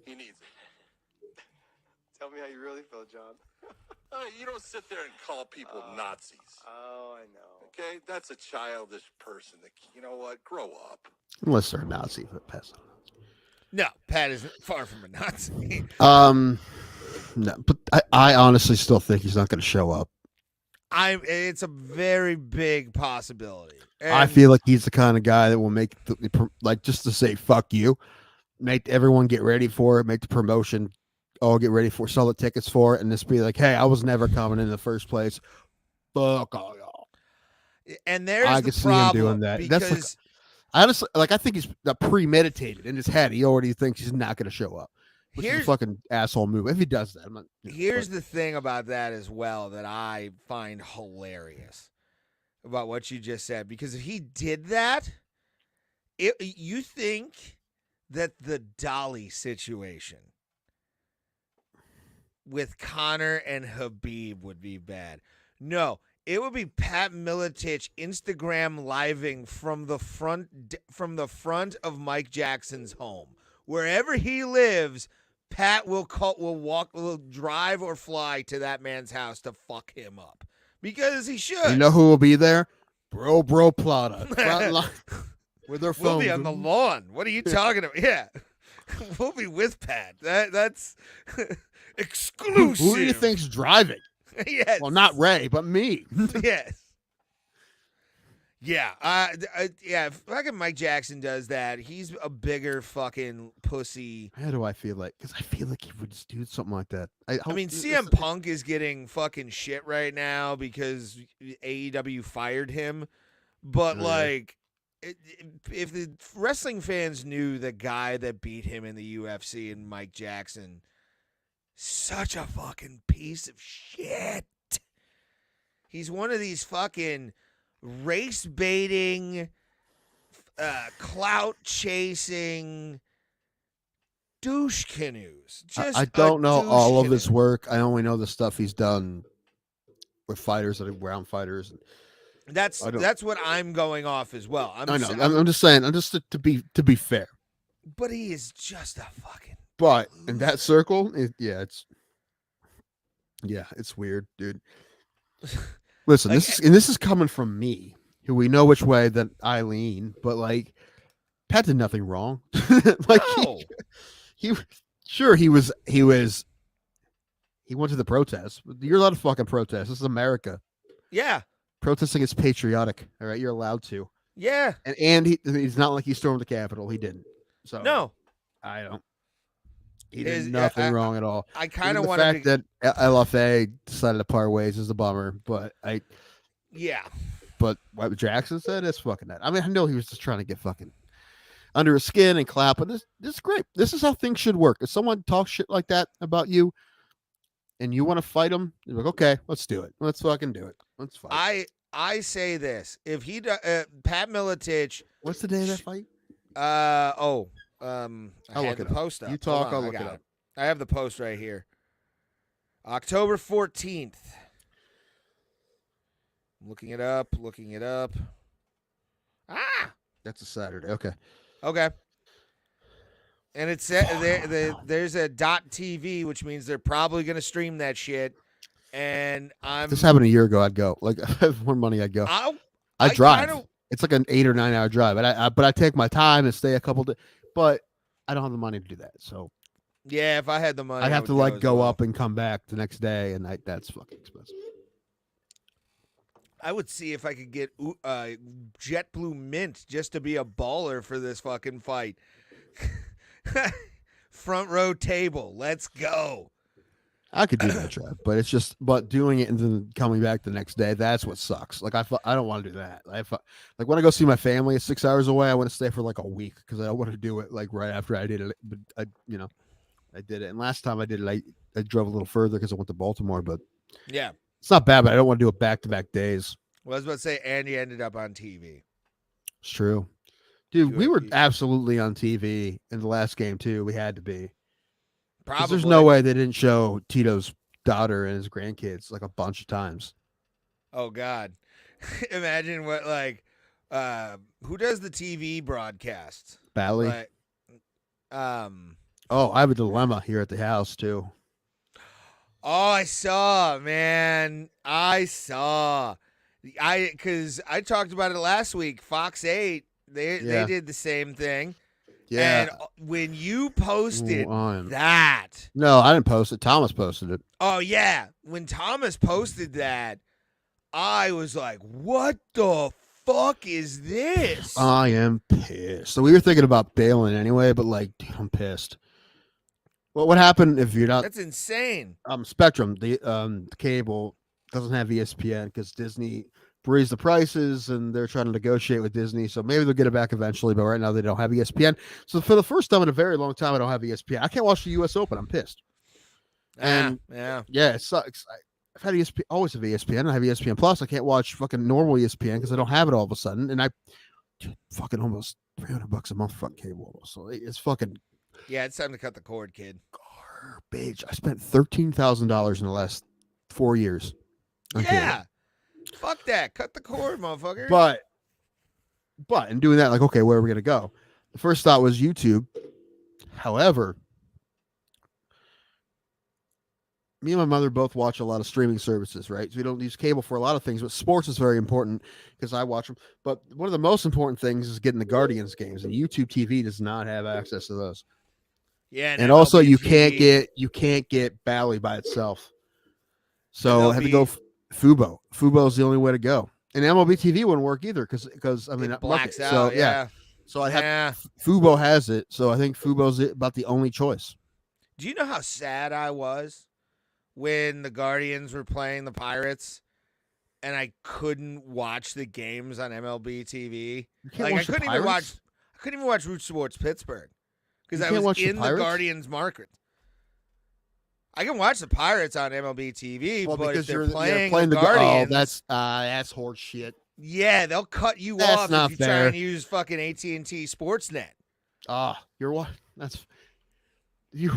He needs it. Tell me how you really feel, John. You don't sit there and call people Nazis. Oh, I know. Okay? That's a childish person. That, you know what? Grow up. Unless they're a Nazi, but pass on. No, Pat is far from a Nazi. No, but I honestly still think he's not going to show up. It's a very big possibility. I feel like he's the kind of guy that will make like just to say fuck you, make everyone get ready for it, make the promotion all get ready for, sell the tickets for it, and just be like, hey, I was never coming in the first place. Fuck all y'all. And there's I the could see him problem doing that. because That's like, honestly, like I think he's premeditated in his head. He already thinks he's not going to show up. Which is a fucking asshole move. If he does that, I'm not. Here's the thing about that as well that I find hilarious about what you just said. Because if he did that, you think that the Dolly situation with Connor and Habib would be bad. No, it would be Pat Militich Instagram living from the front of Mike Jackson's home. Wherever he lives, Pat will drive or fly to that man's house to fuck him up because he should. You know who will be there? Bro Plata. With their phone. We'll be on the lawn. What are you talking about? Yeah, we'll be with Pat. That's exclusive. Who do you think's driving? Yes. Well, not Ray, but me. Yes. Yeah, yeah. If fucking Mike Jackson does that, he's a bigger fucking pussy. How do I feel like? Because I feel like he would just do something like that. I mean, CM Punk is getting fucking shit right now because AEW fired him. But like, if the wrestling fans knew the guy that beat him in the UFC and Mike Jackson, such a fucking piece of shit. He's one of these fucking race baiting, clout chasing douche canoes. Just I don't know all of his canoe. work. I only know the stuff he's done with fighters that are ground fighters. That's what I'm going off as well. I know. I'm just saying. I'm just to be fair. But he is just a fucking. But in that circle, it's weird, dude. Listen, this is coming from me, who we know which way that I lean, but like Pat did nothing wrong. Like No. he went to the protest. You're allowed to fucking protest. This is America. Yeah. Protesting is patriotic. All right, you're allowed to. Yeah. And he's not like he stormed the Capitol. He didn't. So No. I don't. He did nothing wrong at all. I kind of the want fact that LFA decided to part ways is a bummer, but but what Jackson said is fucking that. I mean, I know he was just trying to get fucking under his skin and clap, but this is great. This is how things should work. If someone talks shit like that about you and you want to fight them, you're like, okay, let's do it. Let's fucking do it. Let's fight. I say this: if he Pat Miletich, What's the day of that fight? I I'll had look the it up. post up. You talk, Hold on, I'll look I it got up. I have the post right here. October 14th. Looking it up. Ah, That's a Saturday. Okay. okay. And it's there's a .tv, which means they're probably going to stream that shit. And If this happened a year ago, I'd go. Like, if I have more money, I'd go. I drive. It's like an 8 or 9 hour drive, but I take my time and stay a couple days. But I don't have the money to do that, so yeah, if I had the money, I'd have to would go as well. up and come back the next day, and that's fucking expensive. I would see if I could get JetBlue Mint just to be a baller for this fucking fight. Front row table, let's go. I could do that, Trev, but doing it and then coming back the next day, that's what sucks. Like I don't want to do that. Like when I go see my family, it's 6 hours away. I want to stay for like a week because I don't want to do it like right after I did it. But I did it, and last time I did it, I drove a little further because I went to Baltimore. But Yeah. it's not bad, but I don't want to do it back-to-back days. Well, I was about to say, Andy ended up on TV. It's true. Dude, we were Good. absolutely on TV in the last game, too. We had to be. 'Cause Probably. there's no way they didn't show Tito's daughter and his grandkids like a bunch of times. Oh, God. Imagine what, like, who does the TV broadcast? Bally. Like, Oh, I have a dilemma here at the house, too. Oh, I saw, man. Because I talked about it last week. Fox 8, they did the same thing. Yeah. And when you posted Ooh, that. No, I didn't post it. Thomas posted it. Oh, yeah. When Thomas posted that, I was like, what the fuck is this? I am pissed. So we were thinking about bailing anyway, but like, dude, I'm pissed. Well, what happened if you're not That's insane. Spectrum, the cable doesn't have ESPN because Disney raised the prices and they're trying to negotiate with Disney. So maybe they'll get it back eventually, but right now they don't have ESPN. So for the first time in a very long time, I don't have ESPN. I can't watch the US Open. I'm pissed. And yeah, it sucks. I've had ESPN, always have ESPN. I have ESPN Plus. I can't watch fucking normal ESPN because I don't have it all of a sudden. And fucking almost $300 a month for fucking cable. So it's fucking. Yeah, it's time to cut the cord, kid. Garbage. I spent $13,000 in the last 4 years. on cable. Yeah. Fuck that. Cut the cord, motherfucker. But in doing that, like, okay, where are we gonna go? The first thought was YouTube. However, me and my mother both watch a lot of streaming services, right? So we don't use cable for a lot of things, but sports is very important because I watch them. But one of the most important things is getting the Guardians games, and YouTube TV does not have access to those. Yeah, and also you MLB can't get Bally by itself. So I had to MLB go Fubo. Fubo is the only way to go. And MLB TV wouldn't work either because I mean it blacks out. So yeah. So I had Fubo has it. So I think Fubo's about the only choice. Do you know how sad I was when the Guardians were playing the Pirates and I couldn't watch the games on MLB TV? Like I couldn't even watch Root Sports Pittsburgh because I was in the Guardians market. I can watch the Pirates on MLB TV, but if they're playing the Guardians, that's horse shit. Yeah, they'll cut you off if you try and use fucking AT&T Sportsnet. You're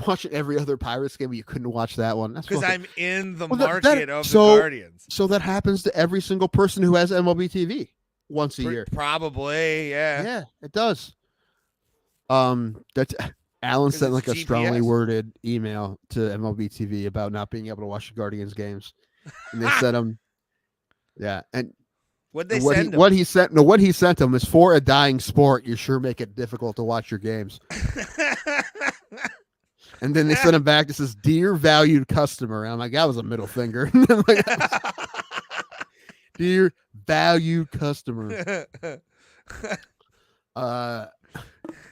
watching every other Pirates game, but you couldn't watch that one. That's because I'm in the market of the Guardians. So that happens to every single person who has MLB TV once a year. Probably, yeah. Yeah, it does. That's Alan sent like a GPS. strongly worded email to MLB TV about not being able to watch the Guardians games, and they sent him. Yeah, and what send him? What he sent him is for a dying sport. You sure make it difficult to watch your games. And then they sent him back. This is dear valued customer. And I'm like, that was a middle finger. Dear valued customer.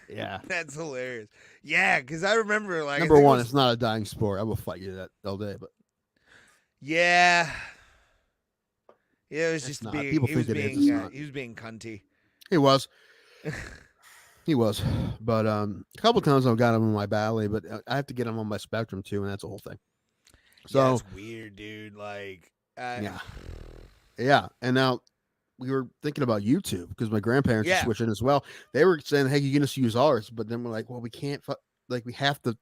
Yeah, that's hilarious. Yeah, because I remember like number one, it's not a dying sport. I will fight you that all day, but yeah, Yeah, it was It's just not. being. People He was think it is, being. it's not. He was being cunty. He was. He was. But a couple times I've got him on my Bally, but I have to get him on my Spectrum too, and that's the whole thing. So yeah, it's weird, dude. Like, yeah. And now we were thinking about YouTube because my grandparents are Yeah. switching as well. They were saying, "Hey, you can just use ours," but then we're like, "Well, we can't. Like, we have to."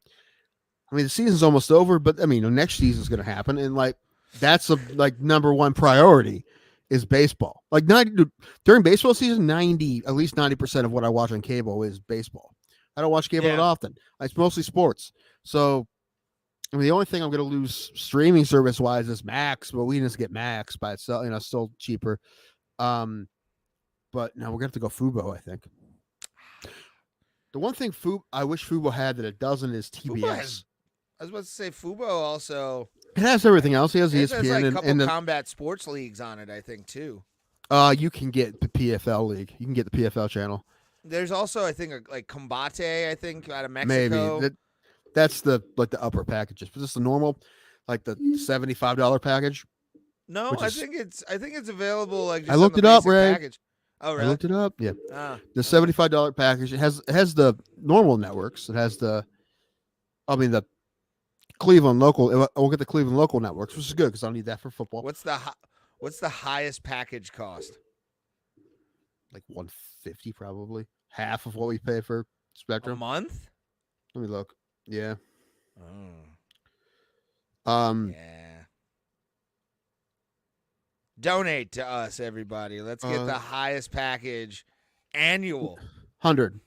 I mean, the season's almost over, but I mean, the next season's going to happen, and like that's a number one priority is baseball. Like during baseball season, at least 90% of what I watch on cable is baseball. I don't watch cable that often. It's mostly sports. So, I mean, the only thing I'm going to lose streaming service wise is Max, but we just get Max by itself. Still cheaper. But now we're going to have to go Fubo, I think. The one thing I wish Fubo had that it doesn't is TBS. I was about to say Fubo also. It has everything else. It has It ESPN has like a couple and the, combat sports leagues on it, I think, too. you can get the PFL league. You can get the PFL channel. There's also, I think, like Combate, I think, out of Mexico. Maybe that's the upper packages, but just the normal, like the $75 package. No, I think it's available. Like, just I looked on the it up, basic Ray. package. Oh, really? I looked it up. Yeah, the Oh. $75 package. It has the normal networks. It has the Cleveland local. We'll get the Cleveland local networks, which is good because I'll need that for football. What's the highest package cost? Like $150, probably half of what we pay for Spectrum. A month? Let me look. Yeah. Yeah. Donate to us, everybody. Let's get the highest package annual. $100.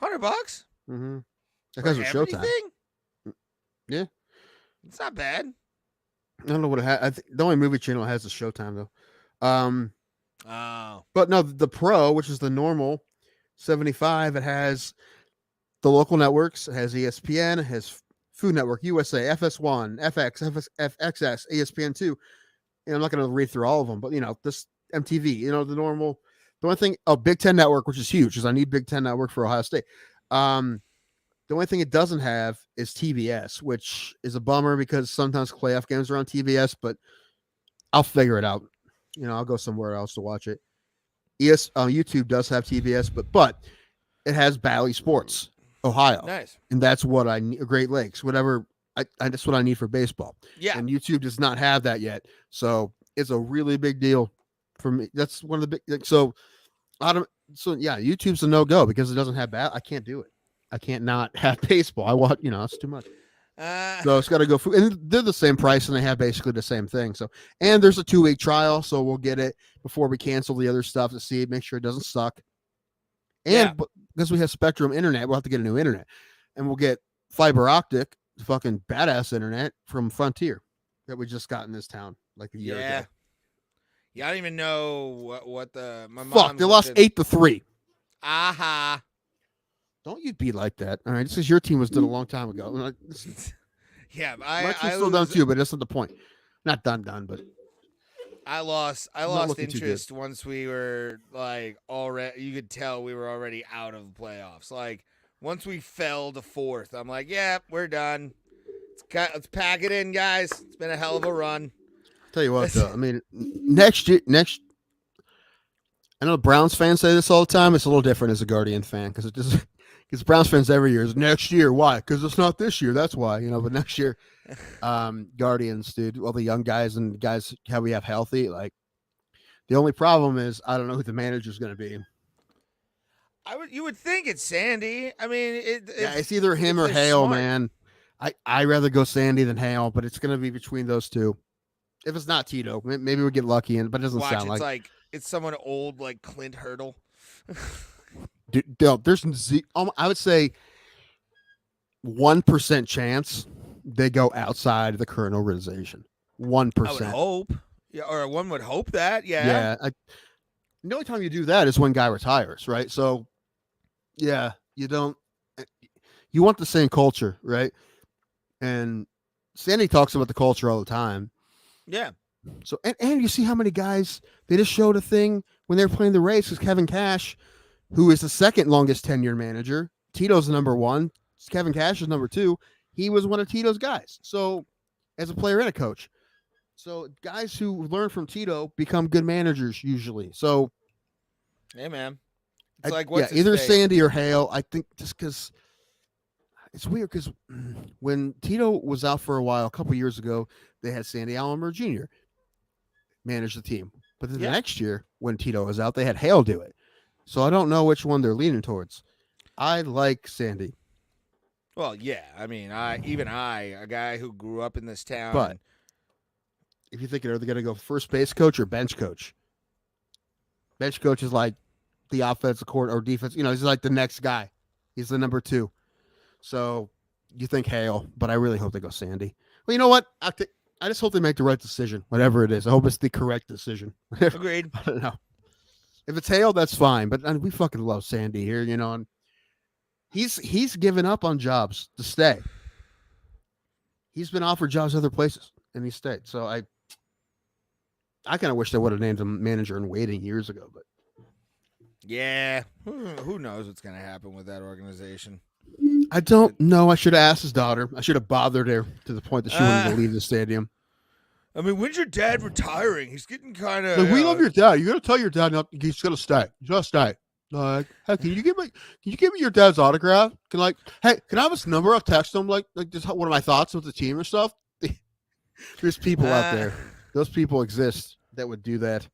$100? Mm-hmm. For Because of Showtime. everything? Yeah. It's not bad. I don't know what it has. I think the only movie channel has is Showtime though. Oh. But no, the Pro, which is the normal 75, it has the local networks. It has ESPN. It has Food Network, USA, FS1, FX, FXS, ESPN2. I'm not going to read through all of them, but this MTV. The normal. The one thing, Big Ten Network, which is huge, because I need Big Ten Network for Ohio State. The only thing it doesn't have is TBS, which is a bummer because sometimes playoff games are on TBS, but I'll figure it out. I'll go somewhere else to watch it. YouTube does have TBS, but it has Bally Sports, Ohio. Nice. And that's what I need. Great Lakes, whatever. That's what I need for baseball. Yeah. And YouTube does not have that yet. So it's a really big deal for me. That's one of the big, YouTube's a no-go because it doesn't have I can't do it. I can't not have baseball. I want, it's too much. So it's got to go food. And they're the same price and they have basically the same thing. So, and there's a 2-week trial. So we'll get it before we cancel the other stuff to see, make sure it doesn't suck. And because we have Spectrum internet, we'll have to get a new internet and we'll get fiber optic, fucking badass internet from Frontier that we just got in this town like a year ago. Yeah. I don't even know what my mom. They lost 8-3. Aha. Don't you be like that. All right. This is your team was done a long time ago. Yeah. My team's still done too, but that's not the point. Not done, but I lost interest once we were like already, you could tell we were already out of the playoffs. Like once we fell to 4th, I'm like, yeah, we're done. Let's pack it in, guys. It's been a hell of a run. Tell you what, though, I mean, next year, I know Browns fans say this all the time. It's a little different as a Guardian fan because because Browns fans every year is next year. Why? Because it's not this year. That's why, but next year, Guardians, dude, all the young guys and guys how we have healthy. Like the only problem is I don't know who the manager's going to be. You would think it's Sandy. I mean, it's either him or Hale, man. I rather go Sandy than Hale, but it's going to be between those two. If it's not Tito, maybe we'll get lucky, but it doesn't sound like it's someone old like Clint Hurdle. Dude, there's I would say 1% chance they go outside of the current organization. 1%. I would hope. Yeah, or one would hope that. Yeah. Yeah. The only time you do that is when guy retires, right? So, yeah, you want the same culture, right? And Sandy talks about the culture all the time. Yeah. So, and you see how many guys, they just showed a thing when they were playing the Rays because Kevin Cash, who is the second longest tenured manager, Tito's the number 1, Kevin Cash is number 2. He was one of Tito's guys. So, as a player and a coach, So guys who learn from Tito become good managers usually. So Hey, man. It's like, what's either his face? Sandy or Hale. I think just because it's weird because when Tito was out for a while, a couple years ago, they had Sandy Alomar Jr. manage the team. But then the next year, when Tito was out, they had Hale do it. So I don't know which one they're leaning towards. I like Sandy. Well, yeah. I mean, a guy who grew up in this town. But if you think, are they going to go first base coach or bench coach? Bench coach is like the offensive court or defense. He's like the next guy. He's the number 2. So you think Hale, but I really hope they go Sandy. Well, you know what? I just hope they make the right decision, whatever it is. I hope it's the correct decision. Agreed. I don't know. If it's Hale, that's fine. But we fucking love Sandy here, and he's given up on jobs to stay. He's been offered jobs other places, and he stayed. So I kind of wish they would have named him manager in waiting years ago. But yeah, who knows what's going to happen with that organization? I don't know. I should have asked his daughter. I should have bothered her to the point that she wanted to leave the stadium. I mean, when's your dad retiring? He's getting kind of. Like, we love your dad. You got to tell your dad he's gonna stay. He's gonna stay. Like, hey, can you give me your dad's autograph? Can I have his number? I'll text him. Like just one of my thoughts with the team and stuff. There's people out there. Those people exist that would do that.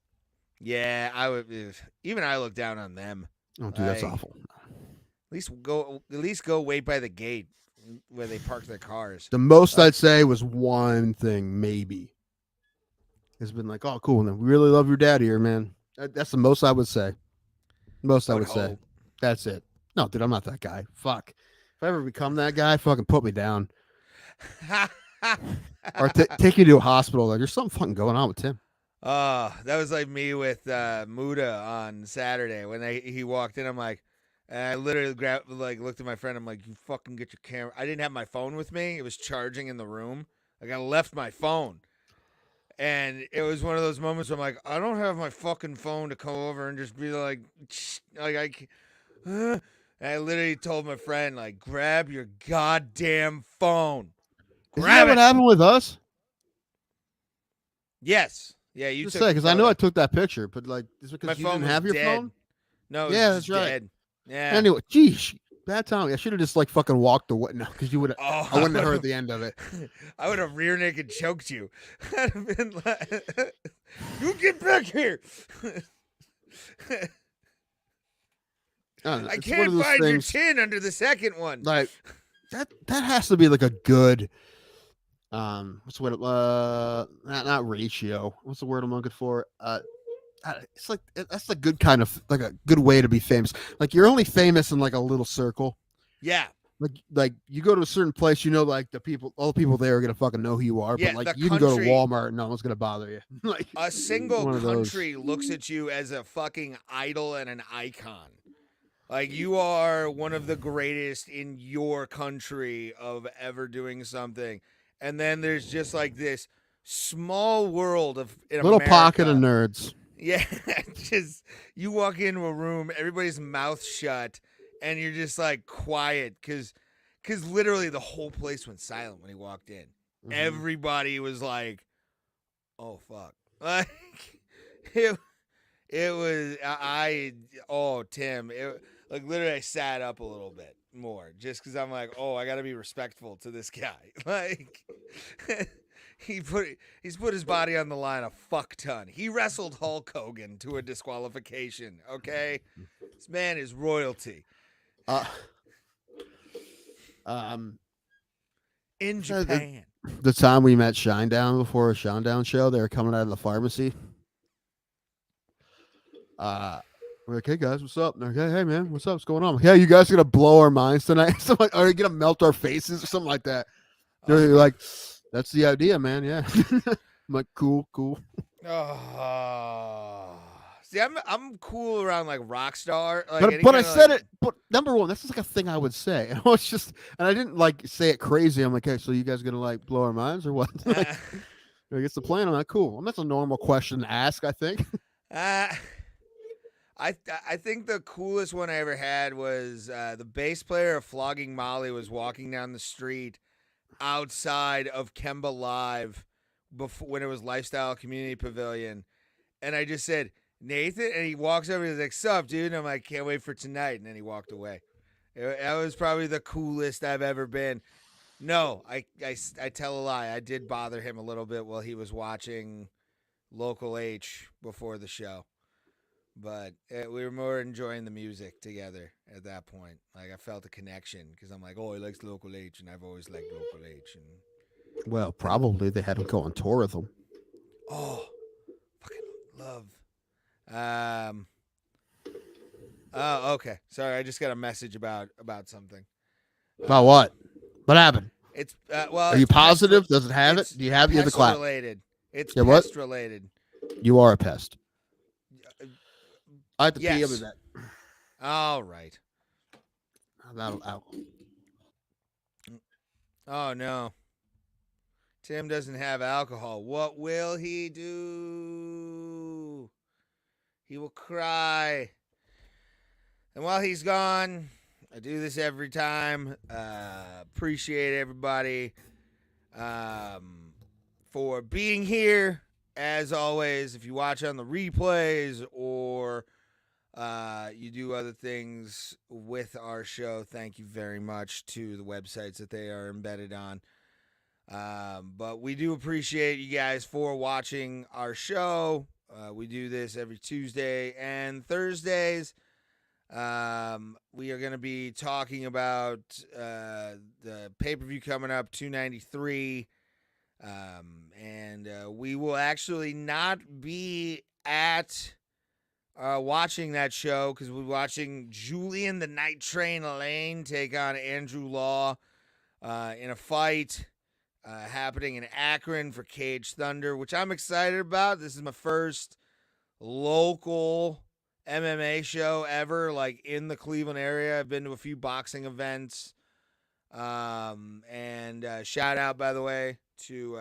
Yeah, I would. Even I look down on them. Oh, dude, that's awful. At least go wait by the gate where they park their cars. The most I'd say was one thing, maybe. It's been like, oh, cool. We really love your dad here, man. That's the most I would say. Most I would say. That's it. No, dude, I'm not that guy. Fuck. If I ever become that guy, fucking put me down. Or take you to a hospital. Like, there's something fucking going on with Tim. Oh, that was like me with Muda on Saturday when he walked in. I'm like, I literally looked at my friend. I'm like, you fucking get your camera. I didn't have my phone with me. It was charging in the room. Like, I left my phone. And it was one of those moments where I'm like, I don't have my fucking phone to come over and just be like and I literally told my friend, like, grab your goddamn phone. Is that what happened with us? Yes. Yeah, you just took say, because I know I took that picture, but like, is it because you didn't have your dead. phone? No, yeah, that's right. Dead. Yeah. Anyway, geez, bad timing. I should have just like fucking walked away. No, because you would. Oh, I wouldn't have heard the end of it. I would have rear naked choked you. I'd have been like, "You get back here!" I can't find your chin under the second one. Like that has to be like a good. What's the word? Not ratio. What's the word I'm looking for? It's like that's a good kind of like a good way to be famous. Like you're only famous in like a little circle. Yeah. Like you go to a certain place, like all the people there are gonna fucking know who you are. Yeah, but like you can go to Walmart and no one's gonna bother you. Like a single country looks at you as a fucking idol and an icon. Like you are one of the greatest in your country of ever doing something. And then there's just like this small world of little America. Pocket of nerds. Yeah, just you walk into a room, everybody's mouth shut, and you're just like quiet because literally the whole place went silent when he walked in. Mm-hmm. Everybody was like, "Oh fuck!" Like it was Tim. Like literally, I sat up a little bit more just because I'm like, "Oh, I got to be respectful to this guy." Like. He's put his body on the line a fuck ton. He wrestled Hulk Hogan to a disqualification, okay? This man is royalty. In Japan. The time we met Shinedown before a Shinedown show, they were coming out of the pharmacy. We're like, hey guys, what's up? Like, hey man, what's up? What's going on? Like, yeah, you guys are gonna blow our minds tonight. So like, are you gonna melt our faces or something like that? They're like, that's the idea, man. Yeah. I'm like, cool. See, I'm cool around like Rockstar. Like, but I said it. But number one, that's just like a thing I would say. And it's just, and I didn't like say it crazy. I'm like, hey, so you guys gonna like blow our minds or what? Like, I guess the plan. I'm like, cool. Well, that's a normal question to ask. I think. I think the coolest one I ever had was the bass player of Flogging Molly was walking down the street outside of Kemba Live before when it was Lifestyle Community Pavilion, and I just said Nathan, and he walks over. He's like, "Sup, dude?" And I'm like, "Can't wait for tonight." And then he walked away. That was probably the coolest I've ever been. No, I tell a lie. I did bother him a little bit while he was watching Local H before the show, but we were more enjoying the music together at that point. Like I felt a connection because I'm like, oh, he likes Local H, and I've always liked Local H. And Well, probably they had him go on tour with them. oh, fucking love. Oh, okay. Sorry, I just got a message about something. About what? What happened? It's well. Are you it's positive? Does it have it? Do you have the pest clap? related? It's Yeah, what? pest related. You are a pest. I have to Yes. pee with that. All right. Ow. Oh no. Tim doesn't have alcohol. What will he do? He will cry. And while he's gone, I do this every time. Appreciate everybody for being here. As always, if you watch on the replays or you do other things with our show, thank you very much to the websites that they are embedded on. But we do appreciate you guys for watching our show. We do this every Tuesday and Thursdays. We are going to be talking about the pay-per-view coming up, 293. And we will actually not be at watching that show because we're watching Julian the Night Train Lane take on Andrew Law in a fight happening in Akron for Cage Thunder, which I'm excited about. This is my first local MMA show ever, like in the Cleveland area. I've been to a few boxing events. And shout out, by the way, to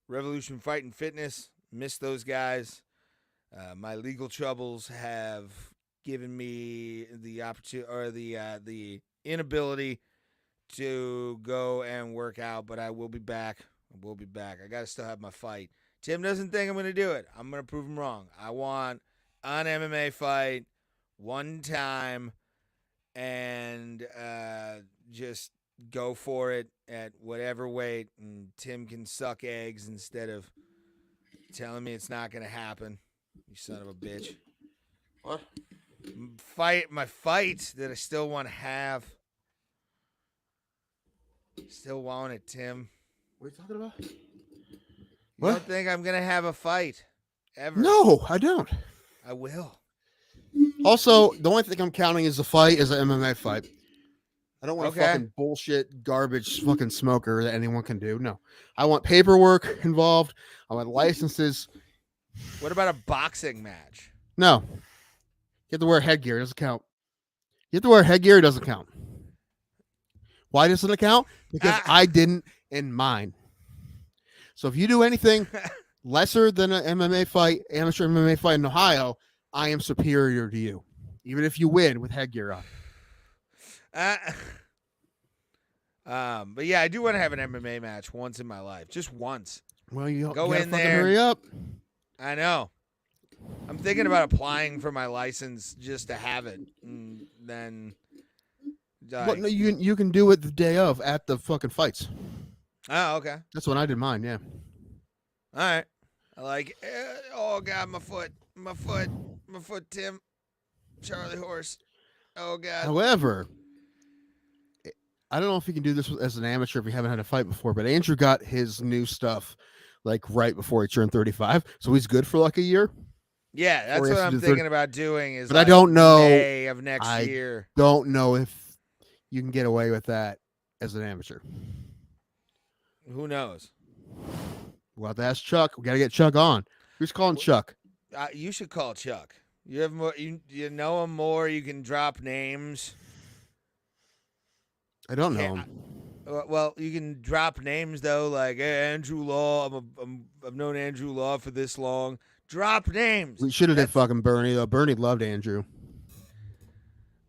Revolution Fight and Fitness. Miss those guys. My legal troubles have given me the opportunity or the inability to go and work out, but I will be back. I got to still have my fight. Tim doesn't think I'm going to do it. I'm going to prove him wrong. I want an MMA fight one time and just go for it at whatever weight, and Tim can suck eggs instead of telling me it's not going to happen. You son of a bitch. What? My fight that I still want to have. Still want it, Tim. What are you talking about? You What? don't think I'm going to have a fight ever? No, I don't. I will. Also, the only thing I'm counting as a fight is an MMA fight. I don't want Okay. a fucking bullshit, garbage fucking smoker that anyone can do. No. I want paperwork involved. I want licenses. What about a boxing match? No. You have to wear headgear. It doesn't count. You have to wear headgear. It doesn't count. Why doesn't it count? Because I didn't in mine. So if you do anything lesser than an MMA fight, amateur MMA fight in Ohio, I am superior to you. Even if you win with headgear on. But yeah, I do want to have an MMA match once in my life. Just once. Well, you Go gotta in fucking there. hurry up. I know. I'm thinking about applying for my license just to have it. And then What, no, you can do it the day of at the fucking fights. Oh, okay. That's when I did mine, yeah. All right. I like oh god, my foot, Tim. Charlie horse. Oh god. However, I don't know if you can do this as an amateur if you haven't had a fight before, but Andrew got his new stuff like right before he turned 35, so he's good for like a year. Yeah, that's Or he what has to I'm do thinking about doing is But I don't know- May of next I- year. Don't know if you can get away with that as an amateur. Who knows? We'll have to ask Chuck. We got to get Chuck on. Who's calling Chuck? You should call Chuck. You have more. You know him more. You can drop names. I don't know Yeah, him. Well, you can drop names though, like hey, Andrew Law. I've known Andrew Law for this long. Drop names. We should have did fucking Bernie, though. Bernie loved Andrew.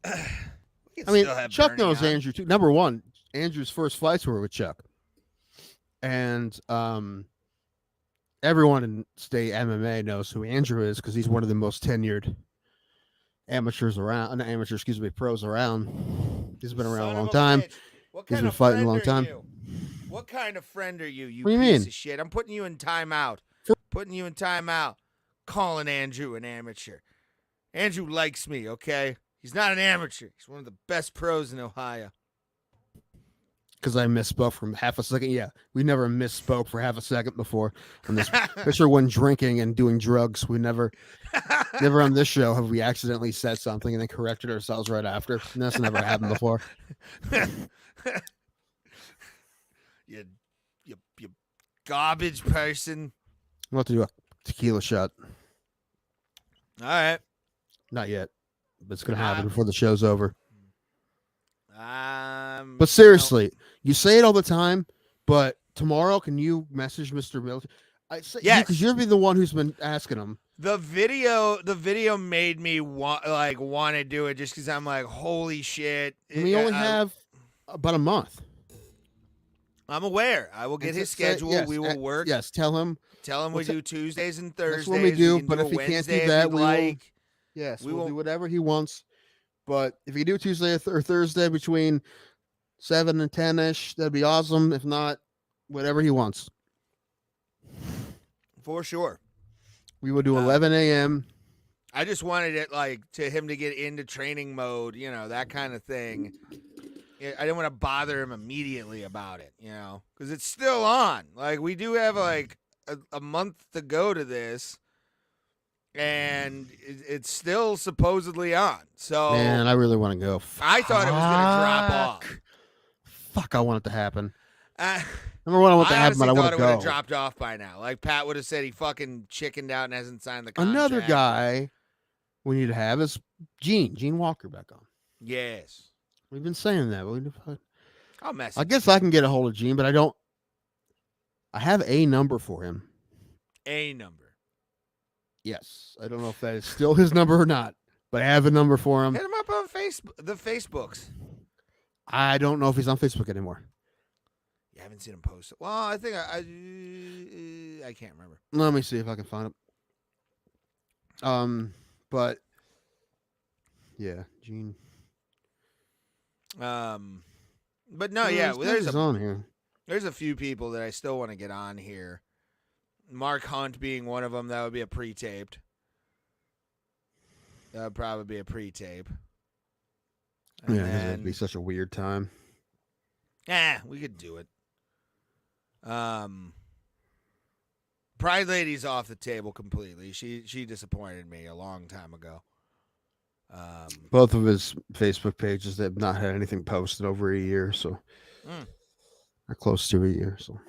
We can I mean, still have Chuck Bernie knows on. Andrew too. Number one, Andrew's first fights were with Chuck. And everyone in state MMA knows who Andrew is because he's one of the most tenured amateurs around. Not amateurs, excuse me, pros around. He's been around Son a long of time. bitch. What He's kind been of fighting a friend long are time. you? What kind of friend are you? You What do you piece mean? of shit. I'm putting you in timeout. Putting you in timeout. Calling Andrew an amateur. Andrew likes me, okay? He's not an amateur. He's one of the best pros in Ohio. Because I misspoke for half a second. Yeah, we never misspoke for half a second before on this. Especially when drinking and doing drugs. We never on this show have we accidentally said something and then corrected ourselves right after. And that's never happened before. you garbage person. We'll have to do a tequila shot. All right. Not yet, but it's gonna happen before the show's over. But seriously, you say it all the time. But tomorrow, can you message Mr. Milton? I say yes, because you'll be the one who's been asking him. The video made me want to do it just because I'm like, holy shit. We only have about a month. I'm aware. I will get his schedule. Yes, we will work. Yes, tell him we do Tuesdays and Thursdays. That's what we do. But if he Wednesday can't do that, we will. Yes, we will do whatever he wants. But if you do Tuesday or Thursday between 7 and 10-ish, that'd be awesome. If not, whatever he wants. For sure. We will do 11 a.m. I just wanted it to him to get into training mode, that kind of thing. I didn't want to bother him immediately about it, because it's still on. We do have a month to go to this, and it's still supposedly on. So, man, I really want to go. I thought it was going to drop off. Fuck, I want it to happen. Number one, I want it to happen, but I want to go. would have dropped off by now. Pat would have said he fucking chickened out and hasn't signed the contract. Another guy we need to have is Gene Walker back on. Yes. We've been saying that. I'll message. I guess I can get a hold of Gene, but I don't. I have a number for him. A number. Yes. I don't know if that is still his number or not, but I have a number for him. Hit him up on the Facebooks. I don't know if he's on Facebook anymore. You haven't seen him post it. Well, I think I can't remember. Let me see if I can find him. But yeah, Gene. But no, yeah, there's on here. There's a few people that I still want to get on here. Mark Hunt being one of them. That would be a pre-taped. That would probably be a pre-tape. Yeah, because it'd be such a weird time. We could do it. Pride Lady's off the table completely. She disappointed me a long time ago. Both of his Facebook pages have not had anything posted over a year, so or close to a year. So,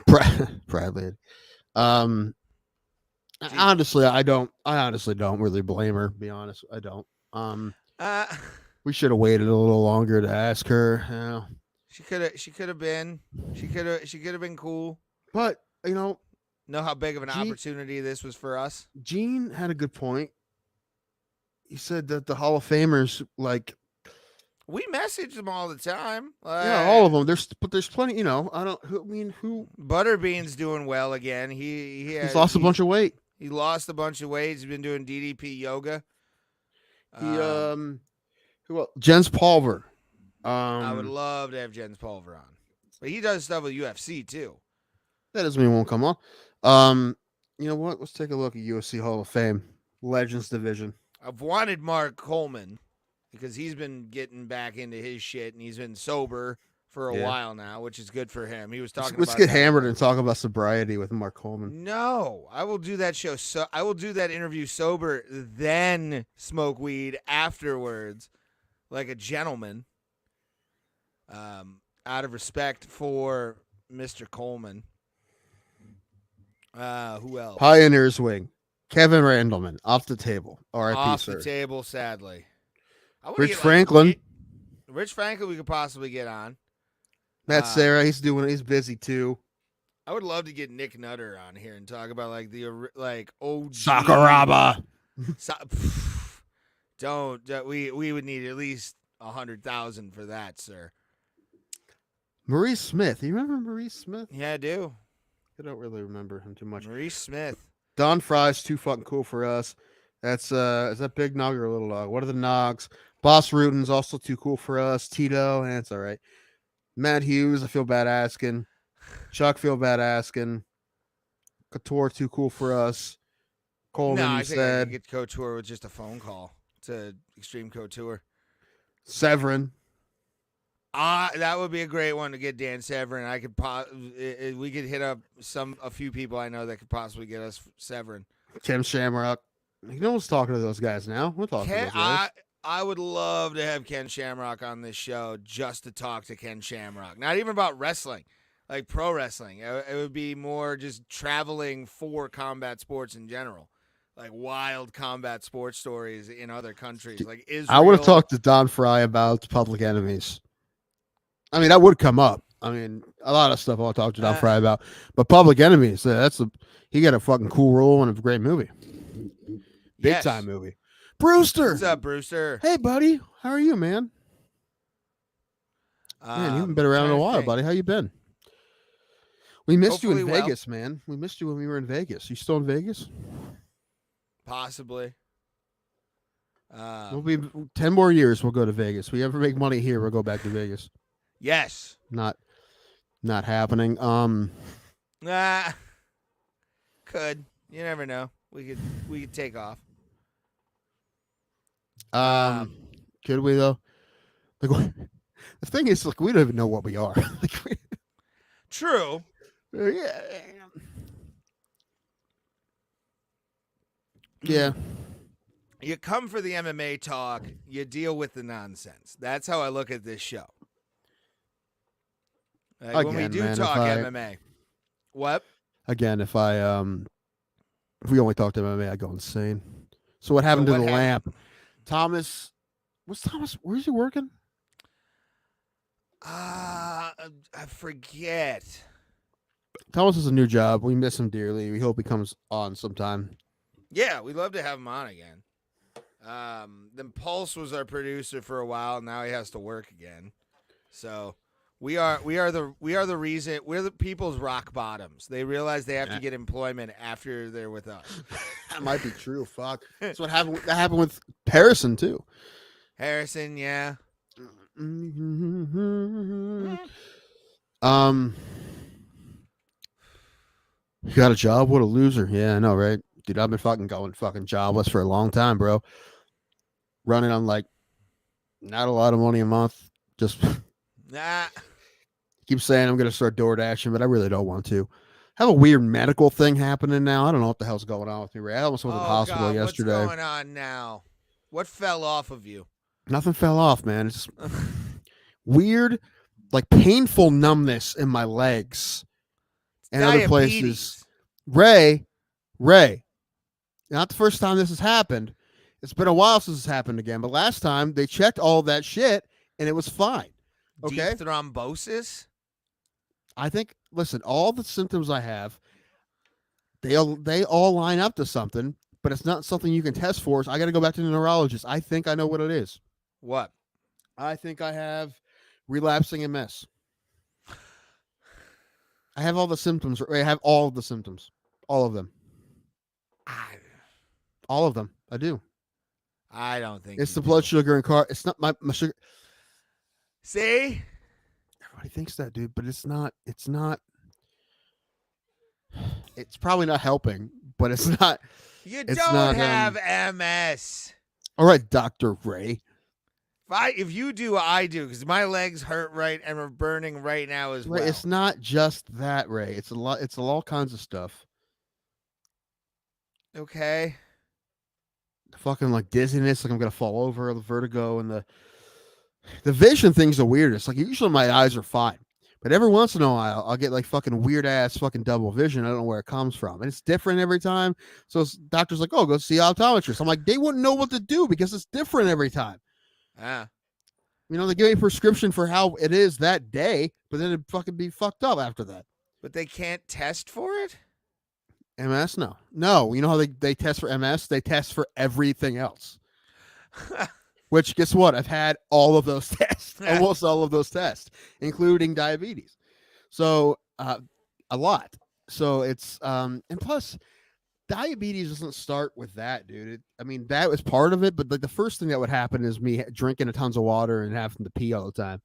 Pride Lady. Honestly, I honestly don't really blame her. To be honest, I don't. We should have waited a little longer to ask her. She could have been cool. But know how big of an opportunity this was for us. Gene had a good point. He said that the Hall of Famers, we message them all the time. Yeah, all of them. There's plenty. Who? Butterbean's doing well again. He's lost a bunch of weight. He lost a bunch of weight. He's been doing DDP yoga. Who else? Jens Pulver. I would love to have Jens Pulver on, but he does stuff with UFC too. That doesn't mean he won't come on. You know what? Let's take a look at UFC Hall of Fame Legends Division. I've wanted Mark Coleman because he's been getting back into his shit and he's been sober for a while now, which is good for him. He was talking. Let's get hammered and talk about sobriety with Mark Coleman. No, I will do that show. So I will do that interview sober, then smoke weed afterwards, like a gentleman. Out of respect for Mr. Coleman. Who else? Pioneers Wing. Kevin Randleman off the table. R.I.P. Off sir. the table, sadly. Rich Franklin. Rich Franklin, we could possibly get on. Matt Serra, he's busy too. I would love to get Nick Nutter on here and talk about the OG Sakuraba. Don't we would need at least 100,000 for that, sir. Maurice Smith. You remember Maurice Smith? Yeah, I do. I don't really remember him too much. Maurice Smith. Don Fry's too fucking cool for us. That's is that Big Nog or Little Nog? What are the Nogs? Boss Rutan's also too cool for us. Tito, it's all right. Matt Hughes, I feel bad asking. Chuck, feel bad asking. Couture, too cool for us. Coleman, No, you I think I said. could get Couture with just a phone call to Extreme Couture. Severin. That would be a great one to get Dan Severin. I could we could hit up a few people I know that could possibly get us Severin. Tim Shamrock. No one's talking to those guys now. We're talking to those guys. I would love to have Ken Shamrock on this show just to talk to Ken Shamrock. Not even about wrestling, like pro wrestling. It would be more just traveling for combat sports in general, like wild combat sports stories in other countries, like Israel. I would have talked to Don Fry about Public Enemies. I mean, that would come up. I mean, a lot of stuff I'll talk to Don Fry about, but Public Enemies, he got a fucking cool role in a great movie, big time movie. Brewster, what's up, Brewster? Hey, buddy, how are you, man? Man, you haven't been around in a while, buddy. How you been? We missed you in Vegas, man. We missed you when we were in Vegas. You still in Vegas? Possibly. We'll be 10 more years. We'll go to Vegas. We ever make money here, we'll go back to Vegas. Yes. Not happening. Could. You never know. We could take off. Could we though? Like, the thing is, like, we don't even know what we are. True. Yeah. Yeah. You come for the MMA talk, you deal with the nonsense. That's how I look at this show. Like, when we do talk MMA. What? Again, if we only talk to MMA, I go insane. So what happened to the lamp? Thomas, where's he working? I forget. Thomas has a new job. We miss him dearly. We hope he comes on sometime. Yeah, we'd love to have him on again. Then Pulse was our producer for a while. Now he has to work again. So we are the reason. We're the people's rock bottoms. They realize they have to get employment after they're with us. That might be true. Fuck. That's what happened. That happened with Harrison too. Harrison, yeah. You got a job? What a loser. Yeah, I know, right? Dude, I've been fucking jobless for a long time, bro. Running on like not a lot of money a month. Just keep saying I'm gonna start door dashing, but I really don't want to. Have a weird medical thing happening now. I don't know what the hell's going on with me, Ray. I almost went to the hospital yesterday. What's going on now? What fell off of you? Nothing fell off, man. It's weird, like painful numbness in my legs and other places. Ray, not the first time this has happened. It's been a while since it's happened again, but last time they checked all that shit and it was fine. Okay. Deep thrombosis? I think, listen, all the symptoms I have, they all line up to something, but it's not something you can test for. So I got to go back to the neurologist. I think I know what it is. What? I think I have relapsing MS. I have all the symptoms. I have all of the symptoms. All of them. All of them. I do. I don't think it's the blood sugar and car. It's not my sugar. See? Everybody thinks that, dude, but it's not. It's not. It's probably not helping, but it's not. You don't have MS. All right, Dr. Ray. If you do, I do, because my legs hurt right and are burning right now as well. It's not just that, Ray. It's a lot. It's all kinds of stuff. Okay. Fucking like dizziness, like I'm gonna fall over, the vertigo, and the vision thing's the weirdest. Like usually my eyes are fine, but every once in a while I'll get like fucking weird ass fucking double vision. I don't know where it comes from, and it's different every time. So doctor's like, "Oh, go see an optometrist." I'm like, they wouldn't know what to do because it's different every time. You know, they give me a prescription for how it is that day, but then it fucking be fucked up after that. But they can't test for it? MS? No. You know how they test for MS? They test for everything else. Which, guess what? I've had all of those tests, almost all of those tests, including diabetes. So a lot. So it's and plus diabetes doesn't start with that, dude. That was part of it, but like the first thing that would happen is me drinking a tons of water and having to pee all the time.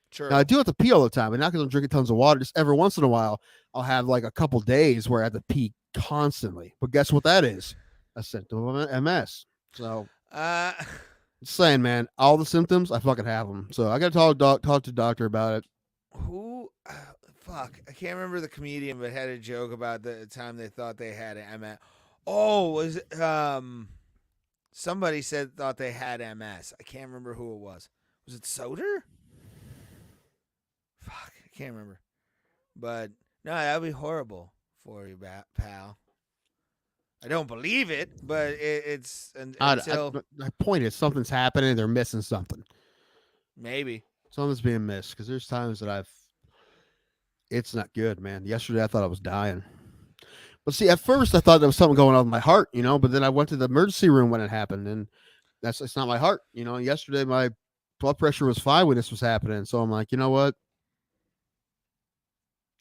True. Now I do have to pee all the time, but not because I'm drinking tons of water. Just every once in a while, I'll have like a couple days where I have to pee constantly. But guess what that is? A symptom of MS. So just saying, man, all the symptoms, I fucking have them. So I got to talk to the doctor about it. Who? Fuck, I can't remember the comedian, but had a joke about the time they thought they had MS. Oh, was it, somebody thought they had MS. I can't remember who it was. Was it Soder? Fuck, I can't remember. But no, that'd be horrible for you, pal. I don't believe it, but it's until my point is something's happening. They're missing something. Maybe something's being missed because there's times that it's not good, man. Yesterday I thought I was dying. But see, at first I thought there was something going on with my heart, but then I went to the emergency room when it happened, and it's not my heart. Yesterday my blood pressure was fine when this was happening. So I'm like, you know what?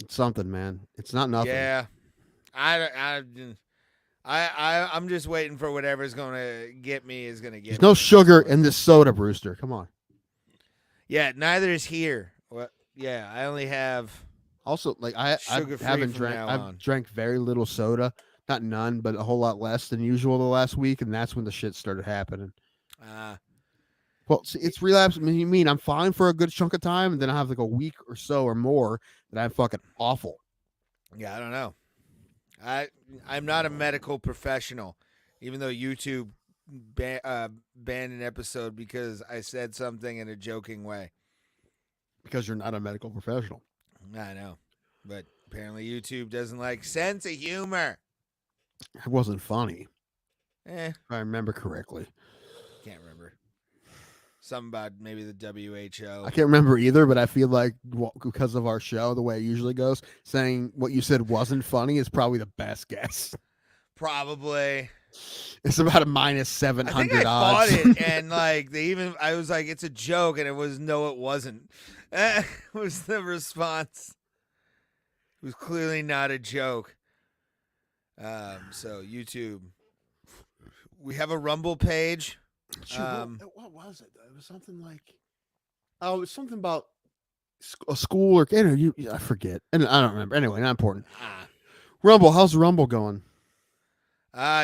It's something, man. It's not nothing. Yeah. I'm just waiting for whatever's going to get me is going to get There's me. no sugar in this soda, Brewster. Come on. Yeah, neither is here. Well, yeah, I only have also like I haven't drank. I've drank very little soda, not none, but a whole lot less than usual the last week, and that's when the shit started happening. Well, see, it's relapse. You mean I'm fine for a good chunk of time, and then I have like a week or so or more that I'm fucking awful. Yeah, I don't know. I'm not a medical professional, even though YouTube banned an episode because I said something in a joking way. Because you're not a medical professional. I know, but apparently YouTube doesn't like sense of humor. It wasn't funny. If I remember correctly. Can't remember. Something about maybe the WHO. I can't remember either, but I feel like because of our show, the way it usually goes, saying what you said wasn't funny is probably the best guess. Probably. It's about a minus 700 I think I odds. thought it, and like I was like, it's a joke, and it was no, it wasn't. Was the response. It was clearly not a joke. So YouTube, we have a Rumble page. What was it? It was something like, it was something about a school or I forget, and I don't remember. Anyway, not important. Rumble, how's Rumble going?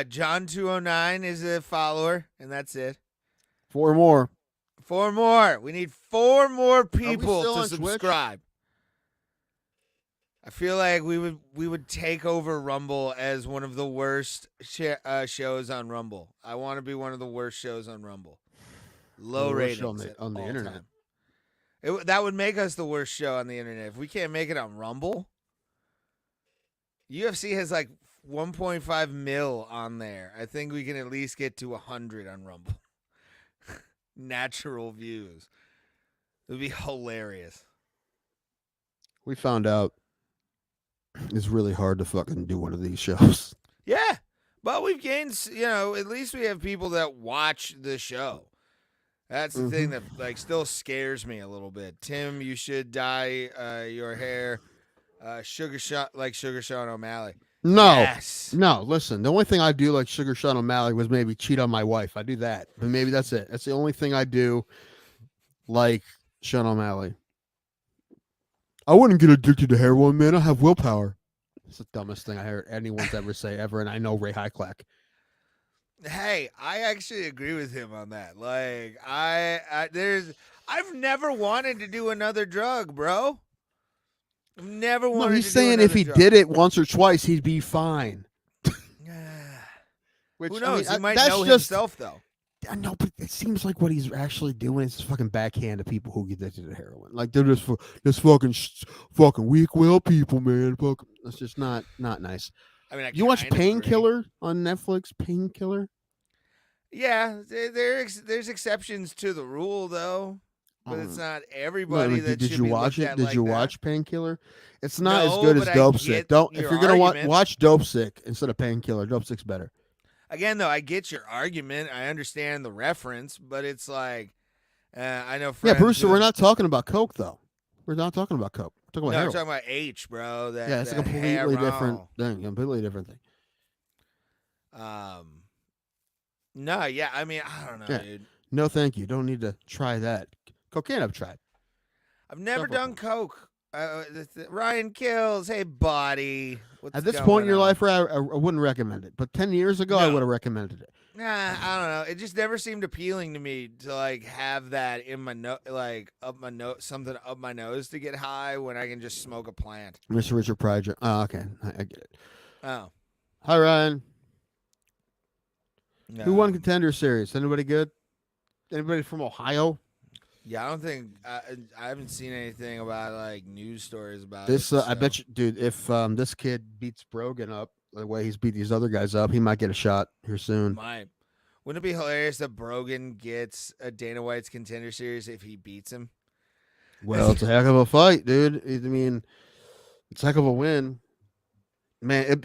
John 209 is a follower, and that's it. 4 more. 4 more. We need 4 more people to subscribe. Twitch? I feel like we would take over Rumble as one of the worst shows on Rumble. I want to be one of the worst shows on Rumble. Low ratings on the internet. That would make us the worst show on the internet. If we can't make it on Rumble, UFC has like 1.5 mil on there. I think we can at least get to 100 on Rumble. Natural views. It would be hilarious. We found out it's really hard to fucking do one of these shows. Yeah. But we've gained, at least we have people that watch the show. That's the thing that like still scares me a little bit. Tim, you should dye your hair Sugar Sean O'Malley. No. Yes. No, listen. The only thing I do like Sugar Sean O'Malley was maybe cheat on my wife. I do that. But maybe that's it. That's the only thing I do like Sean O'Malley. I wouldn't get addicted to heroin, man. I have willpower. It's the dumbest thing I heard anyone's ever say ever, and I know Ray Hyclack. Hey, I actually agree with him on that. Like, I've never wanted to do another drug, bro. I've never wanted. No, he's saying if he did it once or twice, he'd be fine. Which, who knows? He might know himself, though. I know, but it seems like what he's actually doing is fucking backhand to people who get addicted to heroin. Like they're just fucking weak will people, man. That's just not nice. I mean, you watch Painkiller on Netflix? Painkiller? Yeah, there's exceptions to the rule, though. But it's not everybody that did should you be watch looked it? at Did like you that. watch Painkiller? It's not as No, good as but I Dope get Sick. If your you're gonna argument. watch Dope Sick instead of Painkiller, Dope Sick's better. Again, though, I get your argument. I understand the reference, but it's like I know. Yeah, Friends Brewster, who- we're not talking about coke though. We're not talking about coke. We're talking about No, we're heroin. talking about H, bro. That, Yeah, it's a that completely different heroin. thing. Completely different thing. No, yeah. I mean, I don't know, Yeah. dude. No, thank you. Don't need to try that. Cocaine, I've tried. I've never Several done coke. Ryan Kills. Hey, buddy. What's At this going point in your on? life, I wouldn't recommend it. But 10 years ago, I No. would have recommended it. Nah, I don't know. It just never seemed appealing to me to like have that in my nose, like up my nose, something up my nose to get high when I can just smoke a plant. Mr. Richard Pryor. Oh, okay. I get it. Oh, Hi, Ryan. no. Who won Contender Series? Anybody good? Anybody from Ohio? Yeah, I don't think I haven't seen anything about like news stories about This, it. I bet you, dude, if this kid beats Brogan up the way he's beat these other guys up, he might get a shot here soon. Might. Wouldn't it be hilarious that Brogan gets a Dana White's Contender Series if he beats him? Well, it's a heck of a fight, dude. I mean, it's a heck of a win. Man,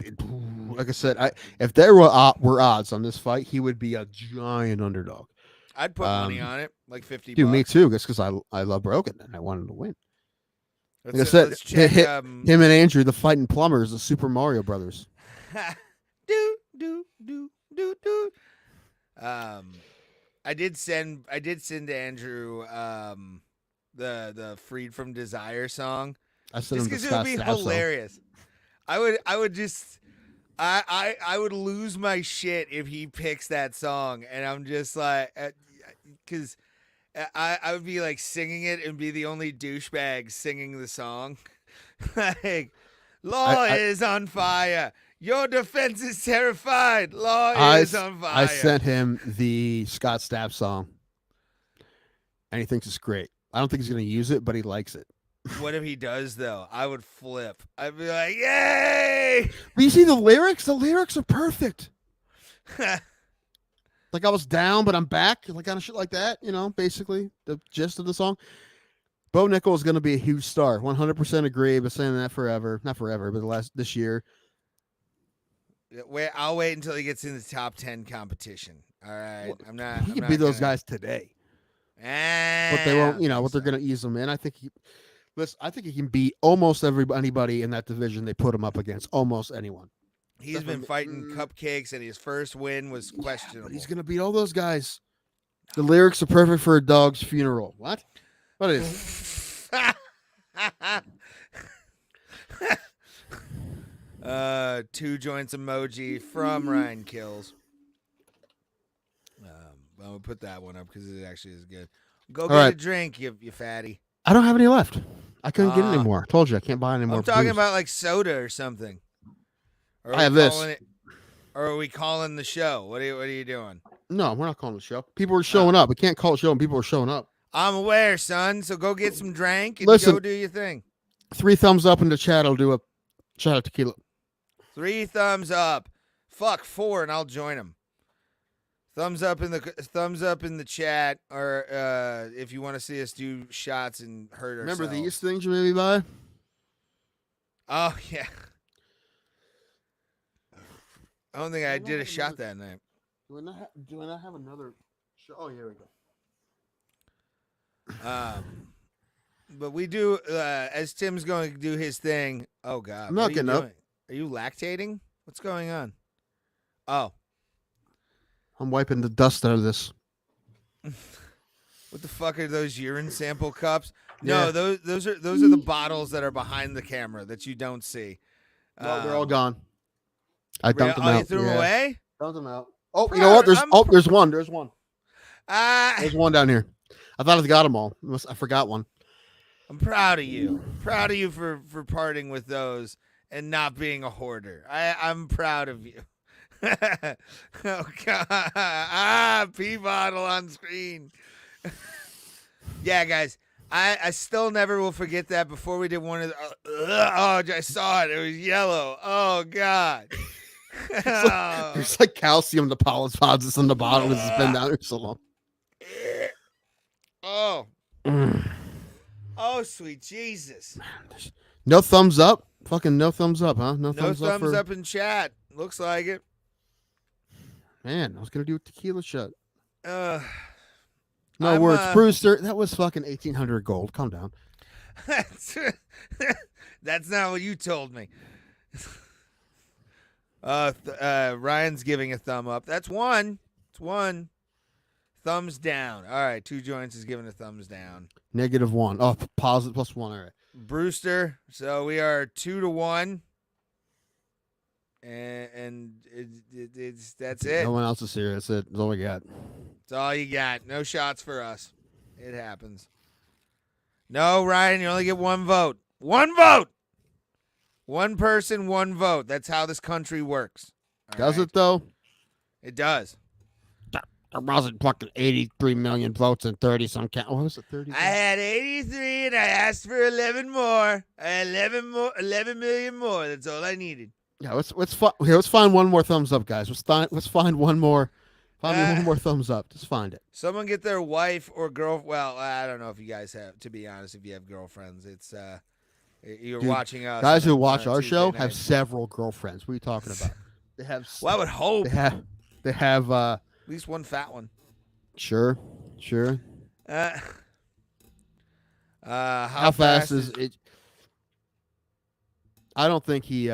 like I said, if there were odds on this fight, he would be a giant underdog. I'd put money on it, like $50. Dude, me too. Just because I love Brogan and I want him to win. Like I Let's said, check, him and Andrew, the fighting plumbers, the Super Mario Brothers. do. I did send to Andrew the Freed from Desire song. I said Just because it would be hilarious. I would lose my shit if he picks that song, and I'm just like, because I would be like singing it and be the only douchebag singing the song. Like, law is on fire. Your defense is terrified. Law is on fire. I sent him the Scott Stapp song, and he thinks it's great. I don't think he's going to use it, but he likes it. What if he does, though? I would flip. I'd be like, yay! But you see the lyrics? The lyrics are perfect. Like I was down, but I'm back. Like kind of shit like that, basically the gist of the song. Bo Nickel is going to be a huge star. 100% agree. I've been saying that forever. Not forever, but this year. I'll wait until he gets in the top 10 competition. All right. He can beat those guys today. But they won't, what they're going to ease him in. I think he can beat almost anybody in that division they put him up against. Almost anyone. He's been fighting cupcakes, and his first win was questionable. But he's going to beat all those guys. The lyrics are perfect for a dog's funeral. What? What is it? 2 joints emoji from Ryan Kills. I'm going to put that one up because it actually is good. Go get a drink, you fatty. I don't have any left. I couldn't get any more. I told you I can't buy any more. I'm talking booze. about like soda or something. Or I have this. Or are we calling the show? What are you doing? No, we're not calling the show. People are showing up. We can't call a show and people are showing up. I'm aware, son. So go get some drink and Listen, go do your thing. 3 thumbs up in the chat. I'll do a shot of tequila. 3 thumbs up. Fuck 4, and I'll join them. Thumbs up in the chat, or if you want to see us do shots and hurt ourselves. Remember these things you maybe buy? Oh yeah. I don't think I did a shot that night. Do I not have another show? Oh, here we go. But we do as Tim's going to do his thing. Oh God, I'm not getting up. Are you lactating? What's going on? Oh, I'm wiping the dust out of this. what the fuck are those urine sample cups? Yeah. No, those are the bottles that are behind the camera that you don't see. No, they're all gone. I dumped them out. You threw them away? Dumped them out. Oh, you know what? There's one. There's one. There's one down here. I thought I got them all. I forgot one. I'm proud of you. Proud of you for parting with those and not being a hoarder. I'm proud of you. Oh God! Pee bottle on screen. Yeah, guys. I still never will forget that. Before we did one of the, oh, I saw it. It was yellow. Oh God. There's like calcium deposits in the bottle because it's been down there so long. Oh. Oh, sweet Jesus. No thumbs up? Fucking no thumbs up, huh? No thumbs up up in chat. Looks like it. Man, I was gonna do a tequila shot. Uh, No I'm, words, Brewster. That was fucking 1,800 gold. Calm down. that's not what you told me. Ryan's giving a thumb up. That's one. It's one. Thumbs down. All right, 2 joints is giving a thumbs down. -1. Oh, positive +1. All right. Brewster. So we are 2-1. And that's it. No one else is here. That's it. That's all we got. That's all you got. No shots for us. It happens. No, Ryan, you only get 1 vote. 1 vote. 1 person, 1 vote. That's how this country works. All Does right? it though? It does. There wasn't fucking 83 million votes and 30 some count. What was it? 30? I had 83 and I asked for 11 more. I had 11 million more. That's all I needed. Yeah, let's find one more thumbs up, guys. Let's find one more. Find me one more thumbs up. Just find it. Someone get their wife or girl. Well, I don't know if you guys have. To be honest, if you have girlfriends, it's you're Dude, watching us. Guys who on watch our Tuesday show night. have several girlfriends. What are you talking about? They have. Well, I would hope They have. at least one fat one. Sure. How fast is it? I don't think he.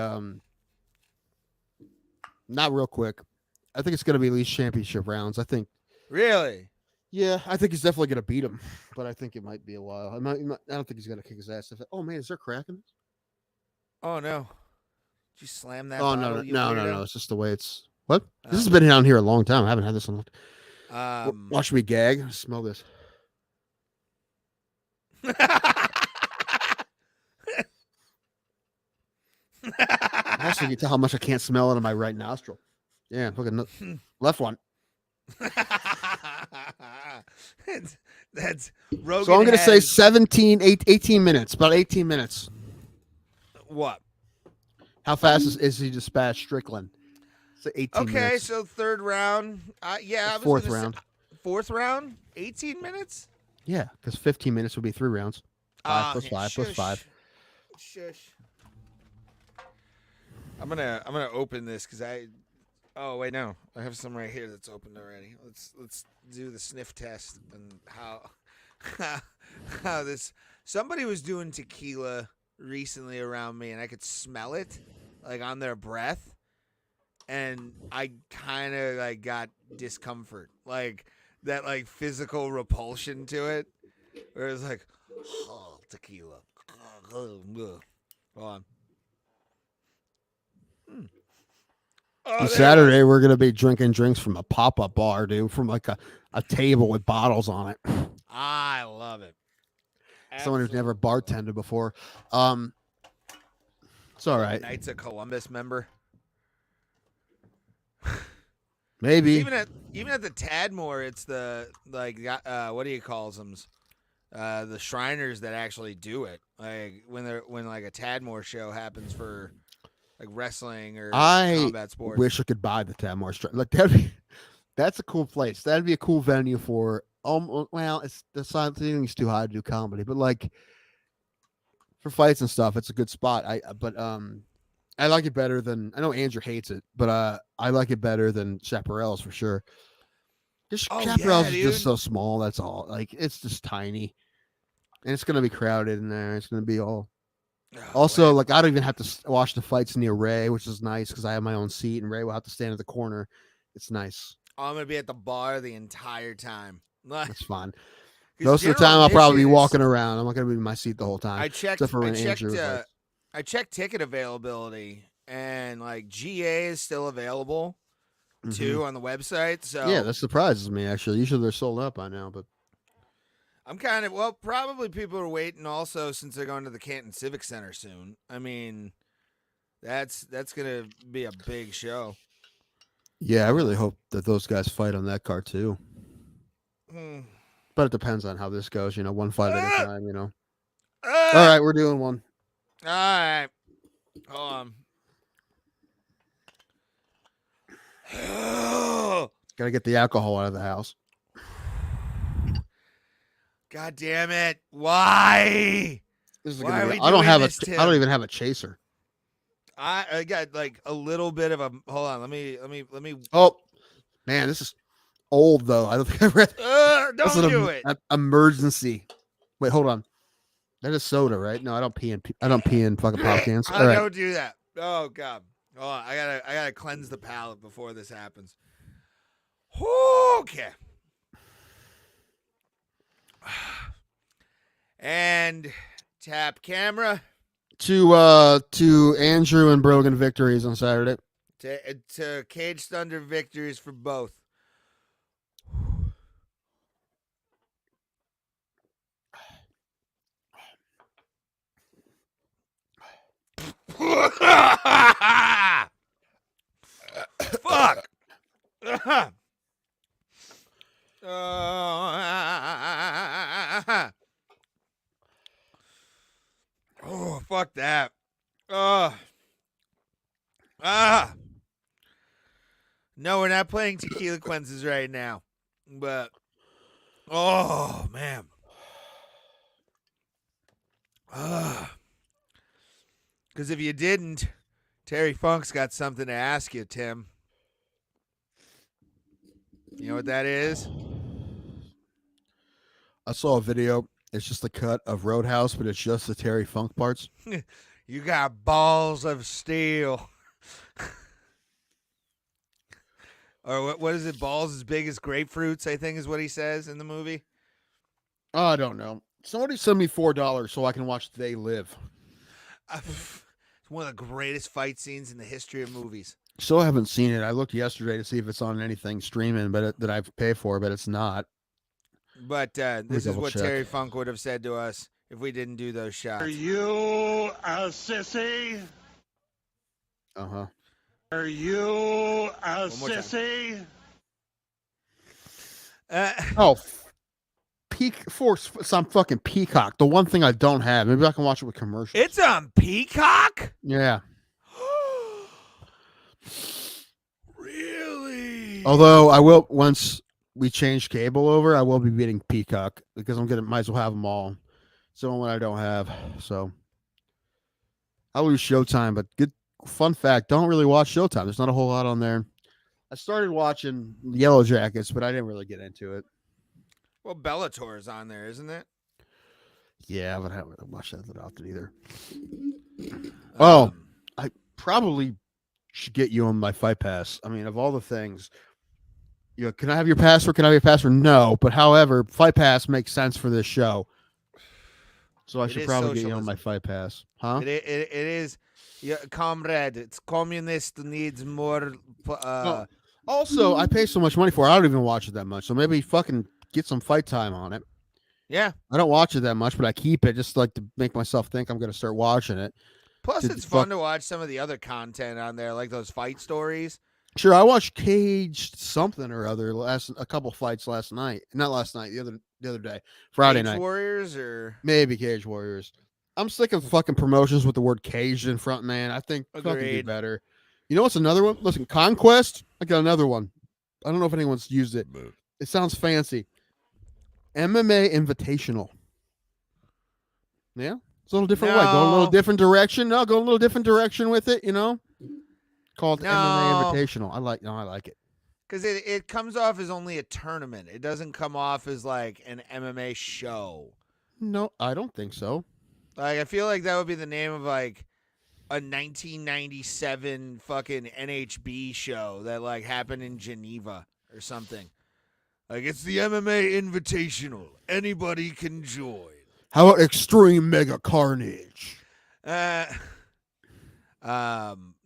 Not real quick. I think it's going to be at least championship rounds. I think. Really? Yeah, I think he's definitely going to beat him, but I think it might be a while. I don't think he's going to kick his ass. Oh man, is there cracking? Oh no! Did you slam that? Oh bottle, no! It's just the way it's. What? This has been down here a long time. I haven't had this in. Watch me gag. Smell this. Also, you can tell how much I can't smell it in my right nostril. Yeah, look at left one. That's Rogan. So I'm going to say 18 minutes. About 18 minutes. What? How fast is he dispatched Strickland? So 18 Okay, minutes. so 3rd round. Yeah, I was Fourth gonna round. Say, 4th round. 18 minutes. Yeah, because 15 minutes would be 3 rounds. 5 plus 5 plus 5. Shush. I'm gonna open this because I. Oh wait, no, I have some right here that's opened already. Let's do the sniff test and how this. Somebody was doing tequila recently around me, and I could smell it, like on their breath, and I kind of like got discomfort, like that, like physical repulsion to it, where it was like, oh, tequila. Hold on. On Saturday, we're going to be drinking drinks from a pop-up bar, dude, from like a table with bottles on it. I love it. Someone who's never bartended before. It's all right. Knights of Columbus member. Maybe. Even at the Tadmore, it's the what do you call them? The Shriners that actually do it. Like when like a Tadmore show happens for like wrestling or combat sports. Wish I could buy the Tadmore. Like that's a cool place. That'd be a cool venue for. Well, it's the ceiling's too high to do comedy, but like for fights and stuff, it's a good spot. I like it better than. I know Andrew hates it, but I like it better than Chaparral's for sure. Just Chaparral's is just so small. That's all. Like it's just tiny, and it's gonna be crowded in there. It's gonna be all. Also, like I don't even have to watch the fights near Ray, which is nice because I have my own seat, and Ray will have to stand at the corner. It's nice. I'm gonna be at the bar the entire time. That's fine. Most of the time, I'll probably be walking around. I'm not gonna be in my seat the whole time. I checked. Except for when Andrew. I checked ticket availability, and like GA is still available too on the website. So yeah, that surprises me actually. Usually they're sold out by now, but. I'm probably people are waiting also since they're going to the Canton Civic Center soon. I mean, that's going to be a big show. Yeah, I really hope that those guys fight on that card too. But it depends on how this goes, one fight at a time, All right, we're doing one. All right. Hold on. Got to get the alcohol out of the house. God damn it! Why? This is Why are we I don't doing have this, I Tim? don't even have a chaser. I got like a little bit of a. Hold on. Let me. Oh, Man, this is old though. I don't think I read. That's Don't an do it. emergency. Wait, hold on. That is soda, right? No, I don't pee in fucking pop cans. All right. Don't do that. Oh God. Oh, I gotta cleanse the palate before this happens. Okay. And tap camera To Andrew and Brogan victories on Saturday. to Cage Thunder victories for both. Fuck. Oh, fuck that. No, we're not playing tequila cleanses right now. But oh man. Because if you didn't, Terry Funk's got something to ask you, Tim. You know what that is? I saw a video. It's just a cut of Roadhouse, but it's just the Terry Funk parts. You got balls of steel. Or what is it? Balls as big as grapefruits, I think is what he says in the movie. I don't know. Somebody send me $4 so I can watch They Live. It's one of the greatest fight scenes in the history of movies. Still haven't seen it. I looked yesterday to see if it's on anything streaming, but that I've paid for, but it's not. But this is what double-check. Terry Funk would have said to us if we didn't do those shots. Are you a sissy? Uh-huh. Are you a One more time. sissy? Oh, some fucking Peacock. The one thing I don't have. Maybe I can watch it with commercials. It's on Peacock? Yeah. Really? Although I will, once we change cable over, I will be getting Peacock because might as well have them all. It's the only one I don't have. So I'll lose Showtime, but good fun fact, don't really watch Showtime. There's not a whole lot on there. I started watching Yellow Jackets, but I didn't really get into it. Well, Bellator is on there, isn't it? Yeah, but I haven't watched that often either. Oh, I probably should get you on my Fight Pass. I mean, of all the things, can I have your password? Can I have your password? No, but however, Fight Pass makes sense for this show. So I should probably get you on my Fight Pass. Huh? It is, yeah, comrade. It's communist needs more. Also, I pay so much money for it, I don't even watch it that much. So maybe fucking get some fight time on it. Yeah. I don't watch it that much, but I keep it just like to make myself think I'm going to start watching it. Plus, it's fun to watch some of the other content on there, like those fight stories. Sure, I watched Caged something or other a couple fights last night. Not last night, the other day, Friday Cage night. Warriors or maybe Cage Warriors. I'm sick of fucking promotions with the word caged in front, man. I think fucking do Agreed. better. You know what's another one? Listen, Conquest. I got another one. I don't know if anyone's used it. It sounds fancy. MMA Invitational. Yeah, it's a little different way. Go a little different direction. No, go a little different direction with it. Called MMA Invitational. I like it because it comes off as only a tournament. It doesn't come off as like an MMA show. No, I don't think so. Like I feel like that would be the name of like a 1997 fucking NHB show that like happened in Geneva or something. Like it's the MMA Invitational. Anybody can join. How about Extreme Mega Carnage?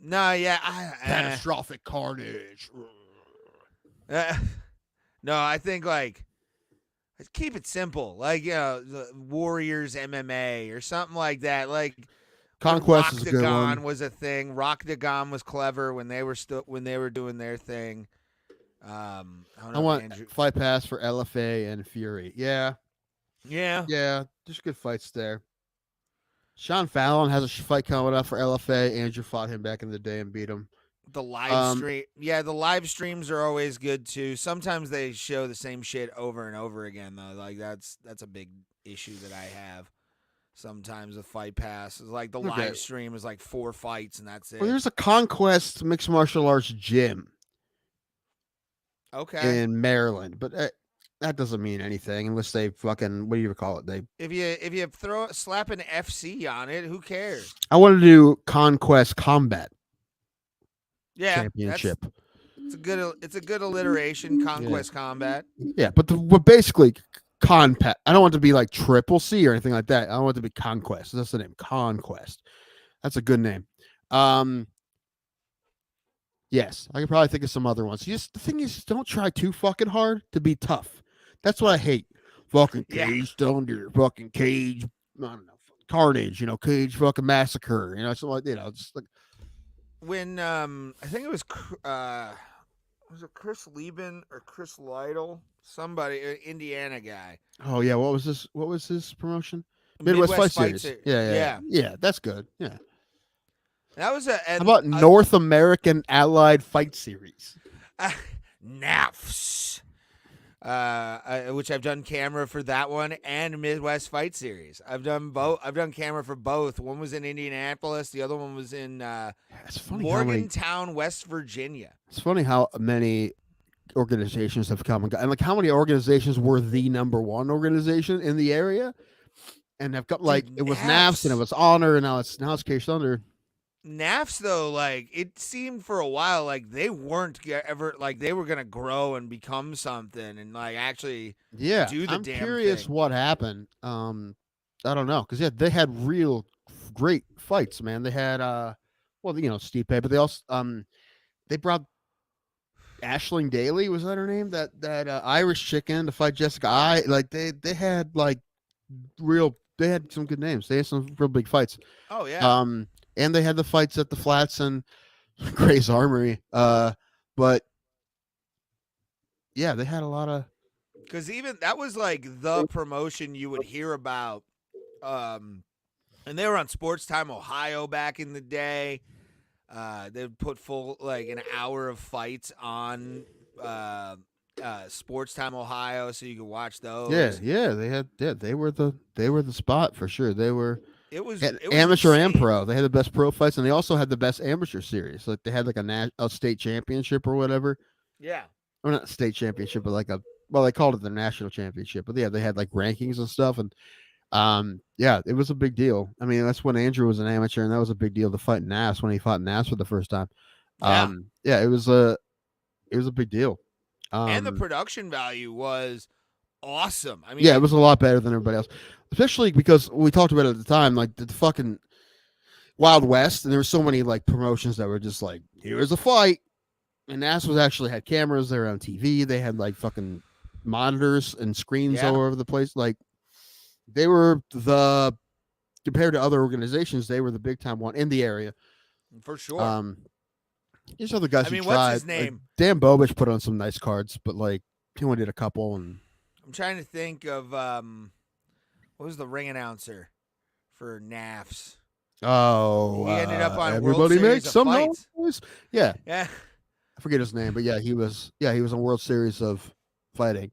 No, yeah, Catastrophic Carnage. No, I think like keep it simple, like the Warriors MMA or something like that. Like Conquest is a good Gane one. was a thing. Rock the Gane was clever when they were doing their thing. I want Fight Pass for LFA and Fury. Yeah. There's good fights there. Sean Fallon has a fight coming up for LFA. Andrew fought him back in the day and beat him. The live stream, the live streams are always good too. Sometimes they show the same shit over and over again though. Like that's a big issue that I have. Sometimes with Fight Pass, it's like the live stream is like 4 fights and that's it. Well, there's a Conquest mixed martial arts gym. Okay. in Maryland, but that doesn't mean anything unless they fucking, what do you call it? If you slap an FC on it, who cares? I want to do Conquest Combat Yeah, Championship. it's a good alliteration. Conquest Combat. Yeah, but basically Conpet. I don't want it to be like Triple C or anything like that. I want it to be Conquest. That's the name. Conquest. That's a good name. Yes, I could probably think of some other ones. The thing is, don't try too fucking hard to be tough. That's what I hate. Fucking Cage Thunder, fucking Cage, I don't know, Carnage, Cage fucking Massacre, something like, just like When I think it was it Chris Lieben or Chris Lytle, somebody, Indiana guy. oh yeah, what was his promotion? Midwest Fight Series. Yeah, that's good. Yeah. That was How about North American Allied Fight Series? NAFS. Which I've done camera for that one and Midwest Fight Series. I've done both. I've done camera for both. One was in Indianapolis. The other one was in It's funny Morgantown, West Virginia. It's funny how many organizations have come and gone. And like how many organizations were the number one organization in the area and have got like it was NAFS and it was Honor and now it's Cage Thunder. NAFS though, like it seemed for a while like they weren't ever like they were gonna grow and become something and like actually do the I'm damn curious thing. what happened. I don't know because they had real great fights, man. They had Stipe, but they also they brought Aisling Daly, was that her name? That Irish chicken to fight Jessica. They had like they had some good names. They had some real big fights. Oh yeah. And they had the fights at the Flats and Gray's Armory. But yeah, they had a lot of because even that was like the promotion you would hear about. And they were on Sports Time Ohio back in the day. They'd put full like an hour of fights on Sports Time Ohio, so you could watch those. Yeah, they were the spot for sure. They were it was amateur insane. and pro. They had the best pro fights, and they also had the best amateur series. Like they had like a state championship or whatever. Yeah, or not state championship, but like they called it the national championship. But yeah, they had like rankings and stuff, and it was a big deal. I mean, that's when Andrew was an amateur, and that was a big deal to fight NAS when he fought NAS for the first time. It was a big deal. And the production value was awesome. I mean, it was a lot better than everybody else, especially because we talked about it at the time, like the fucking Wild West, and there were so many like promotions that were just like, here's a fight, and NAS was actually had cameras, they were on TV, they had like fucking monitors and screens all over the place, like they were compared to other organizations, they were the big time one in the area for sure. These other guys. I mean, tried. what's his name? Like, Dan Bobish put on some nice cards, but like he only did a couple. And I'm trying to think of what was the ring announcer for NAFS? Oh, he ended up on everybody World Series makes of some Fights. noise. Yeah, I forget his name, but yeah, he was on World Series of Fighting.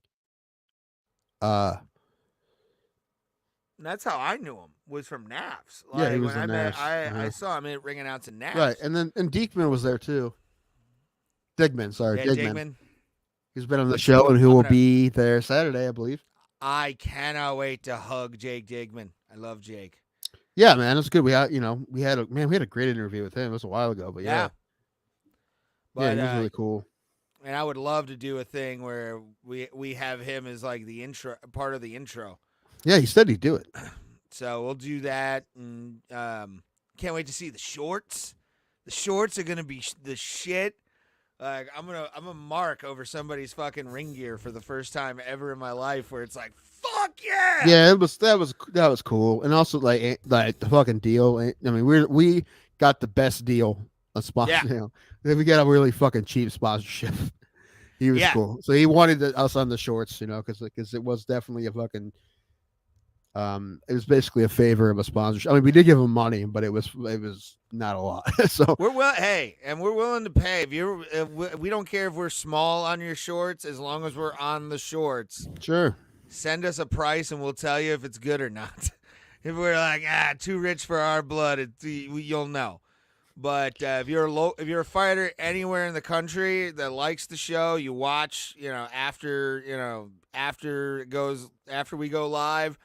That's how I knew him, was from NAFS. Like, he was in NAFS. I saw him ring announcing NAFS. Right, and Diekman was there too. Digman. He's been on the show and who will be there Saturday, I believe. I cannot wait to hug Jake Digman. I love Jake. Yeah, man, it's good. We had a great interview with him. It was a while ago, but yeah. But, he was really cool. And I would love to do a thing where we have him as like the intro part of the intro. Yeah, he said he'd do it. So we'll do that, and can't wait to see the shorts. The shorts are gonna be the shit. Like I'm gonna mark over somebody's fucking ring gear for the first time ever in my life, where it's like, fuck yeah. Yeah, that was cool, and also like the fucking deal. I mean, we got the best deal on sponsor. Yeah. We got a really fucking cheap sponsorship. He was cool, so he wanted us on the shorts, because it was definitely a fucking. It was basically a favor of a sponsorship. I mean, we did give him money, but it was not a lot. So we're willing to pay. If we don't care if we're small on your shorts, as long as we're on the shorts. Sure. Send us a price, and we'll tell you if it's good or not. If we're like too rich for our blood, you'll know. But if you're a fighter anywhere in the country that likes the show, you watch, after we go live,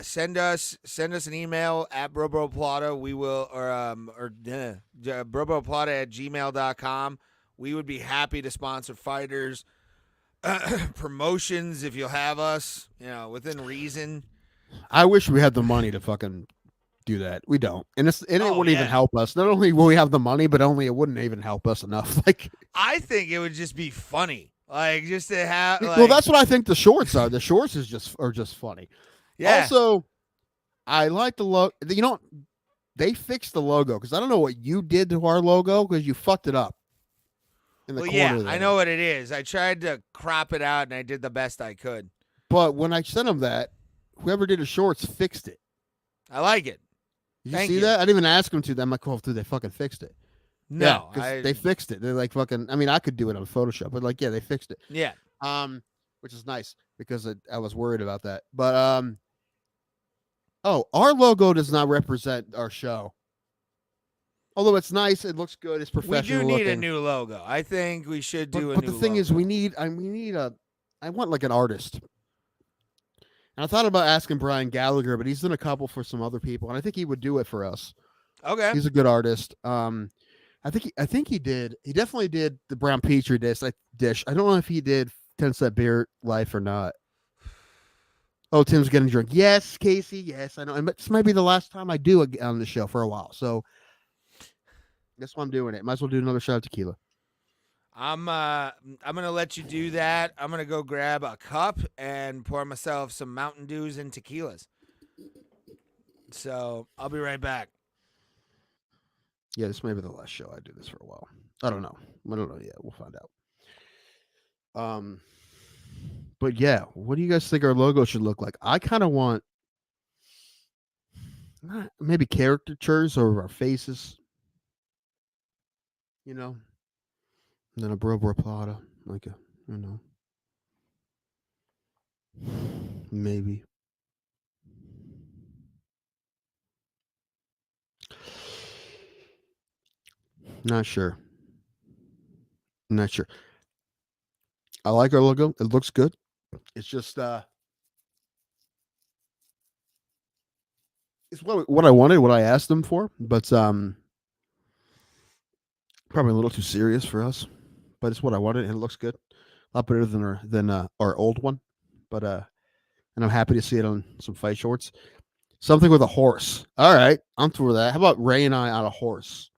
send us an email at broboplata. We will broboplata@gmail.com. We would be happy to sponsor fighters, promotions if you'll have us, within reason. I wish we had the money to fucking do that. We don't, and it wouldn't even help us. Not only will we have the money, but it wouldn't even help us enough. Like, I think it would just be funny, like just to have. Like, well, that's what I think the shorts are. The shorts are just funny. yeah. Also, I like the logo. They fixed the logo because I don't know what you did to our logo because you fucked it up. In the corner there. I know what it is. I tried to crop it out and I did the best I could. But when I sent them that, whoever did the shorts fixed it. I like it. Did you see that? I didn't even ask them to. I'm like, oh, dude, they fucking fixed it. No, yeah, they fixed it. They're like fucking. I mean, I could do it on Photoshop, but like, yeah, they fixed it. Yeah. Which is nice because I was worried about that. But our logo does not represent our show. Although it's nice, it looks good, it's professional. We do need looking. a new logo. I think we should do a new logo. But the thing is, I want like an artist. And I thought about asking Brian Gallagher, but he's done a couple for some other people, and I think he would do it for us. Okay. He's a good artist. I think he did. He definitely did the brown petri dish. I don't know if he did 10 Cent Beer Life or not. Oh, Tim's getting drunk. Yes, Casey. Yes, I know. And this might be the last time I do it on the show for a while. So that's why I'm doing it. Might as well do another shot of tequila. I'm gonna let you do that. I'm gonna go grab a cup and pour myself some Mountain Dews and tequilas. So I'll be right back. Yeah, this may be the last show I do this for a while. I don't know. Yeah, we'll find out. But yeah, what do you guys think our logo should look like? I kind of want maybe caricatures over our faces. And then a Bro Plata, like maybe. Not sure. I like our logo. It looks good. It's just it's what I wanted, what I asked them for, but probably a little too serious for us. But it's what I wanted, and it looks good. A lot better than our old one. But and I'm happy to see it on some fight shorts. Something with a horse. All right, I'm for that. How about Ray and I on a horse?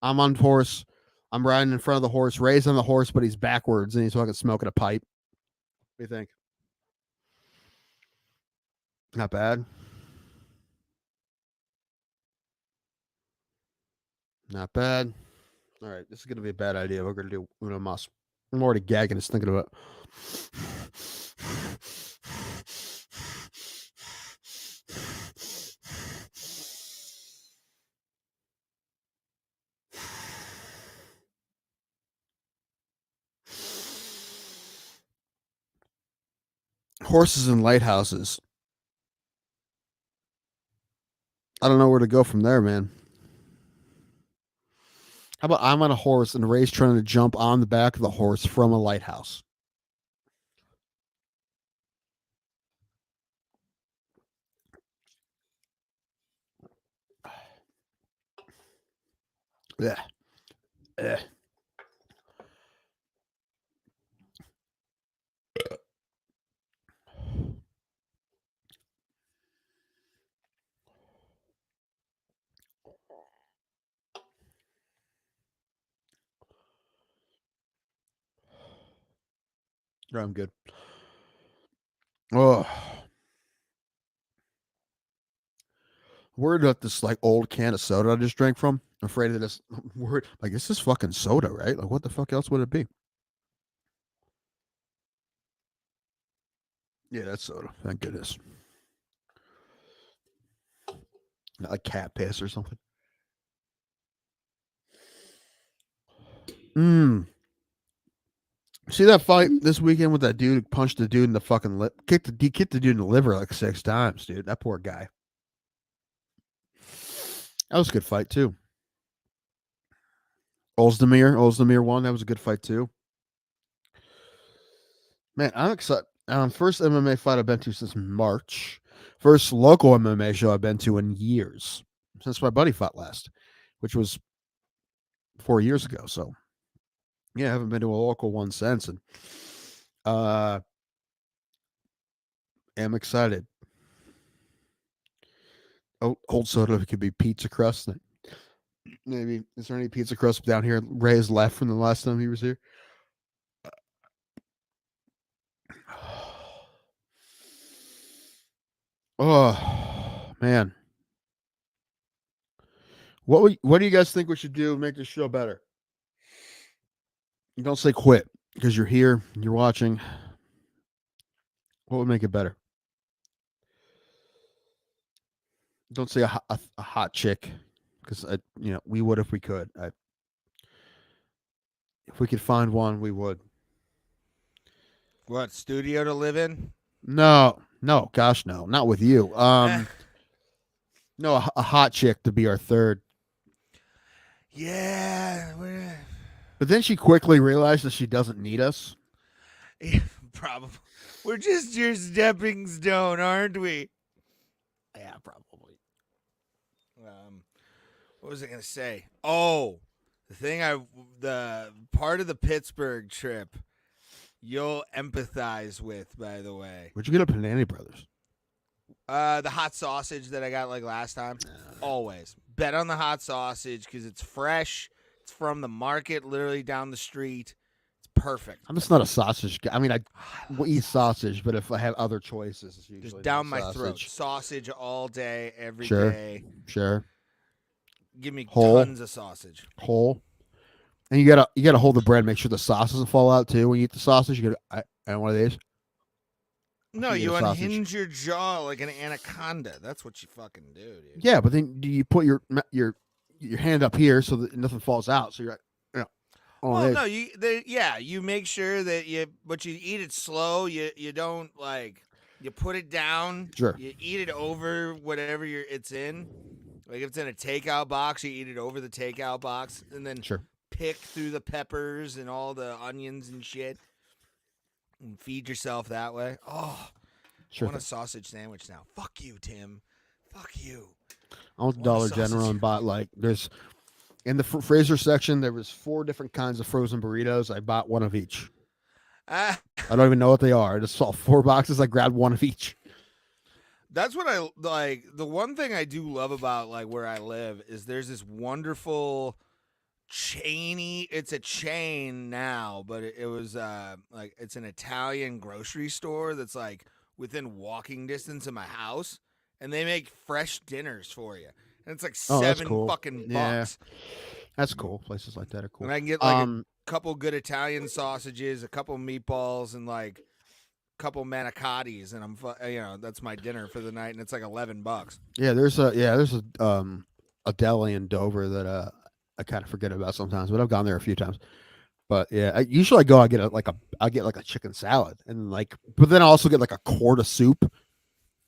I'm on horse. I'm riding in front of the horse. Ray's on the horse, but he's backwards and he's fucking smoking a pipe. What do you think? Not bad. Not bad. All right, this is going to be a bad idea. We're going to do Uno Mas. I'm already gagging just thinking about it. Horses and lighthouses. I don't know where to go from there, man. How about I'm on a horse and Ray's trying to jump on the back of the horse from a lighthouse? Yeah. Yeah. Yeah, I'm good. Oh, worried about this like old can of soda I just drank from. I'm afraid of this. Word like this is fucking soda, right? Like what the fuck else would it be? Yeah, that's soda. Thank goodness. Not like cat piss or something. See that fight this weekend with that dude who punched the dude in the fucking lip? Kicked the dude in the liver like 6 times, dude. That poor guy. That was a good fight too. Ozdemir won. That was a good fight too. Man, I'm excited. First MMA fight I've been to since March. First local MMA show I've been to in years since my buddy fought last, which was 4 years ago. So, yeah, I haven't been to a local one since, and am excited. Oh, old soda could be pizza crust. Maybe is there any pizza crust down here? Ray's left from the last time he was here. Oh man, what do you guys think we should do to make this show better? You don't say quit because you're here, you're watching. What would make it better? Don't say a hot chick because we would if we could. If we could find one, we would. What, studio to live in? No, gosh, no, not with you. No, a hot chick to be our third. Yeah, but then she quickly realized that she doesn't need us. probably. We're just your stepping stone, aren't we? Yeah, probably. What was I gonna say? Oh, the part of the Pittsburgh trip you'll empathize with, by the way. Where'd you get a Panani Brothers? The hot sausage that I got like last time. Always bet on the hot sausage because it's fresh. It's from the market, literally down the street. It's perfect. I'm just not a sausage guy. I mean, I will eat sausage, but if I have other choices, it's usually just down my sausage. throat. Sausage all day, every Sure. day. Sure. Give me Whole. tons of sausage. Whole. And you gotta hold the bread, make sure the sauce doesn't fall out too. When you eat the sausage, you gotta I want one of these. No, You you get a sausage. unhinge your jaw like an anaconda. That's what you fucking do, dude. Yeah, but then do you put your hand up here so that nothing falls out? So you're like, Well, no, you make sure that you eat it slow. You don't like you put it down. Sure. You eat it over whatever it's in. Like if it's in a takeout box, you eat it over the takeout box, and then Sure. pick through the peppers and all the onions and shit, and feed yourself that way. Oh, Sure. I want a sausage sandwich now. Fuck you, Tim. Fuck you. I went to Want a Dollar sausage. General and bought there's in the Fraser section there was 4 different kinds of frozen burritos. I bought one of each. I don't even know what they are. I just saw 4 boxes. I grabbed one of each. That's what I like. The one thing I do love about like where I live is there's this wonderful chainy. It's a chain now, but it was like it's an Italian grocery store that's like within walking distance of my house, and they make fresh dinners for you, and it's like that's $7 cool. fucking Yeah. bucks. That's cool. Places like that are cool. And I can get like a couple good Italian sausages, a couple meatballs, and like a couple manicottis, and that's my dinner for the night, and it's like $11. Yeah, there's a deli in Dover that I kind of forget about sometimes, but I've gone there a few times. But yeah, I get a chicken salad and but then I also get like a quart of soup.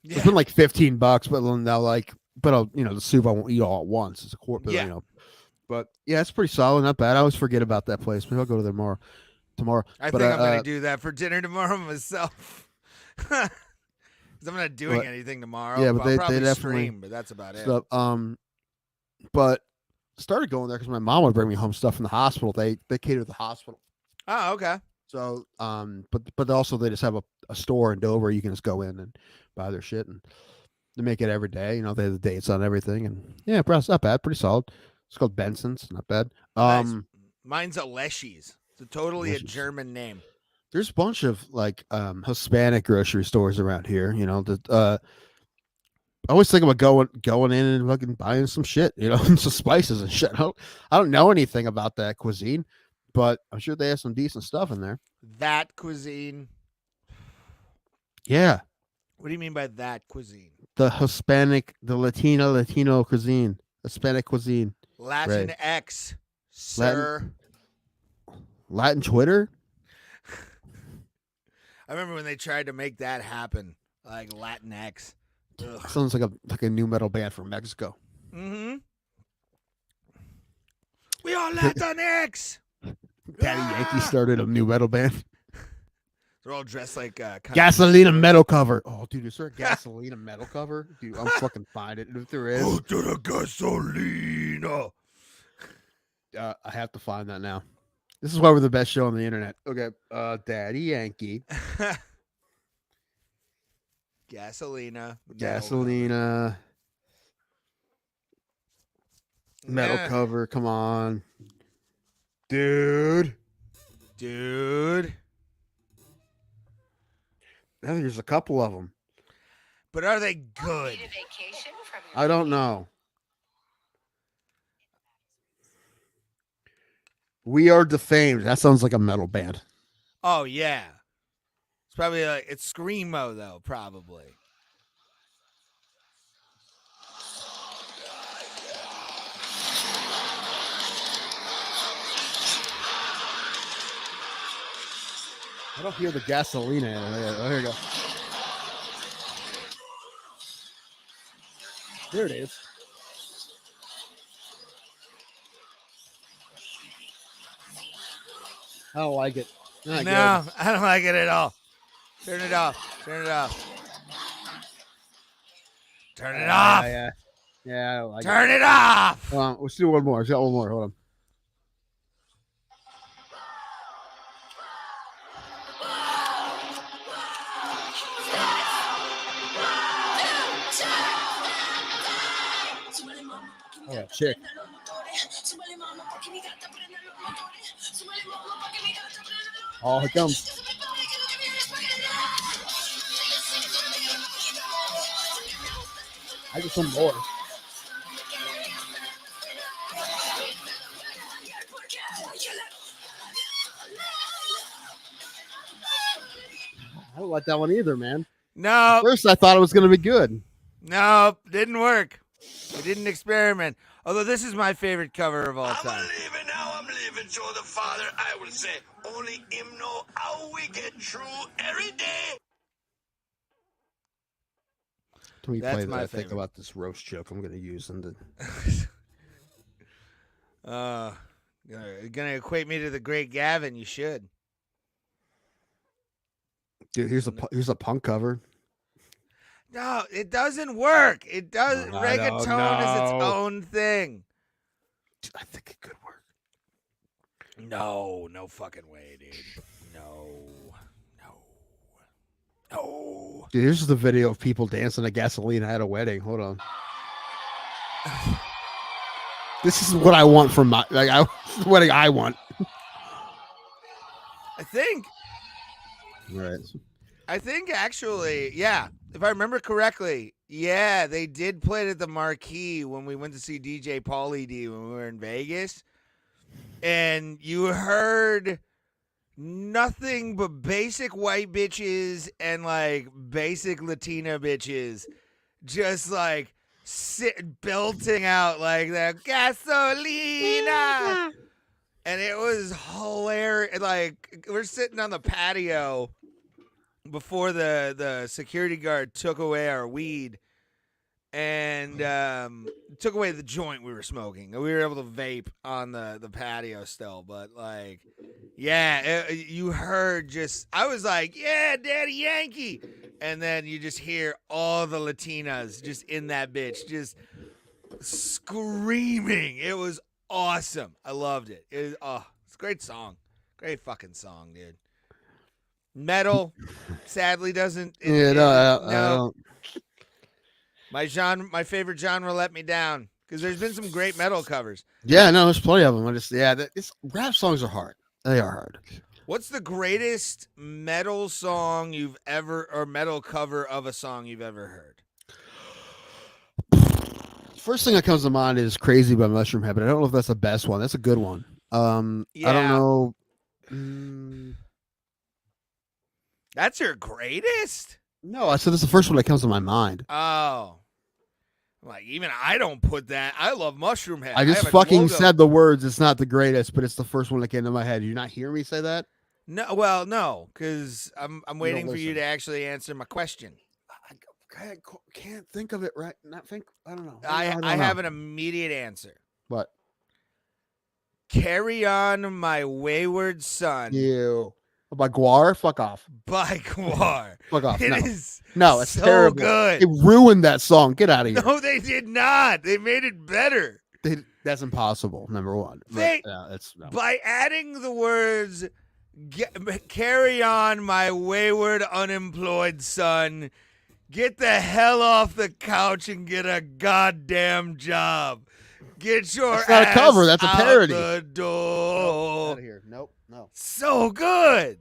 Yeah. It's been like $15, but now the soup I won't eat all at once. It's a quart, but Yeah. But yeah, it's pretty solid, not bad. I always forget about that place. Maybe I'll go to there tomorrow. I think I'm going to do that for dinner tomorrow myself. Because I'm not doing anything tomorrow. Yeah, but I'll they probably definitely stream, but that's about it. stuff. But started going there because my mom would bring me home stuff from the hospital. They cater to the hospital. Oh, okay. So but also they just have a store in Dover. You can just go in and buy their shit, and they make it every day. They have the dates on everything, and yeah, it's not bad. Pretty solid. It's called Benson's. Not bad. Nice. Mine's Aleshi's. It's totally a Aleshi's. German name. There's a bunch of Hispanic grocery stores around here. I always think about going in and fucking buying some shit. Some spices and shit. I don't know anything about that cuisine, but I'm sure they have some decent stuff in there. That cuisine. Yeah, What do you mean by that cuisine? the Latino cuisine, Hispanic cuisine, Latin Right. X, sir. Latin Twitter. I remember when they tried to make that happen, like Latin X. Ugh. Sounds like a new metal band from Mexico. Mm-hmm. We are Latinx. Daddy Yankee started a new metal band. They're all dressed like Gasolina metal cover. Oh, dude, is there a Gasolina metal cover? Dude, I'm fucking find it. If there is, to the gasolina. I have to find that now. This is why we're the best show on the internet. Okay, Daddy Yankee, Gasolina. Gasolina metal Yeah. cover. Come on, dude. I think there's a couple of them. But are they good? I don't know. We Are Defamed. That sounds like a metal band. Oh yeah. It's probably like it's screamo though, probably. I don't hear the Gasolina in it. Oh, here you go. There it is. I don't like it. Not No, good. I don't like it at all. Turn it off. Turn it off. Turn it off. Yeah, I don't like Turn it off. Hold on, let's do one more. I've got one more. Hold on. Oh, yeah, chick. Oh, here it comes. I just want more. I don't like that one either, man. No, First, I thought it was going to be good. no, didn't work. We didn't experiment. Although this is my favorite cover of all I'm time. living now, I'm living to the Father. I will say, only him know how we get through every day. Can we That's play my that? I think favorite. about this roast joke I'm going to use. And Gonna equate me to the great Gavin. You should. dude, here's a punk cover. No, it doesn't work. It does. I Reggaeton don't is its know. own thing. Dude, I think it could work. No, no fucking way, dude. No. Dude, here's the video of people dancing to Gasolina at a wedding. Hold on. This is what I want from my the wedding I want. I think All right. actually, yeah. If I remember correctly, yeah, they did play it at the Marquee when we went to see DJ Pauly D when we were in Vegas. And you heard nothing but basic white bitches and like basic Latina bitches just like belting out like that gasolina. And it was hilarious. Like we're sitting on the patio before the security guard took away our weed and took away the joint we were smoking. We were able to vape on the patio still, but like, yeah, you heard just, I was like, yeah, Daddy Yankee. And then you just hear all the Latinas just in that bitch, just screaming. It was awesome. I loved it. It's a great song. Great fucking song, dude. Metal, sadly, doesn't. I don't. My favorite genre let me down because there's been some great metal covers. Yeah, no, there's plenty of them. Rap songs are hard. They are hard. What's the greatest metal song or metal cover of a song you've ever heard? First thing that comes to mind is "Crazy" by Mushroom Head, but I don't know if that's the best one. That's a good one. I don't know. That's your greatest? No, I said that's the first one that comes to my mind. Oh. Like, even I don't put that. I love Mushroom Head. I just have a fucking logo. said the words. It's not the greatest, but it's the first one that came to my head. Did you not hear me say that? No, well, no, because I'm waiting for you listen. to actually answer my question. I can't think of it right. I don't know. I have an immediate answer. What? Carry On My Wayward Son You. By Guar? Fuck off. by Guar. Fuck off. It No. is No, it's so terrible. good. They ruined that song. Get out of here. No, they did not. They made it better. That's impossible, number one. They- That's no. By adding the words, carry on my wayward unemployed son, get the hell off the couch and get a goddamn job. Get your That's not a ass cover, that's a out parody. the door. Out of here. Nope. No. So good.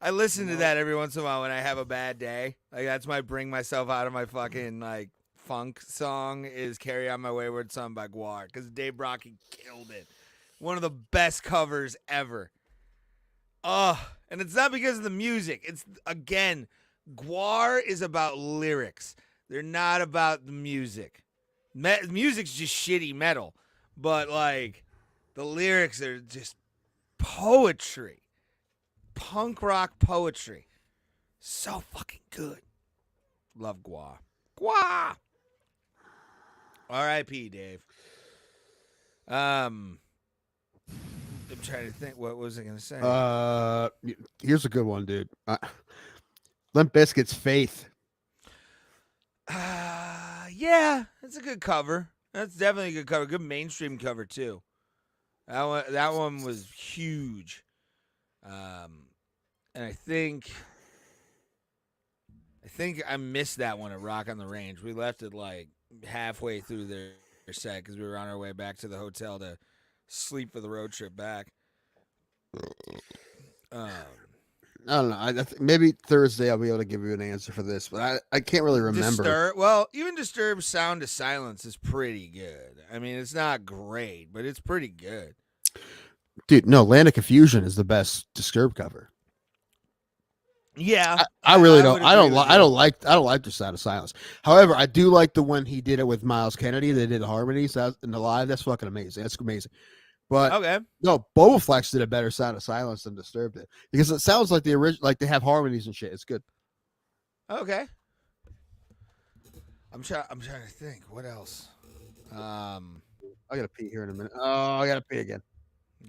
I listen to that every once in a while when I have a bad day. Like that's my bring myself out of my fucking like funk song is Carry On My Wayward Son by Guar because Dave Brocky killed it. One of the best covers ever. And it's not because of the music. It's, again, Guar is about lyrics. They're not about the music. Music's just shitty metal. But, like, the lyrics are just poetry. Punk rock poetry. So fucking good. Love Guar. Guar! R.I.P. Dave. I'm trying to think. What was I going to say? Here's a good one, dude. Limp Bizkit's Faith. Yeah, that's a good cover. That's definitely a good cover. Good mainstream cover too. That one was huge. And I think I missed that one at Rock on the Range. We left it like halfway through their set because we were on our way back to the hotel to sleep for the road trip back. I don't know. Maybe Thursday I'll be able to give you an answer for this, but I can't really remember. Even Disturbed Sound of Silence is pretty good. I mean, it's not great, but it's pretty good. Dude, no, Land of Confusion is the best Disturbed cover. Yeah, I really don't. would I don't agree with like. I don't like the Sound of Silence. However, I do like the one he did it with Miles Kennedy. They did the harmonies in the live. That's fucking amazing. That's amazing. But okay, no, Boba Flex did a better Sound of Silence than Disturbed it because it sounds like the original. Like they have harmonies and shit. It's good. okay. I'm trying to think. What else? I gotta pee here in a minute. Oh, I gotta pee again.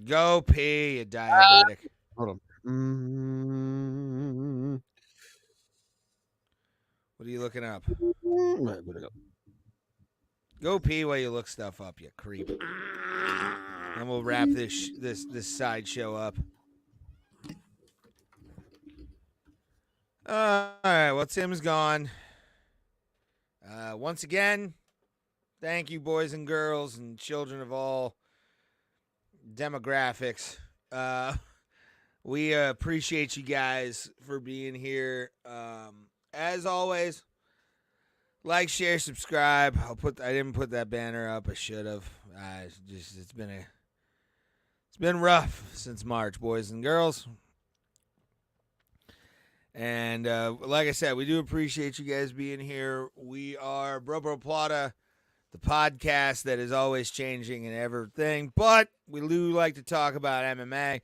Go pee, you diabetic. Hold on. What are you looking up? Where did it go? Go pee while you look stuff up, you creep. And we'll wrap this sideshow up. All right, well, Tim's gone. Once again, thank you, boys and girls and children of all demographics. We appreciate you guys for being here. As always, like, share, subscribe. I didn't put that banner up. I should have. It's been rough since March, boys and girls. And like I said, we do appreciate you guys being here. We are Bro Plata, the podcast that is always changing and everything. But we do like to talk about MMA.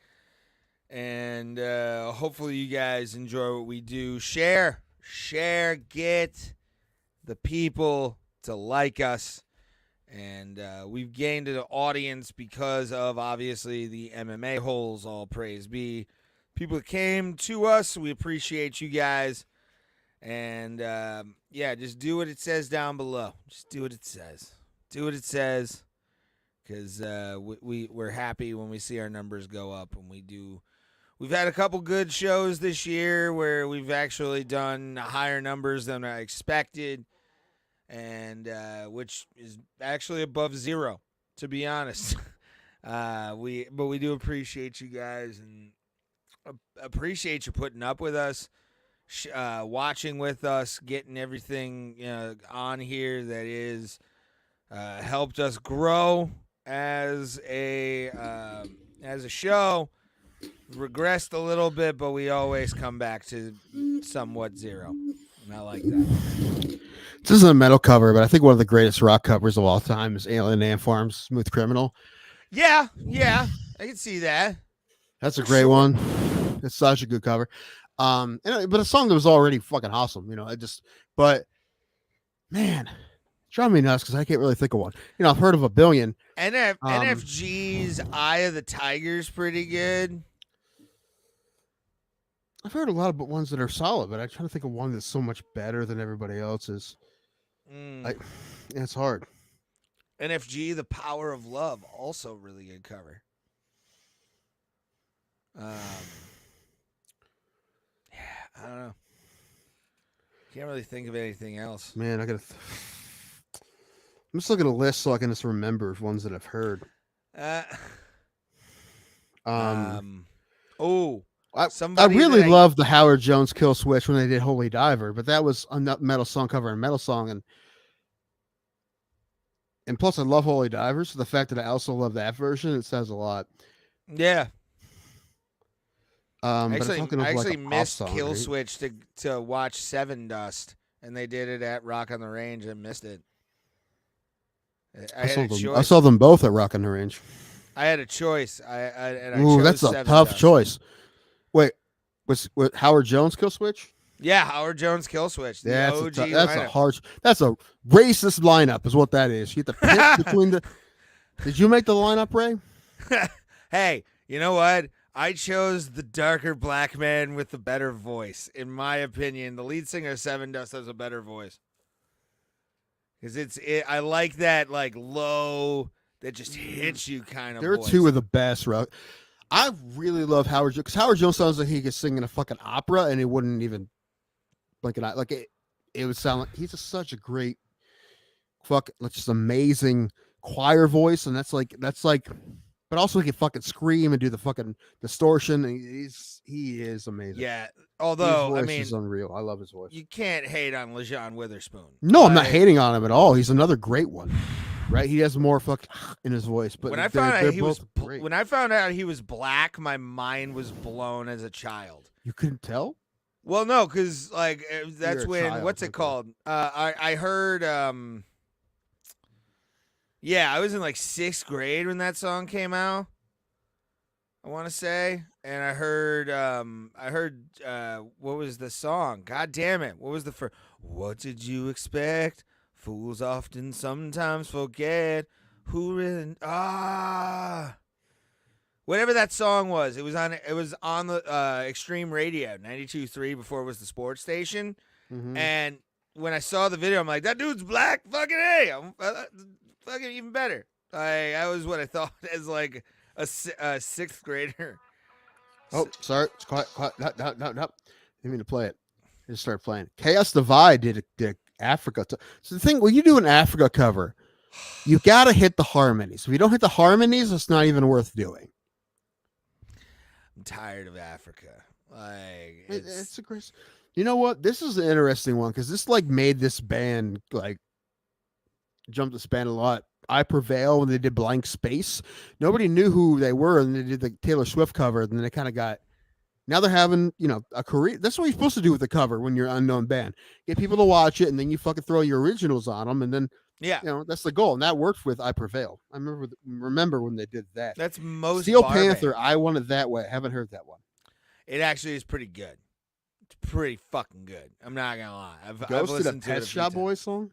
And hopefully you guys enjoy what we do. Share, get the people to like us. And we've gained an audience because of, obviously, the MMA holes. All praise be. People that came to us, we appreciate you guys. And, yeah, just do what it says down below. Just do what it says. Do what it says. Because we're happy when we see our numbers go up. And we've had a couple good shows this year where we've actually done higher numbers than I expected. And which is actually above 0, to be honest. But we do appreciate you guys and appreciate you putting up with us, watching with us, getting everything on here that is helped us grow as a show. Regressed a little bit, but we always come back to somewhat 0. And I like that. This isn't a metal cover, but I think one of the greatest rock covers of all time is Alien Ant Farm's Smooth Criminal. Yeah, I can see that. That's a great one. It's such a good cover. But a song that was already fucking awesome, but man, driving me nuts because I can't really think of one. You know, I've heard of a billion. NFG's Eye of the Tiger's pretty good. I've heard a lot of ones that are solid, but I'm trying to think of one that's so much better than everybody else's. It's hard. NFG, The Power of Love, also really good cover. Yeah, I don't know. Can't really think of anything else. Man, I gotta. I'm just looking at a list so I can just remember ones that I've heard. I really loved the Howard Jones Kill Switch when they did Holy Diver, but that was a metal song cover and metal song, and plus I love Holy Diver, so the fact that I also love that version, it says a lot. Yeah. I actually missed Kill Switch to watch Seven Dust, and they did it at Rock on the Range. I missed it. I saw them both at Rock on the Range. I had a choice. Ooh, that's a tough choice. Wait, was Howard Jones Kill Switch? Yeah, Howard Jones Kill Switch. That's a racist lineup, is what that is. You get the pick between the. Did you make the lineup, Ray? Hey, you know what? I chose the darker black man with the better voice. In my opinion, the lead singer of Seven Dust has a better voice. Because I like that like low that just hits you kind of They're voice. two of the best, right? I really love Howard Jones because Howard Jones sounds like he could sing in a fucking opera and it wouldn't even blink an eye. Like it would sound like he's such a great just amazing choir voice, and that's like but also he can fucking scream and do the fucking distortion. He is amazing. Yeah. Although, his voice is unreal. I love his voice. You can't hate on LeJean Witherspoon. No, I'm not hating on him at all. He's another great one. Right? He has more fucking in his voice. But when I found out he was black, my mind was blown as a child. You couldn't tell? Well, no, because like that's when what's it called? I heard. Yeah, I was in like 6th grade when that song came out. I want to say, and I heard what was the song? God damn it! What was the first? What did you expect? Fools often sometimes forget who really whatever that song was. It was on the Extreme Radio 92.3 before it was the sports station. Mm-hmm. And when I saw the video, I'm like, that dude's black. Fucking A. Fucking even better. That was what I thought as like a 6th grader. Oh, sorry. It's quiet. No. Didn't mean to play it. I just started playing. Chaos Divide did Africa. So the thing, when you do an Africa cover, you got to hit the harmonies. If you don't hit the harmonies, it's not even worth doing. I'm tired of Africa. Like it's a great. You know what? This is an interesting one because this like made this band like jump this band a lot. I Prevail when they did Blank Space. Nobody knew who they were, and they did the Taylor Swift cover, and then they kind of got. Now they're having, a career. That's what you're supposed to do with the cover when you're an unknown band. Get people to watch it, and then you fucking throw your originals on them, and then that's the goal. And that worked with I Prevail. I remember when they did that. That's most Steel Panther. I Want It That Way. I haven't heard that one. It actually is pretty good. It's pretty fucking good. I'm not gonna lie. I've Ghost listened to to Pet Shop Boys song.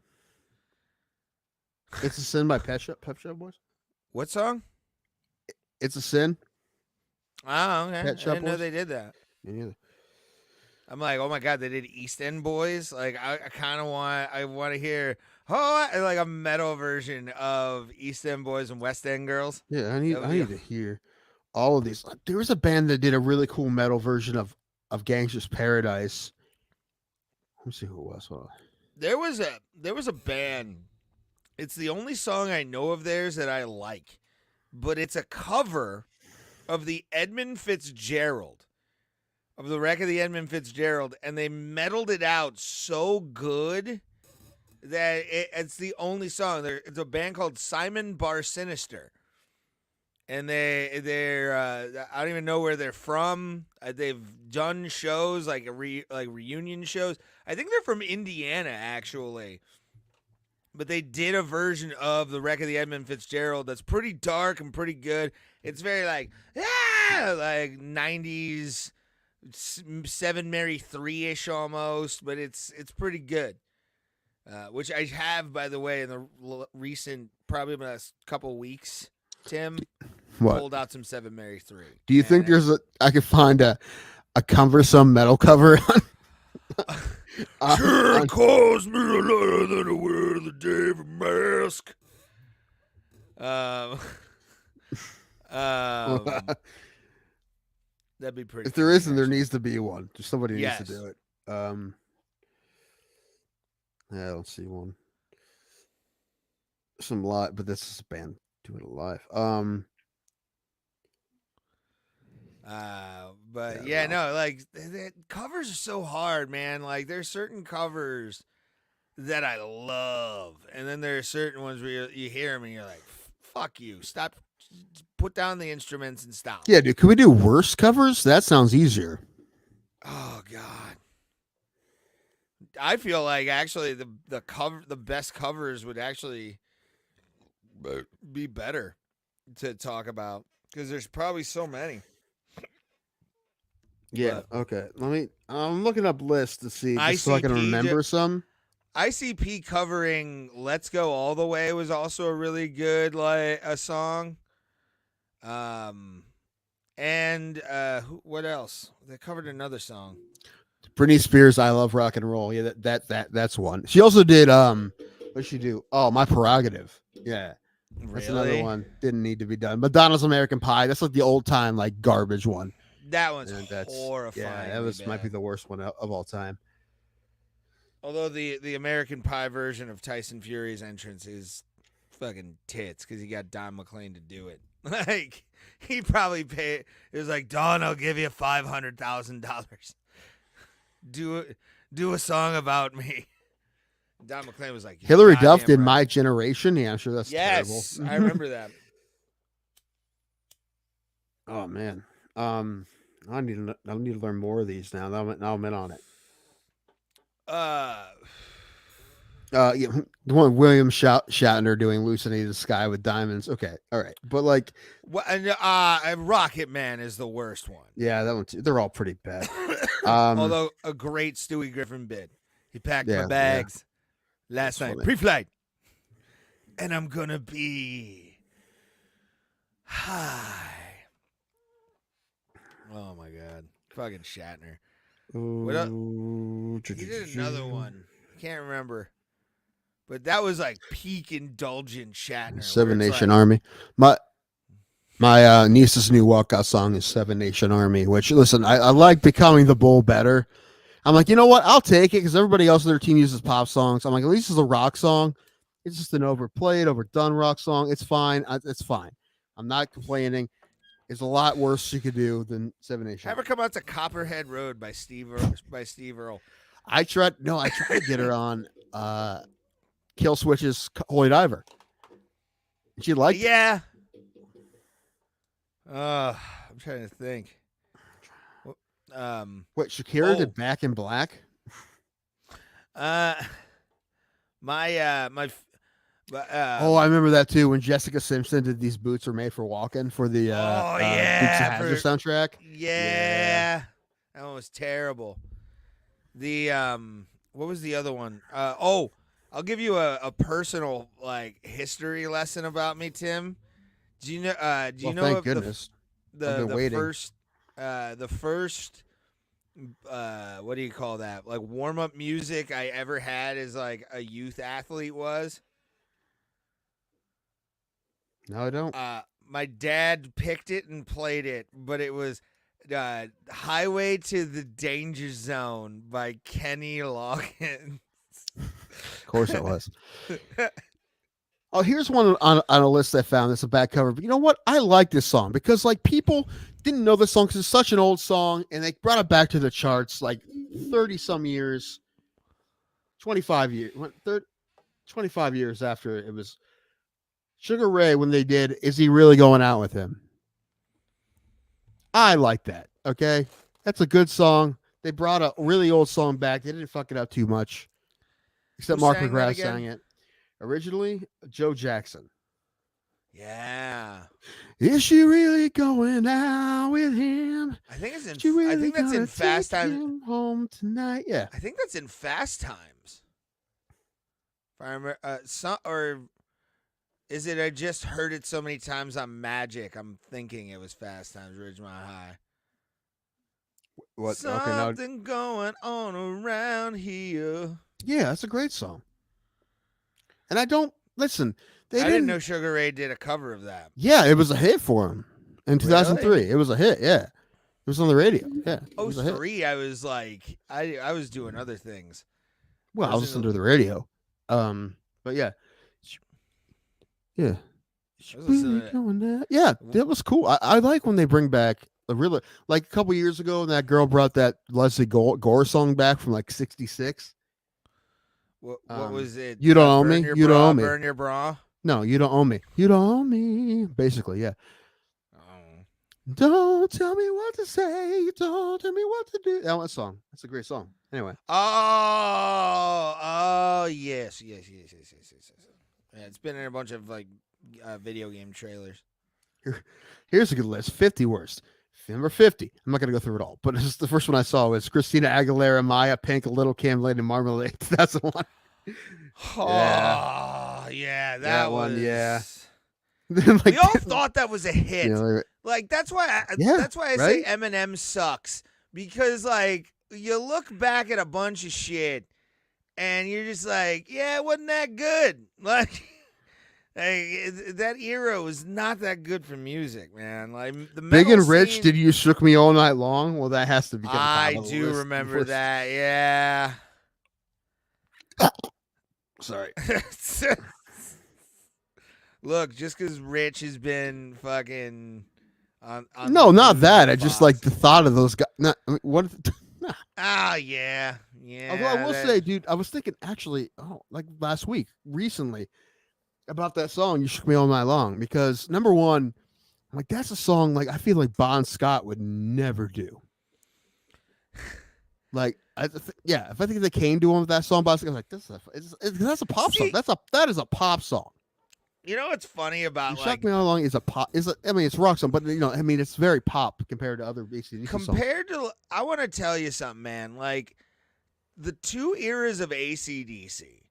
It's a Sin by Pet Shop Boys. What song? It's a Sin. Oh, okay. Pet Shop I didn't know Boys? they did that. Me neither. I'm like, oh my god, they did East End Boys. Like, I kind of want to hear like a metal version of East End Boys and West End Girls. Yeah, I need to hear all of these. There was a band that did a really cool metal version of Gangster's Paradise. Let me see who it was. Hold on. There was a band. It's the only song I know of theirs that I like, but it's a cover of the Edmund Fitzgerald, of the wreck of the Edmund Fitzgerald, and they metaled it out so good that it's the only song. It's a band called Simon Bar Sinister, and they're I don't even know where they're from. They've done shows like reunion shows. I think they're from Indiana actually. But they did a version of the wreck of the Edmund Fitzgerald that's pretty dark and pretty good. It's very like 90s, 7 Mary 3-ish almost, but it's pretty good. which I have, by the way, in the recent, probably the last couple weeks. Tim What? pulled out some Seven Mary 3. Do you think I could find a cumbersome metal cover on Sure calls me a letter that I wear the David mask. That'd be pretty. If there funny, isn't, there actually. needs to be one. Just somebody needs to Yes. do it. I don't see one. Some live, but this is a band doing it live. But Yeah, yeah, no, like covers are so hard, man. Like there's certain covers that I love, and then there are certain ones where you hear them and you're like, "Fuck you! Stop! Put down the instruments and stop." Yeah, dude. Can we do worse covers? That sounds easier. Oh God. I feel like actually the best covers would actually be better to talk about because there's probably so many. Yeah. Okay. I'm looking up lists to see just so I can ICP remember some. ICP covering "Let's Go All the Way" was also a really good a song. What else? They covered another song. Britney Spears, "I Love Rock and Roll." Yeah, that's one. She also did what did she do? Oh, "My Prerogative." Yeah, that's another Really? one. Didn't need to be done. Madonna's "American Pie." That's like the old time like garbage one. That one's And that's horrifying. Yeah, that might be the worst one of all time. Although the American Pie version of Tyson Fury's entrance is fucking tits because he got Don McClain to do it. Like he probably paid. It was like, Don, I'll give you $500,000. Do a song about me. Don McClain was like, Hillary Duff "Goddamn did right." "My Generation." Yeah, I'm sure that's Yes, terrible. I remember that. Oh man, I need to learn more of these now. Now I'm in on it. Yeah, the one William Shatner doing "Hallucinating the Sky with Diamonds." Okay, all right, but like, Rocket Man is the worst one. yeah, that one too. They're all pretty bad. Although a great Stewie Griffin bit. He packed Yeah, my bags last That's night, funny. pre-flight, and I'm gonna be high. Oh my God, fucking Shatner. What else? He did another one. I can't remember. But that was like peak indulgent Shatner. Seven where it's Nation like, Army. My niece's new walkout song is Seven Nation Army, which, listen, I like Becoming the Bull better. I'm like, you know what? I'll take it because everybody else in their team uses pop songs. I'm like, at least it's a rock song. It's just an overplayed, overdone rock song. It's fine. It's fine. I'm not complaining. It's a lot worse you could do than Seven Nation. Have her come out to Copperhead Road by Steve Earle. I tried to get her on Kill Switch's Holy Diver. She liked it. Yeah. I'm trying to think. What, Shakira Oh. did Back in Black? I remember that too. When Jessica Simpson did "These Boots Are Made for Walking" for the Dukes of Hazzard soundtrack. Yeah, that one was terrible. The what was the other one? I'll give you a personal history lesson about me, Tim. Do you know? Thank of goodness. I've been the waiting. first what do you call that? Like warm up music I ever had as like a youth athlete was. No, I don't. My dad picked it and played it, but it was "Highway to the Danger Zone" by Kenny Loggins. Of course it was. Oh, here's one on a list I found that's a bad cover. But you know what? I like this song because people didn't know this song because it's such an old song, and they brought it back to the charts 30-some years, 25 years, 25 years after it was. Sugar Ray, when they did "Is He Really Going Out with Him?" I like that. Okay, that's a good song. They brought a really old song back. They didn't fuck it up too much, except Who Mark sang that McGrath again? sang it. Originally, Joe Jackson. Yeah, Is she really going out with him? I think it's in. She really I think that's in gonna Fast take Times. him home tonight. Yeah. I think that's in Fast Times. If I remember, or is it I just heard it so many times on Magic? I'm thinking it was Fast Times at Ridgemont High. What? Something going on around here. Yeah, that's a great song. And I don't listen. I didn't know Sugar Ray did a cover of that. Yeah, it was a hit for him in 2003. Really? It was a hit. Yeah, it was on the radio. Yeah, it was a hit. 03, I was like, I was doing other things. Well, I was listening to the radio. But yeah, yeah. Yeah, that was cool. I like when they bring back the real, like a couple years ago, and that girl brought that Leslie Gore song back from like '66. What was it? You don't owe me. You don't owe me. Burn your bra. No, you don't owe me. You don't owe me. Basically, yeah. Don't tell me what to say. Don't tell me what to do. That one song. That's a great song. Anyway. Oh, yes. Yeah, it's been in a bunch of like video game trailers. Here's a good list. 50 worst. Number 50. I'm not gonna go through it all, but it's the first one I saw was Christina Aguilera, Maya, Pink, Little Kim, Lady Marmalade. That's the one. Oh, yeah, that one. was... Yeah. Like, we all thought that was a hit. You know, like that's why I say Eminem sucks, because like you look back at a bunch of shit and you're just like, yeah, it wasn't that good. Like that era was not that good for music, man. Like the Big and Rich, Did You Shook Me All Night Long? Well, that has to be. I do remember that. Yeah. Sorry. Look, just because Rich has been fucking on no, not that. I just like the thought of those guys. Not, I mean, what? Yeah. Although I will say, dude, I was thinking actually, like last week, recently, about that song "You Shook Me All Night Long," because number one, I'm like, that's a song like I feel like Bon Scott would never do. Like, if I think they came to him with that song, Bon Scott was like, that's a pop song. That is a pop song. You know what's funny about You Shook Me All Along is a pop. I mean, it's a rock song, but it's very pop compared to other AC/DC songs. I want to tell you something, man. Like the two eras of AC/DC,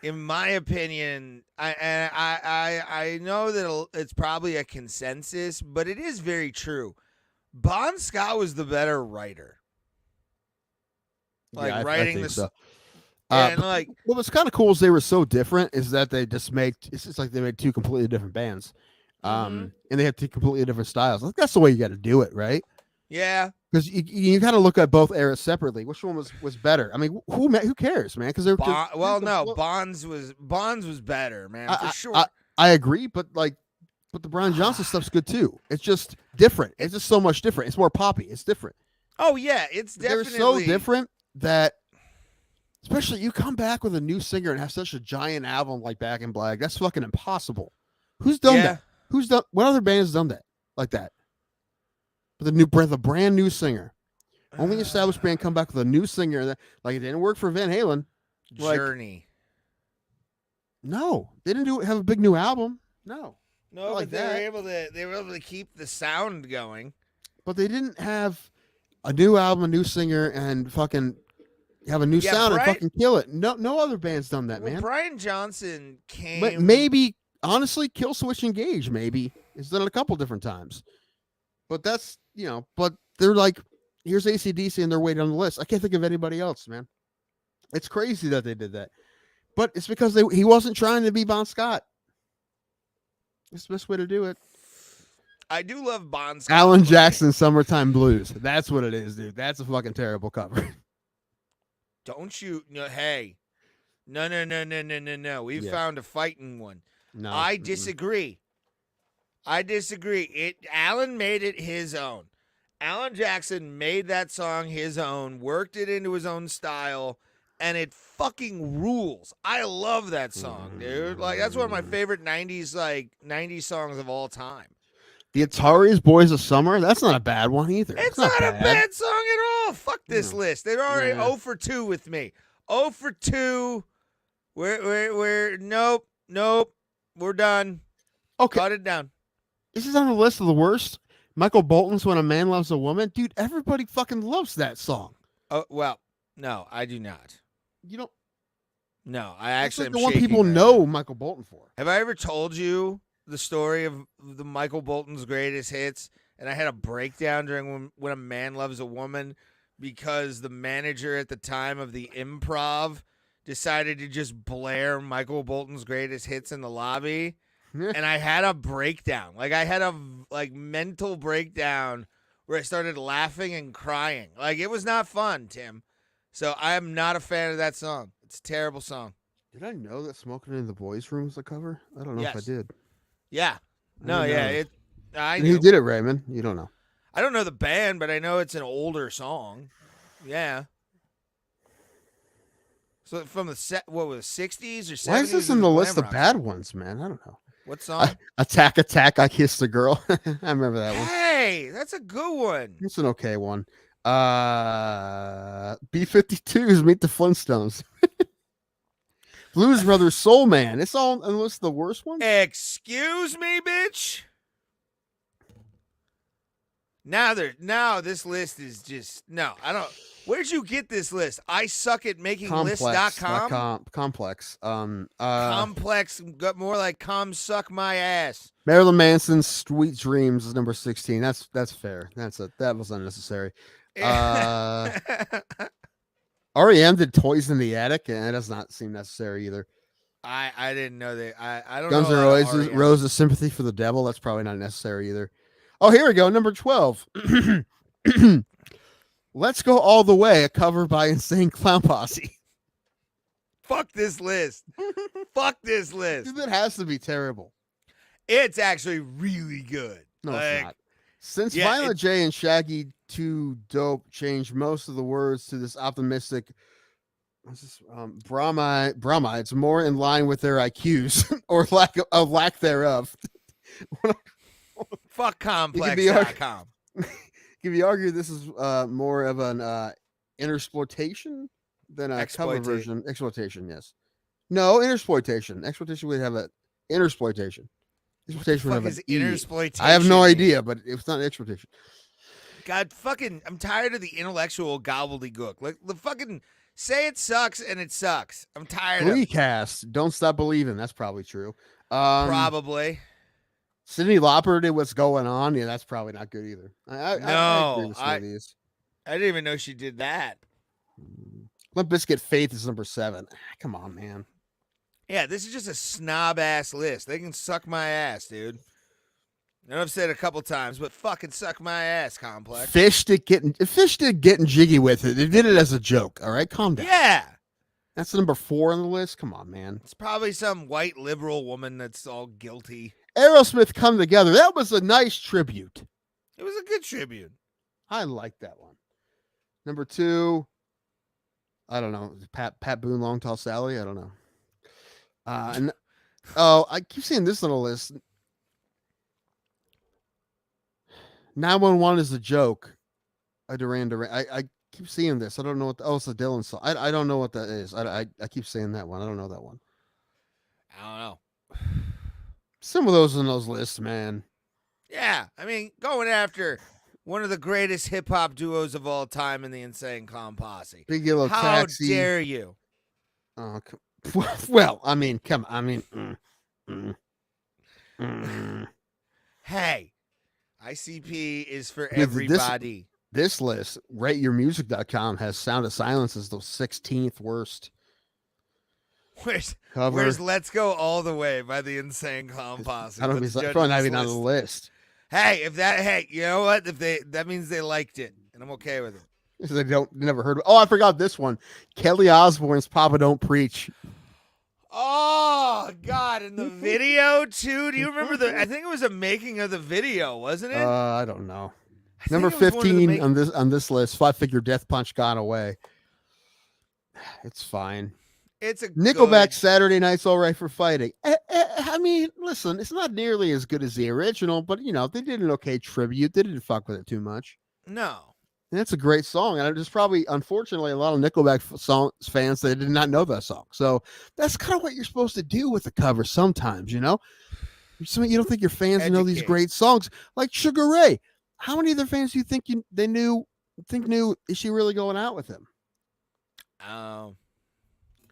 in my opinion, I know that it's probably a consensus, but it is very true. Bon Scott was the better writer. Like writing this. So. And like, what was kind of cool is they were so different. Is that they just it's just like they made two completely different bands, and they have two completely different styles. Like, that's the way you got to do it, right? Yeah, because you got to look at both eras separately. Which one was better? I mean, who cares, man? Because they're Bonds was better, man, for sure. I agree, but the Brian Johnson stuff's good too. It's just different. It's just so much different. It's more poppy. It's different. Oh yeah, it's definitely they're so different that. Especially you come back with a new singer and have such a giant album like Back in Black. That's fucking impossible. Who's done that? What other band has done that like that? But the brand new singer. Only established band come back with a new singer that like it didn't work for Van Halen. Journey. No, they didn't have a big new album. No, but they were able to keep the sound going. But they didn't have a new album, a new singer, and fucking. Have a new sound and fucking kill it. No other band's done that, man. Brian Johnson came. Maybe, honestly, Kill Switch Engage, maybe. It's done it a couple different times. But that's, but they're like, here's AC/DC and they're waiting on the list. I can't think of anybody else, man. It's crazy that they did that. But it's because he wasn't trying to be Bon Scott. It's the best way to do it. I do love Bon Scott. Alan Jackson, Summertime Blues. That's what it is, dude. That's a fucking terrible cover. Don't you? No, hey. No. We found a fighting one. No. I disagree. Alan made it his own. Alan Jackson made that song his own, worked it into his own style, and it fucking rules. I love that song, dude. Like, that's one of my favorite 90s songs of all time. The Atari's Boys of Summer, that's not a bad one either. It's not a bad song at all. Fuck this list. They're already 0 for 2 with me. 0 for 2. We're nope. We're done. Okay. Cut it down. This is on the list of the worst. Michael Bolton's When a Man Loves a Woman. Dude, everybody fucking loves that song. Oh, well, no, I do not. You don't. No, I That's actually like am the one shaking people right know now. Michael Bolton for. Have I ever told you the story of the Michael Bolton's greatest hits? And I had a breakdown during when a man loves a woman because the manager at the time of the Improv decided to just blare Michael Bolton's greatest hits in the lobby. And I had a breakdown. Like I had a mental breakdown where I started laughing and crying. Like it was not fun, Tim. So I am not a fan of that song. It's a terrible song. Did I know that Smoking in the Boys' Room was the cover? I don't know if I Yes. did. Yeah. I No, didn't yeah. know. I And knew. who did it, Raymond? You don't know. I don't know the band, but I know it's an older song. Yeah. So from the what was it, 60s or 70s? Why is this or in the list glam of rock bad song? ones, man? I don't know. What song? Attack, I Kissed a Girl. I remember that one. Hey, that's a good one. It's an okay one. B-52s Meet the Flintstones. Blues Brothers Soul Man. It's all on the list of the worst ones. Excuse me, bitch. Now this list is just no. I don't. Where'd you get this list? I suck at making lists.com. Complex. Complex got more like come suck my ass. Marilyn Manson's Sweet Dreams is number 16. That's fair. That was unnecessary. REM did Toys in the Attic, and it does not seem necessary either. I didn't know that. I don't Guns know. N' a lot of Roses, REM. Roses, Sympathy for the Devil. That's probably not necessary either. Oh, here we go. Number 12. Let's Go All the Way, a cover by Insane Clown Posse. Fuck this list. Fuck this list. Dude, that has to be terrible. It's actually really good. No, Like, it's not. Since yeah, Violent J and Shaggy 2 Dope changed most of the words to this optimistic Brahma, it's more in line with their IQs or lack thereof. fuck complex.com. Can you argue this is more of an intersploitation than a cover version? Exploitation, yes. No, intersploitation. Exploitation would have a intersploitation. Exploitation would have Is an E. intersploitation? I have no idea, but it's not exploitation. God, fucking, I'm tired of the intellectual gobbledygook. Like the fucking say it sucks and it sucks. I'm tired of it. Recast. Don't Stop Believing. That's probably true. Probably. Cyndi Lauper did What's Going On. Yeah, that's probably not good either. I agree with some of these. I didn't even know she did that. Limp Bizkit Faith is number 7. Come on, man. Yeah, this is just a snob ass list. They can suck my ass, dude. I know I've said it a couple times, but fucking suck my ass, Complex. Fish did getting jiggy with it. They did it as a joke. All right, calm down. Yeah. That's number 4 on the list. Come on, man. It's probably some white liberal woman that's all guilty. Aerosmith Come Together. That was a nice tribute. It was a good tribute. I like that one. Number 2. I don't know. Pat Boone, Long Tall Sally. I don't know. I keep seeing this on the list. 911 is a joke. Duran Duran. I keep seeing this. I don't know what. It's a Dylan song. I don't know what that is. I keep saying that one. I don't know that one. I don't know. Some of those on those lists, man. Yeah, I mean, going after one of the greatest hip hop duos of all time in the Insane Clown Posse. Big Yellow How Taxi. dare you? Well, I mean, come on. Hey, ICP is for Dude, everybody. This list, rateyourmusic.com, has Sound of Silence as the 16th worst. Where's Let's Go All the Way by the Insane Clown Posse? I don't know. It's probably not even on the list. Hey, you know what? That means they liked it, and I'm okay with it. They never heard of. Oh, I forgot this one. Kelly Osbourne's Papa Don't Preach. Oh God! In the video too. Do you remember I think it was a making of the video, wasn't it? I don't know. Number 15 on this list. 5 Figure Death Punch, Gone Away. It's fine. It's a Nickelback Saturday Night's All Right for Fighting. I mean, listen, it's not nearly as good as the original, but they did an okay tribute. They didn't fuck with it too much. No. And it's a great song. And there's probably, unfortunately, a lot of Nickelback fans that did not know that song. So that's kind of what you're supposed to do with a cover sometimes, you don't think your fans know these great songs. Like Sugar Ray. How many of their fans do you think knew, is she really going out with him?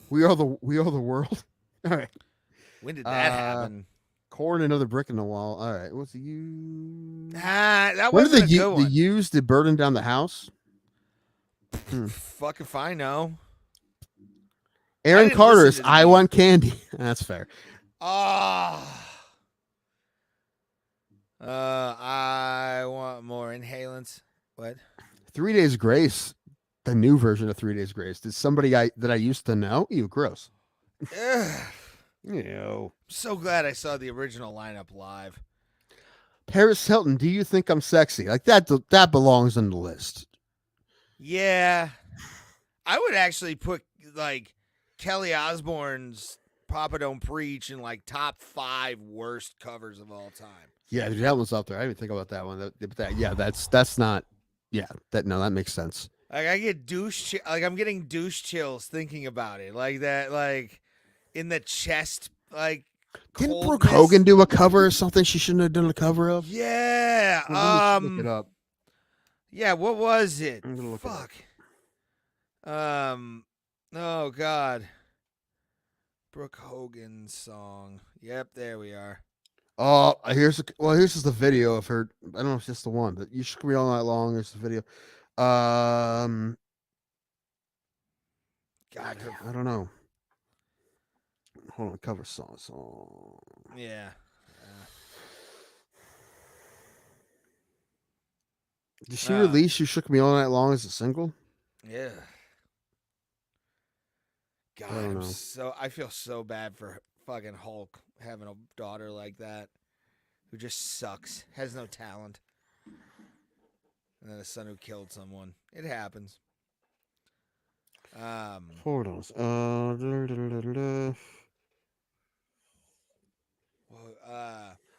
We are the world. All right. When did that Uh, happen? Corn, another brick in the wall. All right. What's the you? That When did wasn't a good the one. used did burden down the house? Fuck if I know. Aaron didn't Carter's listen to I these. Want Candy. That's fair. I want more inhalants. What? 3 Days Grace, the new version of 3 Days Grace. Did somebody that I used to know? Ew, gross. Ugh. Ew. So glad I saw the original lineup live. Paris Hilton, do you think I'm sexy? Like that belongs on the list. Yeah. I would actually put like Kelly Osbourne's Papa Don't Preach in like top 5 worst covers of all time. Yeah, dude, that one's up there. I didn't think about that one. That's not. Yeah, that makes sense. Like I get I'm getting douche chills thinking about it. Like that, like in the chest, like. Didn't Brooke coldness. Hogan do a cover or something she shouldn't have done a cover of? Yeah. Let me look it up. Yeah. What was it? I'm gonna look it up. Fuck. Oh God. Brooke Hogan's song. Yep. There we are. Oh, here's just the video of her. I don't know if it's just the one, but you should read all night long. There's the video. God. I don't know. Hold on, cover song. Yeah. Did she release "You Shook Me All Night Long" as a single? Yeah. God, I feel so bad for fucking Hulk having a daughter like that who just sucks, has no talent, and then a son who killed someone. It happens. Hold on.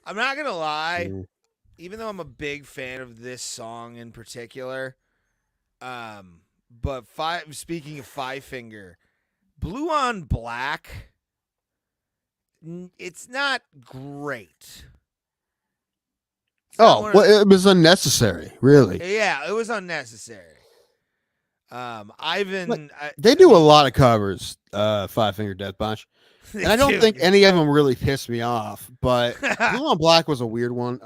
I'm not gonna lie. Even though I'm a big fan of this song in particular, but speaking of Five Finger, Blue on Black, it's not great. It was unnecessary, really. Yeah, it was unnecessary. Ivan, they do a lot of covers, Five Finger Death Punch, and I don't think any of them really pissed me off. But Blue on Black was a weird one.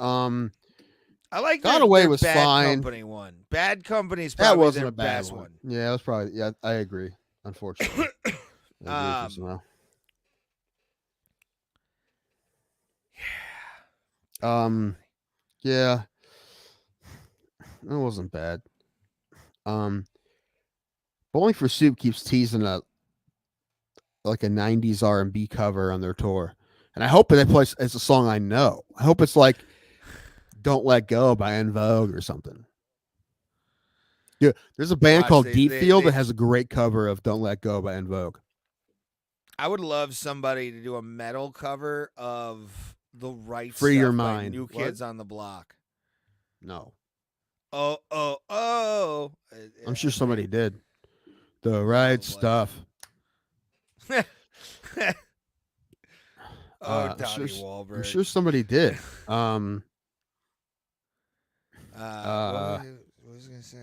I like Got Away was Bad fine. Company one. Bad Company's probably That wasn't their a bad best one. Yeah, it was probably. Yeah, I agree. Unfortunately, I agree somehow. Yeah, it wasn't bad. Bowling for Soup keeps teasing a 90s R&B cover on their tour, and I hope that place it's a song I know. I hope it's like "Don't Let Go" by En Vogue or something. Yeah, there's a band called Deep Field that has a great cover of "Don't Let Go" by En Vogue. I would love somebody to do a metal cover of "The Right Free Stuff" Your by Mind. New Kids on the Block. No. Oh. I'm sure somebody did. The Right Stuff. Donnie Sure, Wahlberg. I'm sure somebody did. What was I going to say?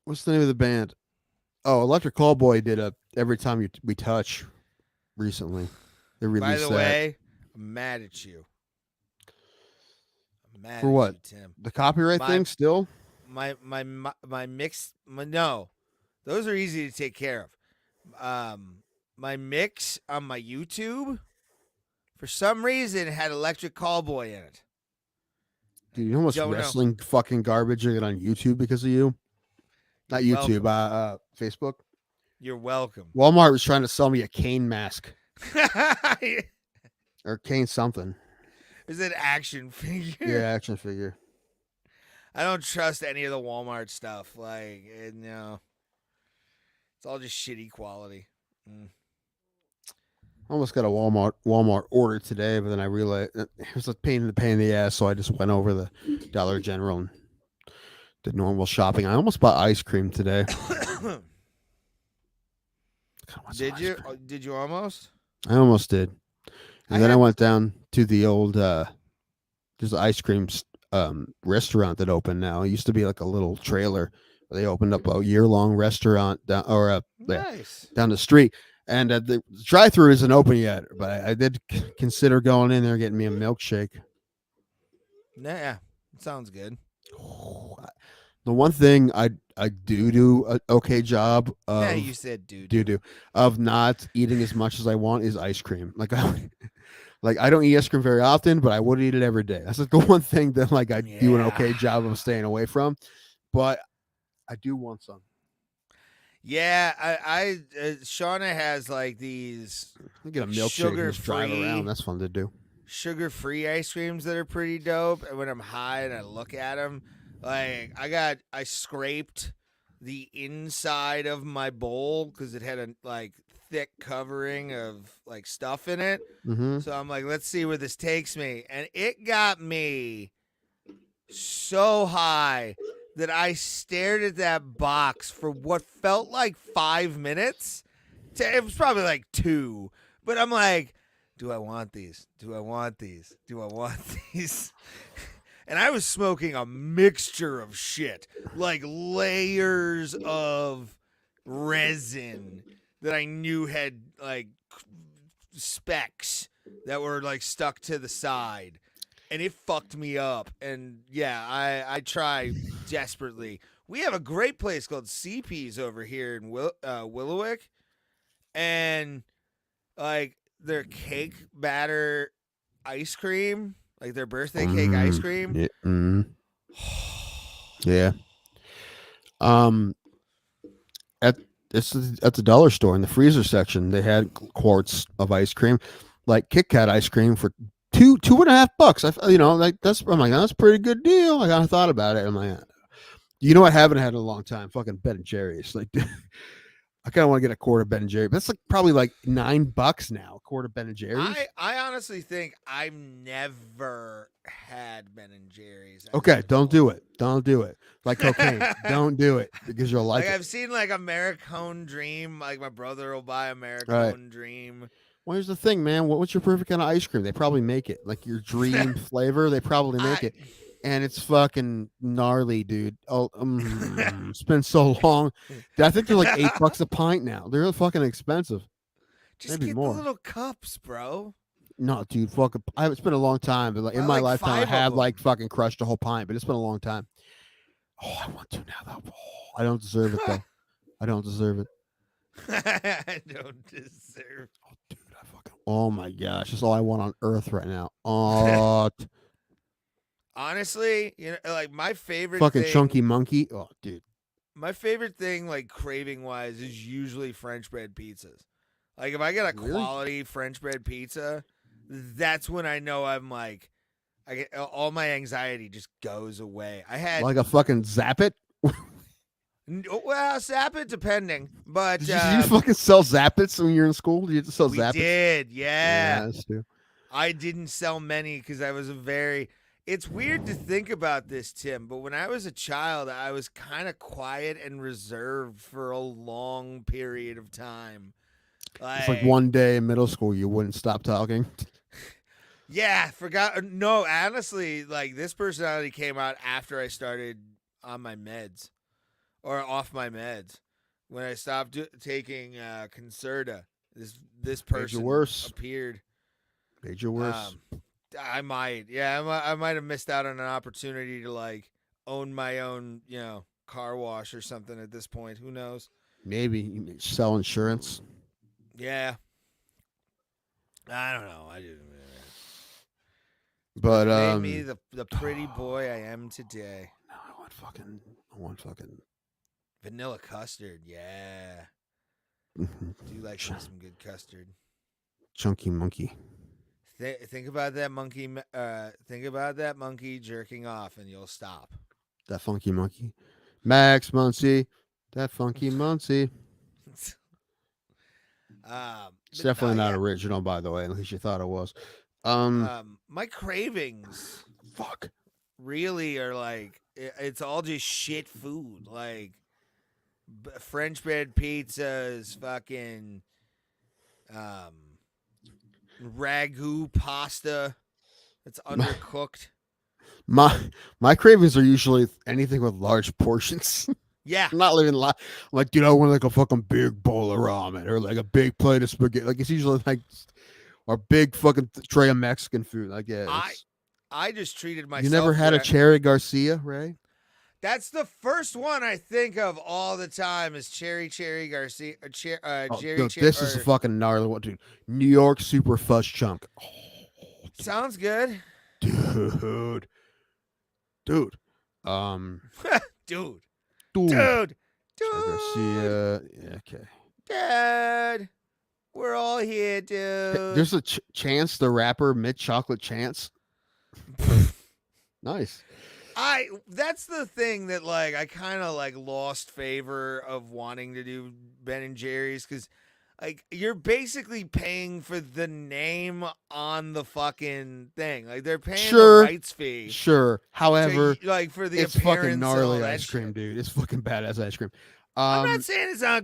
What's the name of the band? Oh, Electric Callboy did a "Every Time We Touch" recently. They released By the that. way, I'm mad at you. I'm mad For at what? you, Tim. The copyright thing still? My mix. No, those are easy to take care of. My mix on my YouTube, for some reason, had Electric Callboy in it. Dude, you know how much wrestling fucking garbage I get on YouTube because of you? Not YouTube, Facebook. You're welcome. Walmart was trying to sell me a Kane mask. Or Kane something. Is it action figure? Yeah, action figure. I don't trust any of the Walmart stuff. Like, no. It's all just shitty quality. I almost got a Walmart order today, but then I realized it was a pain in the ass, so I just went over the Dollar General and did normal shopping. I almost bought ice cream today. Did you? Did you almost? I almost did. And then I went down to the old there's an ice cream restaurant that opened now. It used to be like a little trailer. They opened up a year-long restaurant down Nice. down the street, and the drive-through isn't open yet. But I did consider going in there and getting me a milkshake. Yeah, sounds good. The one thing I do an okay job of Yeah, you said do of not eating as much as I want is ice cream. Like I don't eat ice cream very often, but I would eat it every day. That's like the one thing that like I do an okay job of staying away from. But I do want some. Yeah, I Shauna has like these I get a milkshake and just drive around. That's fun to do. Sugar-free ice creams that are pretty dope. And when I'm high and I look at them, like I scraped the inside of my bowl because it had a like thick covering of like stuff in it. Mm-hmm. So I'm like, let's see where this takes me, and it got me so high that I stared at that box for what felt like 5 minutes. It was probably like 2, but I'm like, do I want these? Do I want these? Do I want these? And I was smoking a mixture of shit, like layers of resin that I knew had like specks that were like stuck to the side. And it fucked me up. And yeah, I try desperately. We have a great place called CP's over here in Willowick. And like their cake batter ice cream, like their birthday cake ice cream. Yeah. Yeah. At the dollar store in the freezer section, they had quarts of ice cream, like Kit Kat ice cream for $2.50. I'm like, that's a pretty good deal. I kind of thought about it. I'm like, you know what? I haven't had in a long time. Fucking Ben and Jerry's. Like, I kind of want to get a quart of Ben and Jerry's. That's like probably like $9 now. A quart of Ben and Jerry's. I honestly think I've never had Ben and Jerry's. Okay, don't do it. Don't do it. Like cocaine. Don't do it because you'll like it. I've seen like Americone Dream. Like my brother will buy Americone Dream. Well, here's the thing, man. What's your perfect kind of ice cream? They probably make it. Like your dream flavor, they probably make it. And it's fucking gnarly, dude. Oh, it's been so long. I think they're like $8 a pint now. They're fucking expensive. Just Maybe get more. the little cups, bro. No, dude, fucking. It's been a long time, but like in my lifetime, I have like fucking crushed a whole pint. But it's been a long time. Oh, I want to now, though. Oh, I don't deserve it though. I don't deserve it. I don't deserve. Oh, dude, oh my gosh, that's all I want on earth right now. Oh, honestly, like my favorite fucking thing, chunky monkey. Oh, dude, my favorite thing, like craving wise, is usually French bread pizzas. Like if I get a quality French bread pizza, that's when I know I'm like, I get all my anxiety just goes away. I had like a fucking Zap It. Well, Zap It depending, but did you fucking sell Zappets when you were in school? Did you just sell Zappets? We did, yeah. Yes, dude. I didn't sell many because I was It's weird to think about this, Tim, but when I was a child, I was kind of quiet and reserved for a long period of time. It's like one day in middle school, you wouldn't stop talking. Yeah, forgot. No, honestly, like this personality came out after I started on my meds. Or off my meds, when I stopped taking Concerta, this person appeared. Made you worse. I might have missed out on an opportunity to like own my own, car wash or something at this point. Who knows? Maybe you sell insurance. Yeah, I don't know. I didn't. But made me the pretty boy I am today. No, I want fucking. Vanilla custard, yeah. Do you like some good custard? Chunky monkey. Think about that monkey. Think about that monkey jerking off, and you'll stop. That funky monkey, Max Muncy. That funky Muncy. It's definitely not original, by the way. At least you thought it was. My cravings, fuck, really are like it's all just shit food, like. French bread pizzas, fucking ragu pasta that's undercooked. My cravings are usually anything with large portions. Yeah. I'm not living I'm like, dude, I want like a fucking big bowl of ramen or like a big plate of spaghetti. Like it's usually like a big fucking tray of Mexican food. Like yeah, I just treated myself. you never had a Cherry Garcia, Ray? That's the first one I think of all the time is Cherry Garcia. Dude, this is a fucking gnarly one, dude. New York Super Fudge Chunk. Oh, sounds good, dude. dude. Garcia. Yeah, okay. Dude, we're all here, dude. There's a Chance the Rapper, Mid Chocolate Chance. Nice. That's the thing that like I kind of like lost favor of wanting to do Ben and Jerry's because like you're basically paying for the name on the fucking thing. Like they're paying the rights fee. Sure. However, like for the it's appearance fucking gnarly and all ice that cream, shit. dude. It's fucking badass ice cream. I'm not saying it's not.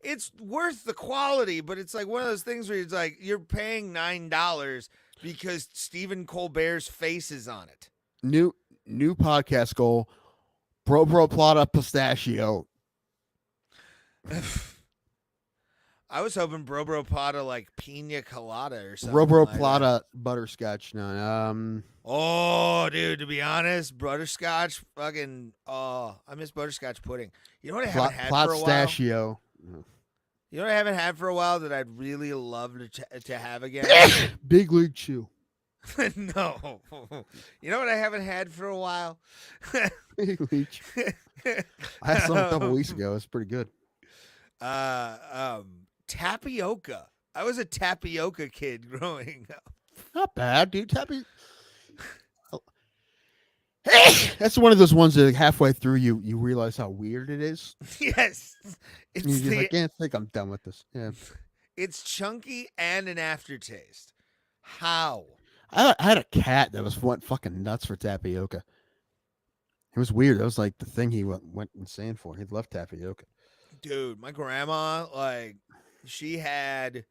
It's worth the quality, but it's like one of those things where it's like you're paying $9 because Stephen Colbert's face is on it. New podcast goal. Bro Plata pistachio. I was hoping Bro Plata like pina colada or something. Bro like Plata that. butterscotch. No. Oh, dude, to be honest, butterscotch fucking I miss butterscotch pudding. You know what I haven't had for a while? Plastachio. You know what I haven't had for a while that I'd really love to have again? Big League Chew. No. You know what I haven't had for a while? Big League Chew. I had some a couple weeks ago. It's pretty good. Tapioca. I was a tapioca kid growing up. Not bad, dude. That's one of those ones that halfway through you realize how weird it is. Yes. It's like, I think I'm done with this. Yeah. It's chunky and an aftertaste. How? I had a cat that went fucking nuts for tapioca. It was weird. That was like the thing he went insane for. He loved tapioca. Dude, my grandma, like, she had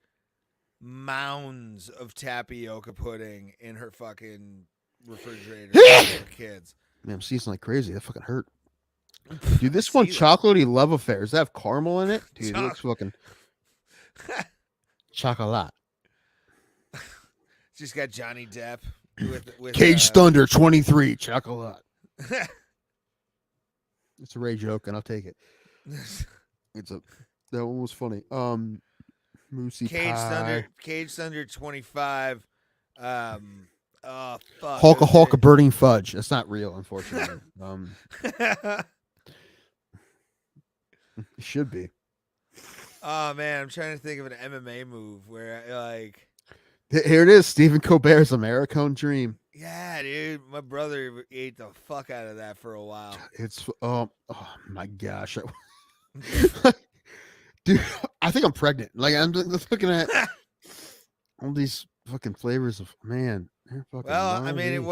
mounds of tapioca pudding in her fucking refrigerator for kids. Man, I'm seizing like crazy. That fucking hurt. Dude, this one, chocolatey love affair. Does that have caramel in it? Dude, it looks fucking chocolate. Just got Johnny Depp with Cage Thunder 23 chocolate. It's a Ray joke, and I'll take it. That one was funny. Moosey Pie. Cage Thunder 25. Oh fuck. Hulka burning fudge. That's not real, unfortunately. It should be. Oh man, I'm trying to think of an MMA move where like. Here it is, Stephen Colbert's American Dream. Yeah, dude, my brother ate the fuck out of that for a while. It's oh my gosh, dude, I think I'm pregnant. Like I'm looking at all these fucking flavors of man. Well, I mean,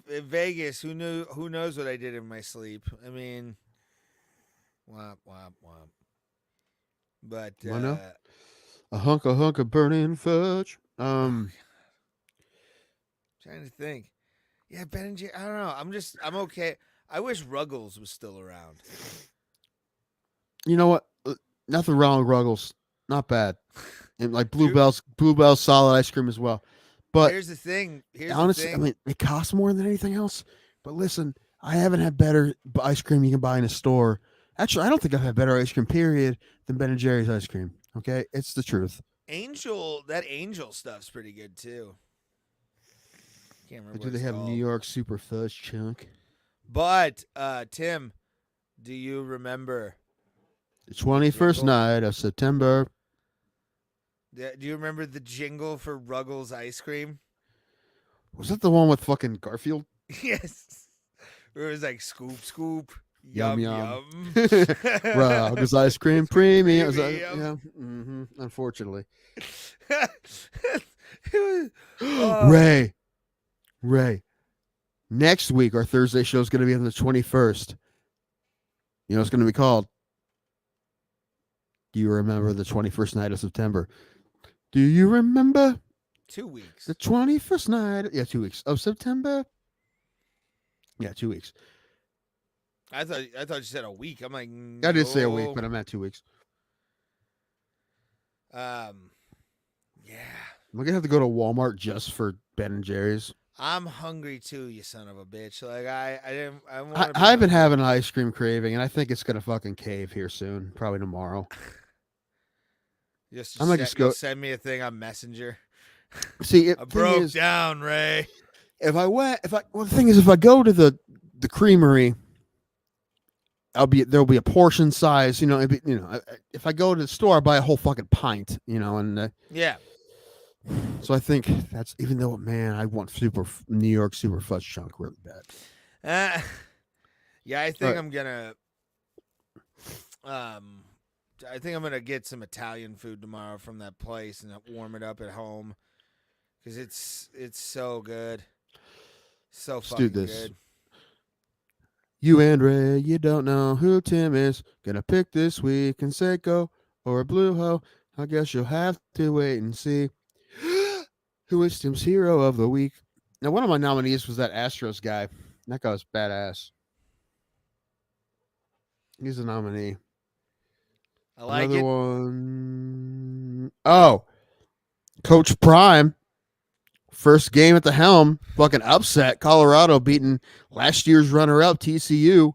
in Vegas. Who knows what I did in my sleep? I mean, womp womp womp. But a hunk of burning fudge. Trying to think. Yeah, Ben and Jerry. I don't know. I'm okay. I wish Ruggles was still around. You know what? Nothing wrong with Ruggles. Not bad. And like Bluebell's solid ice cream as well. But here's the thing. Honestly, I mean, it costs more than anything else. But listen, I haven't had better ice cream you can buy in a store. Actually, I don't think I've had better ice cream, period, than Ben and Jerry's ice cream. Okay? It's the truth. That Angel stuff's pretty good too. Can't remember. Do they have New York Super Fudge Chunk? But Tim, do you remember the 21st night of September? Do you remember the jingle for Ruggles ice cream? Was that the one with fucking Garfield? Yes. Where it was like scoop, scoop, yum, yum. Ruggles ice cream premium. Yeah. Mm-hmm. Unfortunately. Ray. Next week, our Thursday show is going to be on the 21st. You know, it's going to be called. Do you remember the 21st night of September? Do you remember? 2 weeks. The 21st night. Yeah, 2 weeks of September. Yeah, 2 weeks. I thought you said a week. I'm like, I did say a week, no. but I meant 2 weeks. Yeah. We're gonna have to go to Walmart just for Ben and Jerry's. I'm hungry too, you son of a bitch. Like I I've been having an ice cream craving, and I think it's gonna fucking cave here soon, probably tomorrow. Just I might just go send me a thing on Messenger. see. I broke down, Ray. Well, the thing is, if I go to the creamery, there'll be a portion size. If I go to the store, I buy a whole fucking pint. And Yeah. So I think that's, even though, man, I want New York super fudge chunk really bad. Yeah, I think I'm gonna. I think I'm gonna get some Italian food tomorrow from that place and warm it up at home because it's so good, so Let's fucking do this. good. You and Ray, you don't know who Tim is. Gonna pick this week in Seiko or a Blue Ho. I guess you'll have to wait and see. Who is Tim's hero of the week? Now, one of my nominees was that Astros guy. That guy was badass. He's a nominee. I like Another it. one. Oh, Coach Prime. First game at the helm. Fucking upset. Colorado beating last year's runner-up TCU.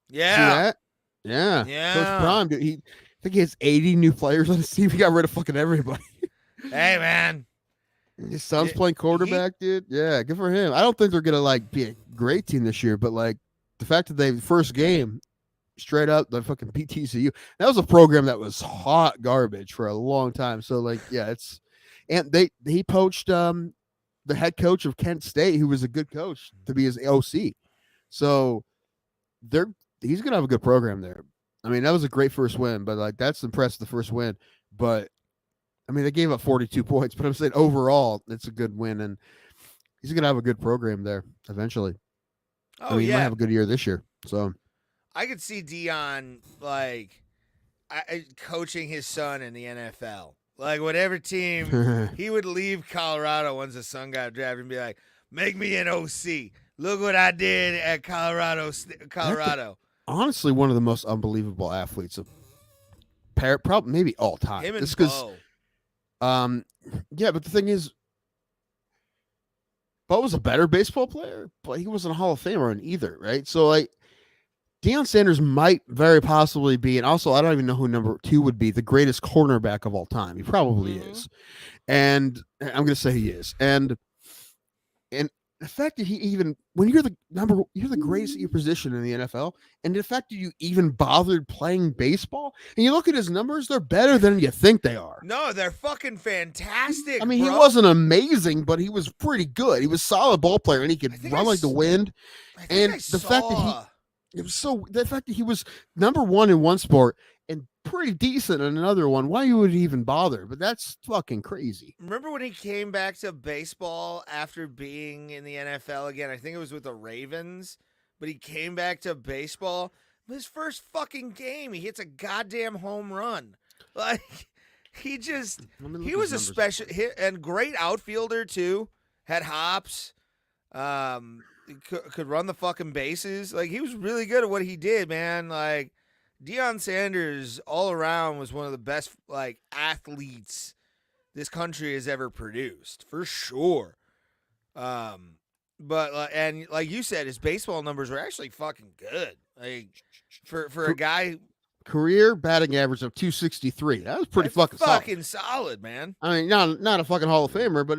Yeah. See that? Yeah. Yeah. Coach Prime, dude, I think he has 80 new players on his team. He got rid of fucking everybody. Hey, man. His son's playing quarterback, dude. Yeah, good for him. I don't think they're gonna be a great team this year, but the fact that they first game straight up the fucking beat TCU, that was a program that was hot garbage for a long time. So he poached the head coach of Kent State, who was a good coach, to be his OC. So he's gonna have a good program there. I mean, that was a great first win, but that's impressive, the first win. But I mean, they gave up 42 points, but I'm saying overall, it's a good win, and he's going to have a good program there eventually. Oh, he might have a good year this year. So I could see Dion coaching his son in the NFL. Like whatever team he would leave Colorado once his son got drafted and be like, "Make me an OC. Look what I did at Colorado." Honestly, one of the most unbelievable athletes of probably maybe all time. Him and Bo. Yeah, but the thing is, Bo was a better baseball player, but he wasn't a Hall of Famer in either, right? So Deion Sanders might very possibly be, and also I don't even know who number 2 would be, the greatest cornerback of all time. He probably is, and I'm going to say he is, and the fact that he even, when you're the greatest at your position in the NFL, and the fact that you even bothered playing baseball, and you look at his numbers, they're better than you think they are. No, they're fucking fantastic. I mean, bro. He wasn't amazing, but he was pretty good. He was a solid ball player, and he could run like the wind. And the fact that he was number 1 in one sport and pretty decent in another one, why you would even bother? But that's fucking crazy. Remember when he came back to baseball after being in the NFL again? I think it was with the Ravens, but he came back to baseball. His first fucking game, he hits a goddamn home run. He was a special hit and great outfielder too. Had hops, could run the fucking bases. He was really good at what he did, man. Deion Sanders all around was one of the best athletes this country has ever produced, for sure. But and like you said, his baseball numbers were actually fucking good. For a guy, career batting average of 263. That was pretty fucking solid, man. I mean, not a fucking Hall of Famer, but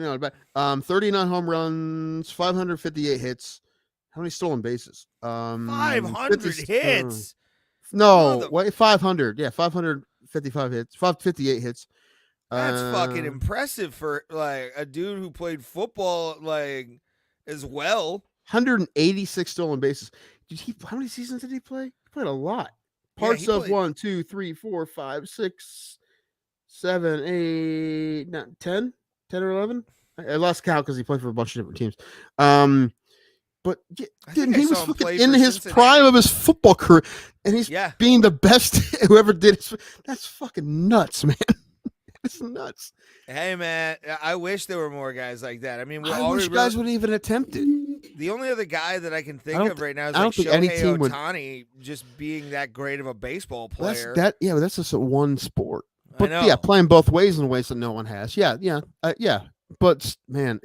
39 home runs, 558 hits. How many stolen bases? 500 hits. No, 500. Yeah, 555 hits, 558 hits. That's fucking impressive for a dude who played football as well. 186 stolen bases. How many seasons did he play? He played a lot. Parts of 1, 2, 3, 4, 5, 6, 7, 8, 9, 10 or 11. I lost count because he played for a bunch of different teams. But dude, he was in his prime of his football career, and he's being the best whoever did it. That's fucking nuts, man. It's nuts. Hey man, I wish there were more guys like that. I mean, we I already wish guys would even attempt it. the only other guy that I can think don't of thi- right now is I like don't think any Shohei team would- Ohtani just being that great of a baseball That's player. that. Yeah, but that's just a one sport. I But know. yeah, playing both ways in ways that no one has. Yeah. But man,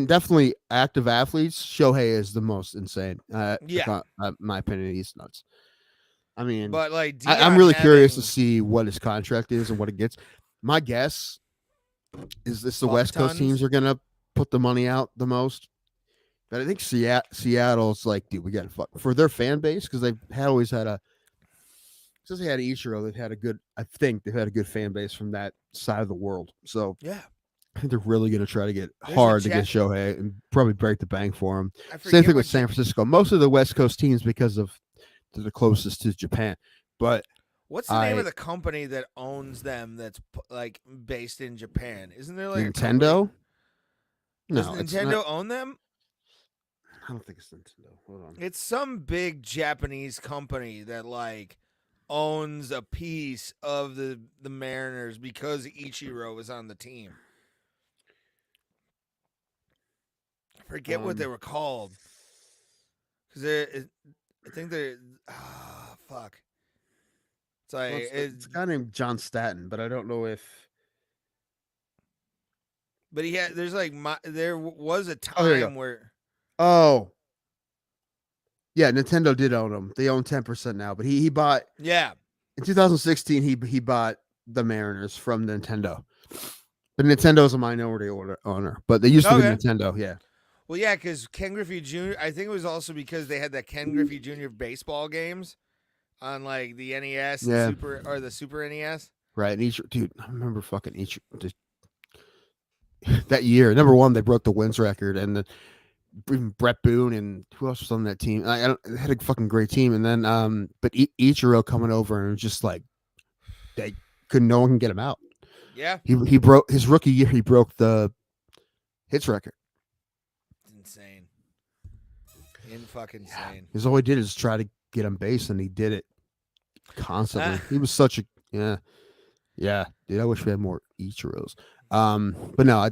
definitely active athletes. Shohei is the most insane. Yeah. My opinion, he's nuts. I mean, But like, I'm Deion really curious to having see what his contract is and what it gets. My guess is this the Fuck West Coast tons? teams are gonna put the money out the most. But I think Seattle's like, dude, we got to fuck for their fan base because they've always had a. Since they had Ichiro, they've had a good. I think they've had a good fan base from that side of the world. So yeah. I think they're really going to try to get There's a hard to chat- get Shohei and probably break the bank for him. I Same forget thing what with San Francisco. Most of the West Coast teams, because of they're the closest to Japan. But What's the name of the company that owns them? That's like based in Japan. Isn't there like a company- Nintendo? Does No, it's Nintendo not, own them? I don't think it's Nintendo. Hold on. It's some big Japanese company that like owns a piece of the Mariners because Ichiro was on the team. I forget what they were called. Because I think they're fuck. It's like Well, it's a guy named John Staton, but I don't know if. but he had there's like there was a Oh, here you time go. where Oh, yeah, Nintendo did own them. They own 10% now, but he bought yeah. in 2016. He bought the Mariners from Nintendo, but Nintendo's a minority owner. But they used to be Okay. Nintendo. Yeah, Well, yeah, because Ken Griffey Jr. I think it was also because they had that Ken Griffey Jr. baseball games on like the NES and Yeah. the Super NES. right. And dude, I remember fucking that year. Number one, they broke the wins record, and even Brett Boone and who else was on that team? They had a fucking great team, and then but Ichiro coming over and just like no one can get him out. Yeah, He broke his rookie year. He broke the hits record. it's insane. Fucking insane. Because all he did is try to get him base, and he did it constantly. He was such a yeah, dude. I wish we had more Ichiros. But no, I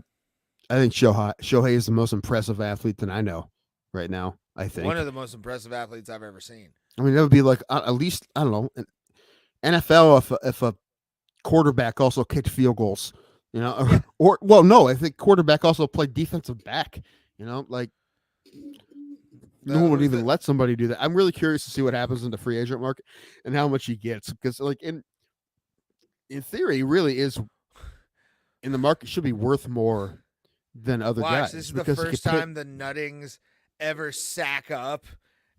think Shohei is the most impressive athlete that I know right now. I think One of the most impressive athletes I've ever seen. I mean, that would be like at least I don't know NFL if a quarterback also kicked field goals, you know, or well, no, I think quarterback also played defensive back. You know, like no one would even let somebody do that. I'm really curious to see what happens in the free agent market and how much he gets because, like in theory, he really is in the market should be worth more than other guys. This is the because he first could pick- time the Nuttings ever sack up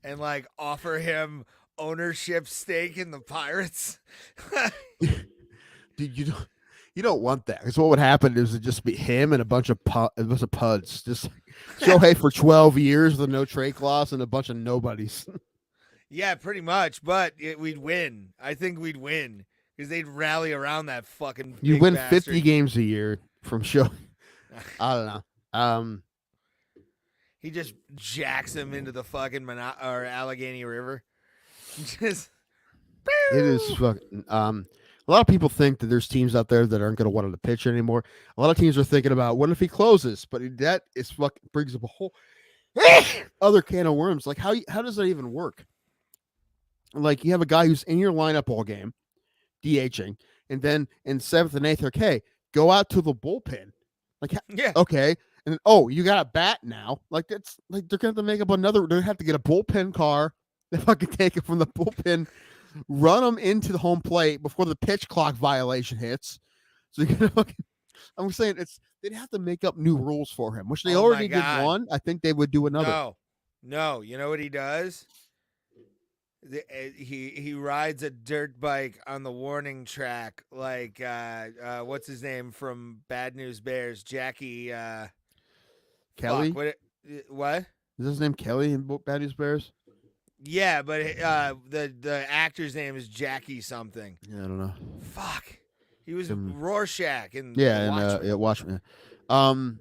and like offer him ownership stake in the Pirates. Dude, you don't want that because what would happen is it'd just be him and a bunch of puds, just Shohei for 12 years with no trade clause and a bunch of nobodies. Yeah, pretty much. But we'd win. I think we'd win because they'd rally around that fucking. You big win bastard. 50 games a year from Shohei. I don't know. He just jacks him into the fucking or Allegheny River. Just. It is fucking. A lot of people think that there's teams out there that aren't going to want him to pitch anymore. A lot of teams are thinking about what if he closes, but that is fucking brings up a whole other can of worms. Like how does that even work? Like you have a guy who's in your lineup all game, DHing, and then in 7th and 8th, okay, go out to the bullpen. Like Yeah. okay, and then you got a bat now. Like that's like they're going to have to make up another. They're going to have to get a bullpen car. They fucking take it from the bullpen. Run them into the home plate before the pitch clock violation hits. So you're gonna fucking, I'm saying they'd have to make up new rules for him, which they Oh my already did God. one. I think they would do another. No. You know what he does? He rides a dirt bike on the warning track like what's his name from Bad News Bears? Jackie Kelly. fuck, what? Is his name Kelly in Bad News Bears? Yeah, but the actor's name is Jackie something. Yeah, I don't know. Fuck. He was Rorschach in Yeah, Watchmen. and Watchmen.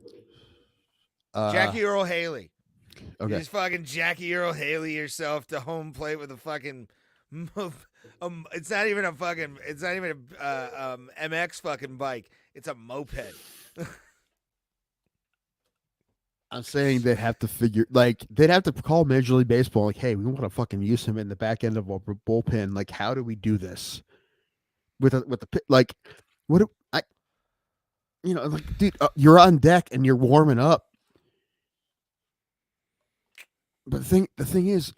Jackie Earl Haley. You Okay. just fucking Jackie Earl Haley yourself to home plate with a fucking It's not even a fucking. It's not even a MX fucking bike. It's a moped. I'm saying they'd have to they'd have to call Major League Baseball like, hey, we want to fucking use him in the back end of our bullpen. Like, how do we do this with like, what do I, like, dude, you're on deck and you're warming up. But the thing is,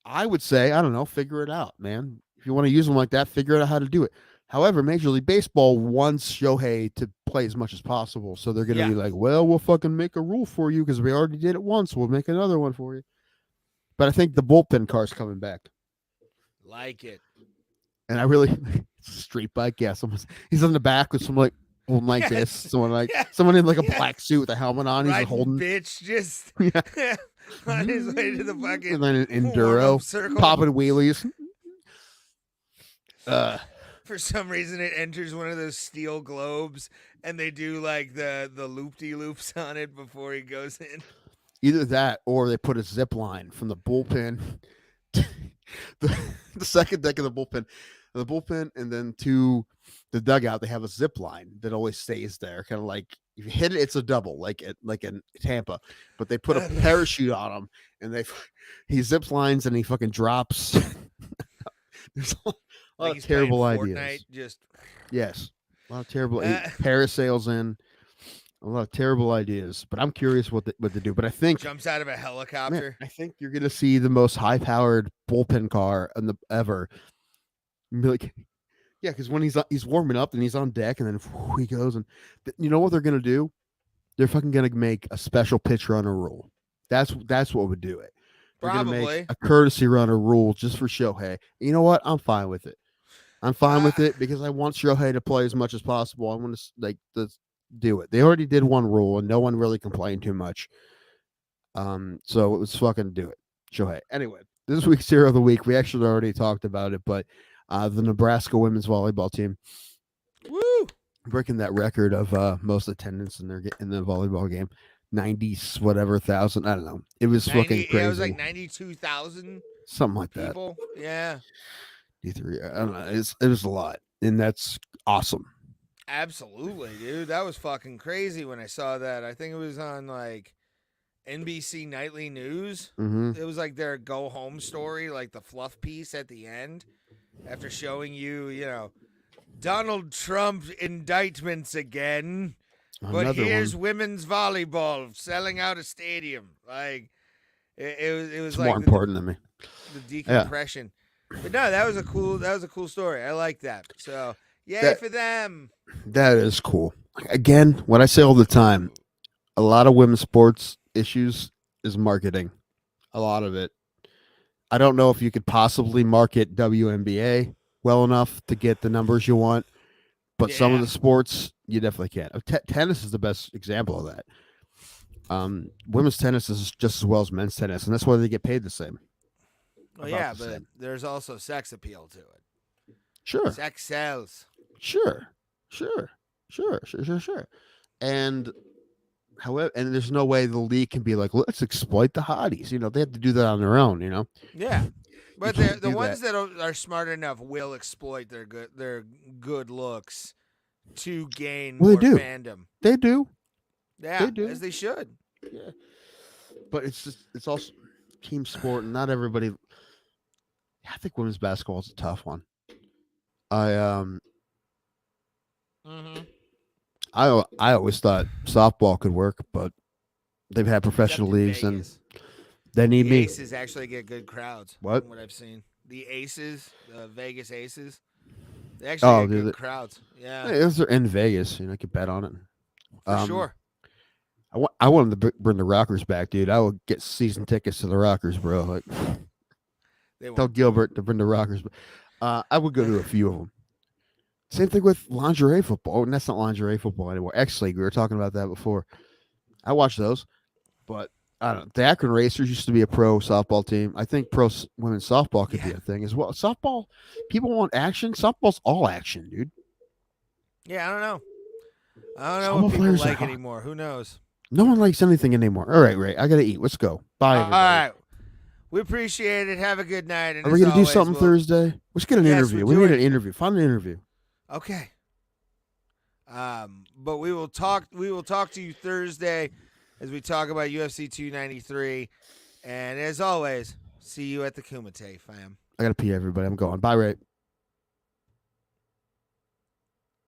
I would say, I don't know, figure it out, man. If you want to use them like that, figure out how to do it. However, Major League Baseball wants Shohei to play as much as possible. So they're going to be like, well, we'll fucking make a rule for you because we already did it once. We'll make another one for you. But I think the bullpen car's coming back. Like it. And I really, it's a street bike. Yeah, he's on the back with some holding like this. Someone someone in like a black suit with a helmet on. He's holding. Bitch just on his way to the fucking. And then an enduro, popping wheelies. For some reason, it enters one of those steel globes, and they do like the loop-de-loops on it before he goes in. Either that, or they put a zip line from the bullpen, the second deck of the bullpen, and then to the dugout. They have a zip line that always stays there, kind of like if you hit it, it's a double, like in Tampa. But they put a parachute on him, and he zip lines and he fucking drops. There's a lot of terrible ideas. Yes, a lot of terrible parasails in. A lot of terrible ideas, but I'm curious what to do. But I think jumps out of a helicopter. I think you're gonna see the most high-powered bullpen car ever. Like, yeah, because when he's warming up and he's on deck, and then he goes, and you know what they're gonna do? They're fucking gonna make a special pitch runner rule. That's what would do it. They're gonna make a courtesy runner rule just for Shohei. You know what? I'm fine with it. I'm fine with it because I want Shohei to play as much as possible. I want to do it. They already did one rule and no one really complained too much. So let's fucking do it. Shohei. Anyway, this week's Hero of the Week, we actually already talked about it, but the Nebraska women's volleyball team, woo, breaking that record of most attendance in the volleyball game, 90s whatever thousand. I don't know. It was fucking crazy. Yeah, it was like 92,000, something like people. That. Yeah, I don't know. It was a lot, and that's awesome. Absolutely, dude. That was fucking crazy when I saw that. I think it was on like NBC Nightly News. Mm-hmm. It was like their go home story, like the fluff piece at the end, after showing you, Donald Trump indictments again. But here's women's volleyball selling out a stadium. Like it was like more important than me. The decompression. Yeah. But no, that was a cool story. I like that. So yay for them. That is cool. Again, what I say all the time, a lot of women's sports issues is marketing. A lot of it. I don't know if you could possibly market WNBA well enough to get the numbers you want, but some of the sports you definitely can. Tennis is the best example of that. Women's tennis is just as well as men's tennis, and that's why they get paid the same. Well, yeah, but there's also sex appeal to it. Sure. Sex sells. Sure. And however, and there's no way the league can be like, let's exploit the hotties. They have to do that on their own. Yeah, but the ones that are smart enough will exploit their good looks to gain more fandom. They do. Yeah, they do. As they should. Yeah, but it's also team sport, and not everybody. I think women's basketball is a tough one. I always thought softball could work, but they've had professional leagues and they need me. Aces actually get good crowds. What? From what I've seen, the Aces, the Vegas Aces, they actually get good crowds. Yeah, if they're in Vegas, I could bet on it. For sure. I want them to bring the Rockers back, dude. I will get season tickets to the Rockers, bro. Like, tell Gilbert to bring the Rockers. I would go to a few of them. Same thing with lingerie football. And that's not lingerie football anymore. X League, we were talking about that before. I watched those, but I don't know. The Akron Racers used to be a pro softball team. I think pro women's softball could be a thing as well. Softball, people want action. Softball's all action, dude. Yeah, I don't know. I don't know what people like anymore. Who knows? No one likes anything anymore. All right, Ray. I gotta eat. Let's go. Bye. All right. We appreciate it. Have a good night. And Are we as gonna do always, something Thursday? Let's get an Yes, interview. we're We need doing- an interview. Find an interview. Okay. But we will talk. We will talk to you Thursday as we talk about UFC 293. And as always, see you at the Kumite, fam. I gotta pee, everybody. I'm going. Bye, Ray.